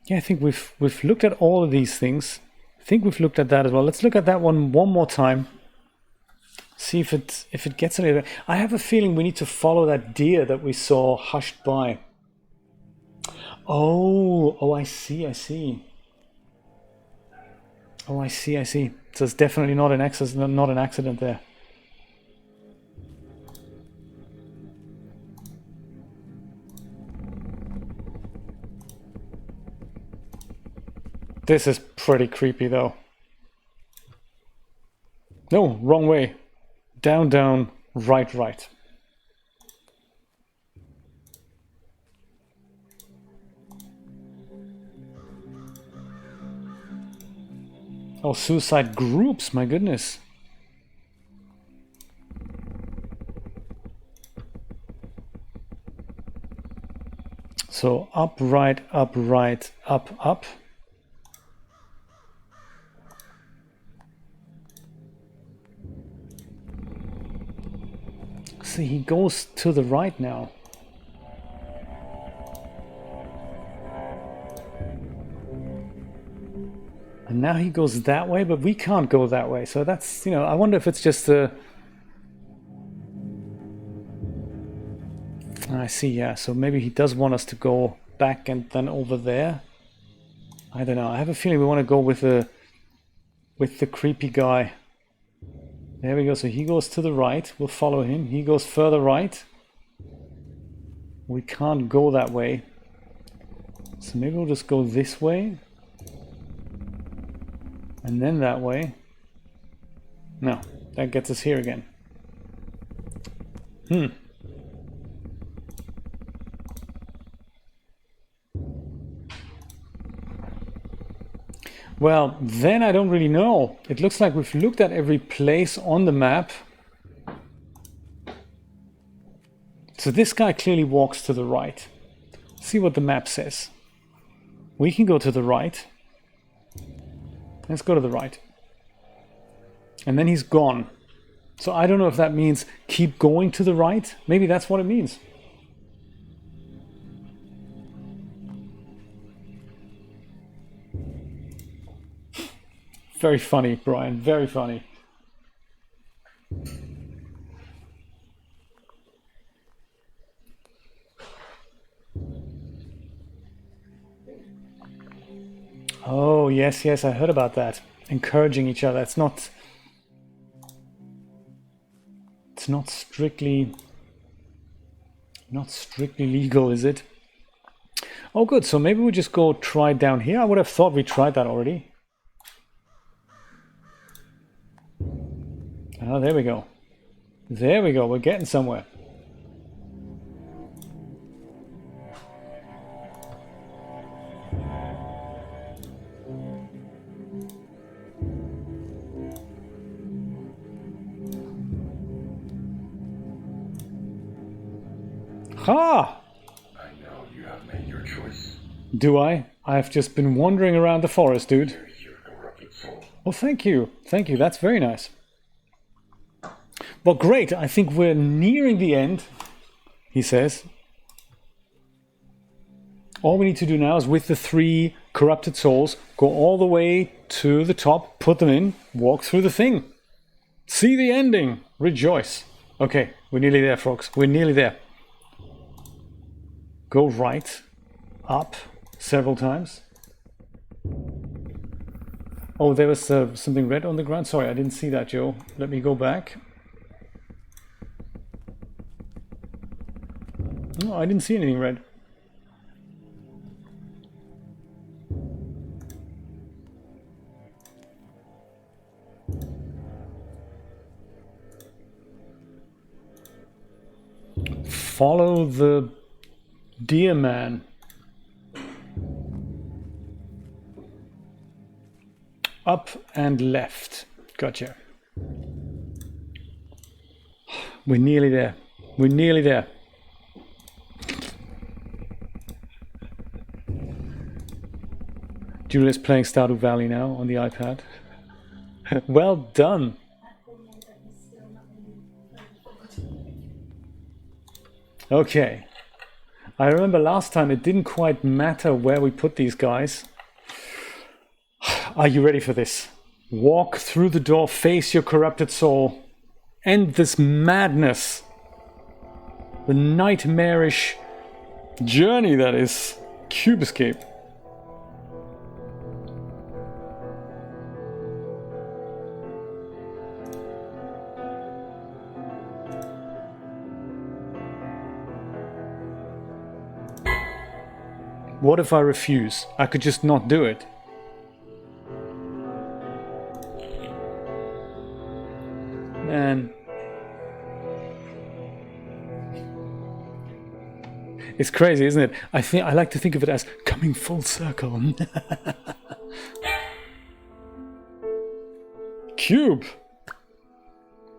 Yeah, I think we've looked at all of these things. I think we've looked at that as well. Let's look at that one more time. See if it gets any. I have a feeling we need to follow that deer that we saw hushed by. Oh, I see. Oh, I see. So it's definitely not an accident there. This is pretty creepy though. No, wrong way. Down, down, right, right. Oh, suicide groups, my goodness. So up, right, up, right, up, up. See, he goes to the right now. And now he goes that way, but we can't go that way. So that's, I wonder if it's just a... I see, yeah. So maybe he does want us to go back and then over there. I don't know. I have a feeling we want to go with the creepy guy. There we go. So he goes to the right. We'll follow him. He goes further right. We can't go that way. So maybe we'll just go this way. And then that way. No, that gets us here again. Well, then I don't really know. It looks like we've looked at every place on the map. So this guy clearly walks to the right. See what the map says. We can go to the right. Let's go to the right. And then he's gone. So I don't know if that means keep going to the right. Maybe that's what it means. Very funny, Brian. Very funny. Oh, yes, yes, I heard about that. Encouraging each other. It's not strictly legal, is it? Oh, good. So maybe we just go try down here. I would have thought we tried that already. Oh, there we go. There we go. We're getting somewhere. Ha! I know you have made your choice. Do I? I've just been wandering around the forest, dude. Here's your corrupted soul. Well, thank you. Thank you. That's very nice. Well, great. I think we're nearing the end, he says. All we need to do now is with the 3 corrupted souls, go all the way to the top, put them in, walk through the thing. See the ending. Rejoice. Okay, we're nearly there, folks. We're nearly there. Go right, up several times. Oh, there was something red on the ground. Sorry, I didn't see that, Joe. Let me go back. No, I didn't see anything red. Follow the deer man. Up and left. Gotcha. We're nearly there. We're nearly there. Julia's playing Stardew Valley now on the iPad. Well done. Okay. I remember last time it didn't quite matter where we put these guys. Are you ready for this? Walk through the door, face your corrupted soul. End this madness. The nightmarish journey that is Cube Escape. What if I refuse? I could just not do it. Man. It's crazy, isn't it? I like to think of it as coming full circle. Cube.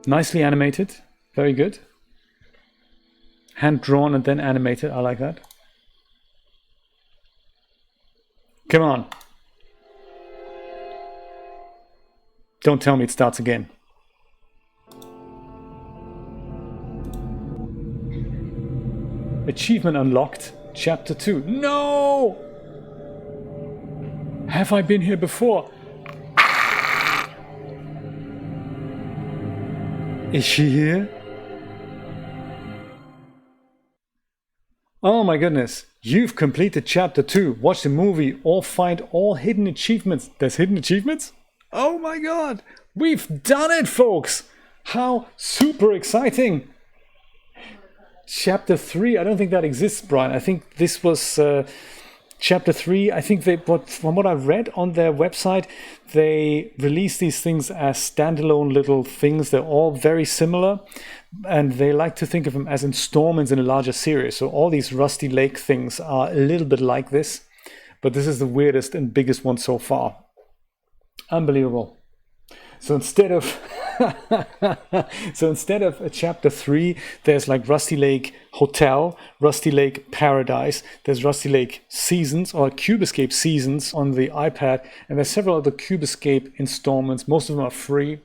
Nicely animated. Very good. Hand drawn and then animated. I like that. Come on. Don't tell me it starts again. Achievement unlocked. Chapter 2. No! Have I been here before? Is she here? Oh my goodness. You've completed chapter 2. Watch the movie or find all hidden achievements. There's hidden achievements? Oh my god. We've done it, folks. How super exciting. Chapter 3. I don't think that exists, Brian. I think this was chapter 3. I think from what I've read on their website, they release these things as standalone little things. They're all very similar. And they like to think of them as installments in a larger series. So all these Rusty Lake things are a little bit like this. But this is the weirdest and biggest one so far. Unbelievable. So instead of So instead of a chapter 3, there's like Rusty Lake Hotel, Rusty Lake Paradise, there's Rusty Lake Seasons or Cube Escape Seasons on the iPad, and there's several other Cube Escape installments. Most of them are free,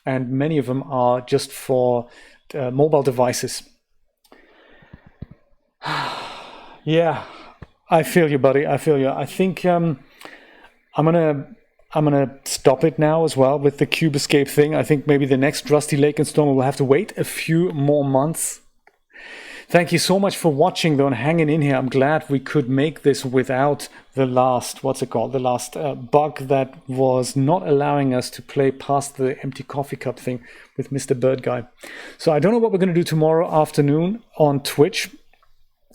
and many of them are just for mobile devices. Yeah, I feel you, buddy. I feel you. I think I'm gonna stop it now as well with the Cube Escape thing. I think maybe the next Rusty Lake installment will have to wait a few more months. Thank you so much for watching though and hanging in here. I'm glad we could make this without the last, the last bug that was not allowing us to play past the empty coffee cup thing with Mr. Bird Guy. So I don't know what we're gonna do tomorrow afternoon on Twitch.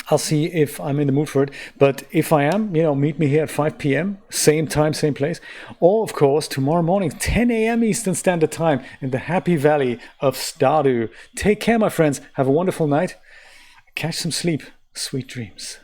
I'll see if I'm in the mood for it. But if I am, meet me here at 5 p.m. Same time, same place. Or, of course, tomorrow morning, 10 a.m. Eastern Standard Time in the happy valley of Stardew. Take care, my friends. Have a wonderful night. Catch some sleep. Sweet dreams.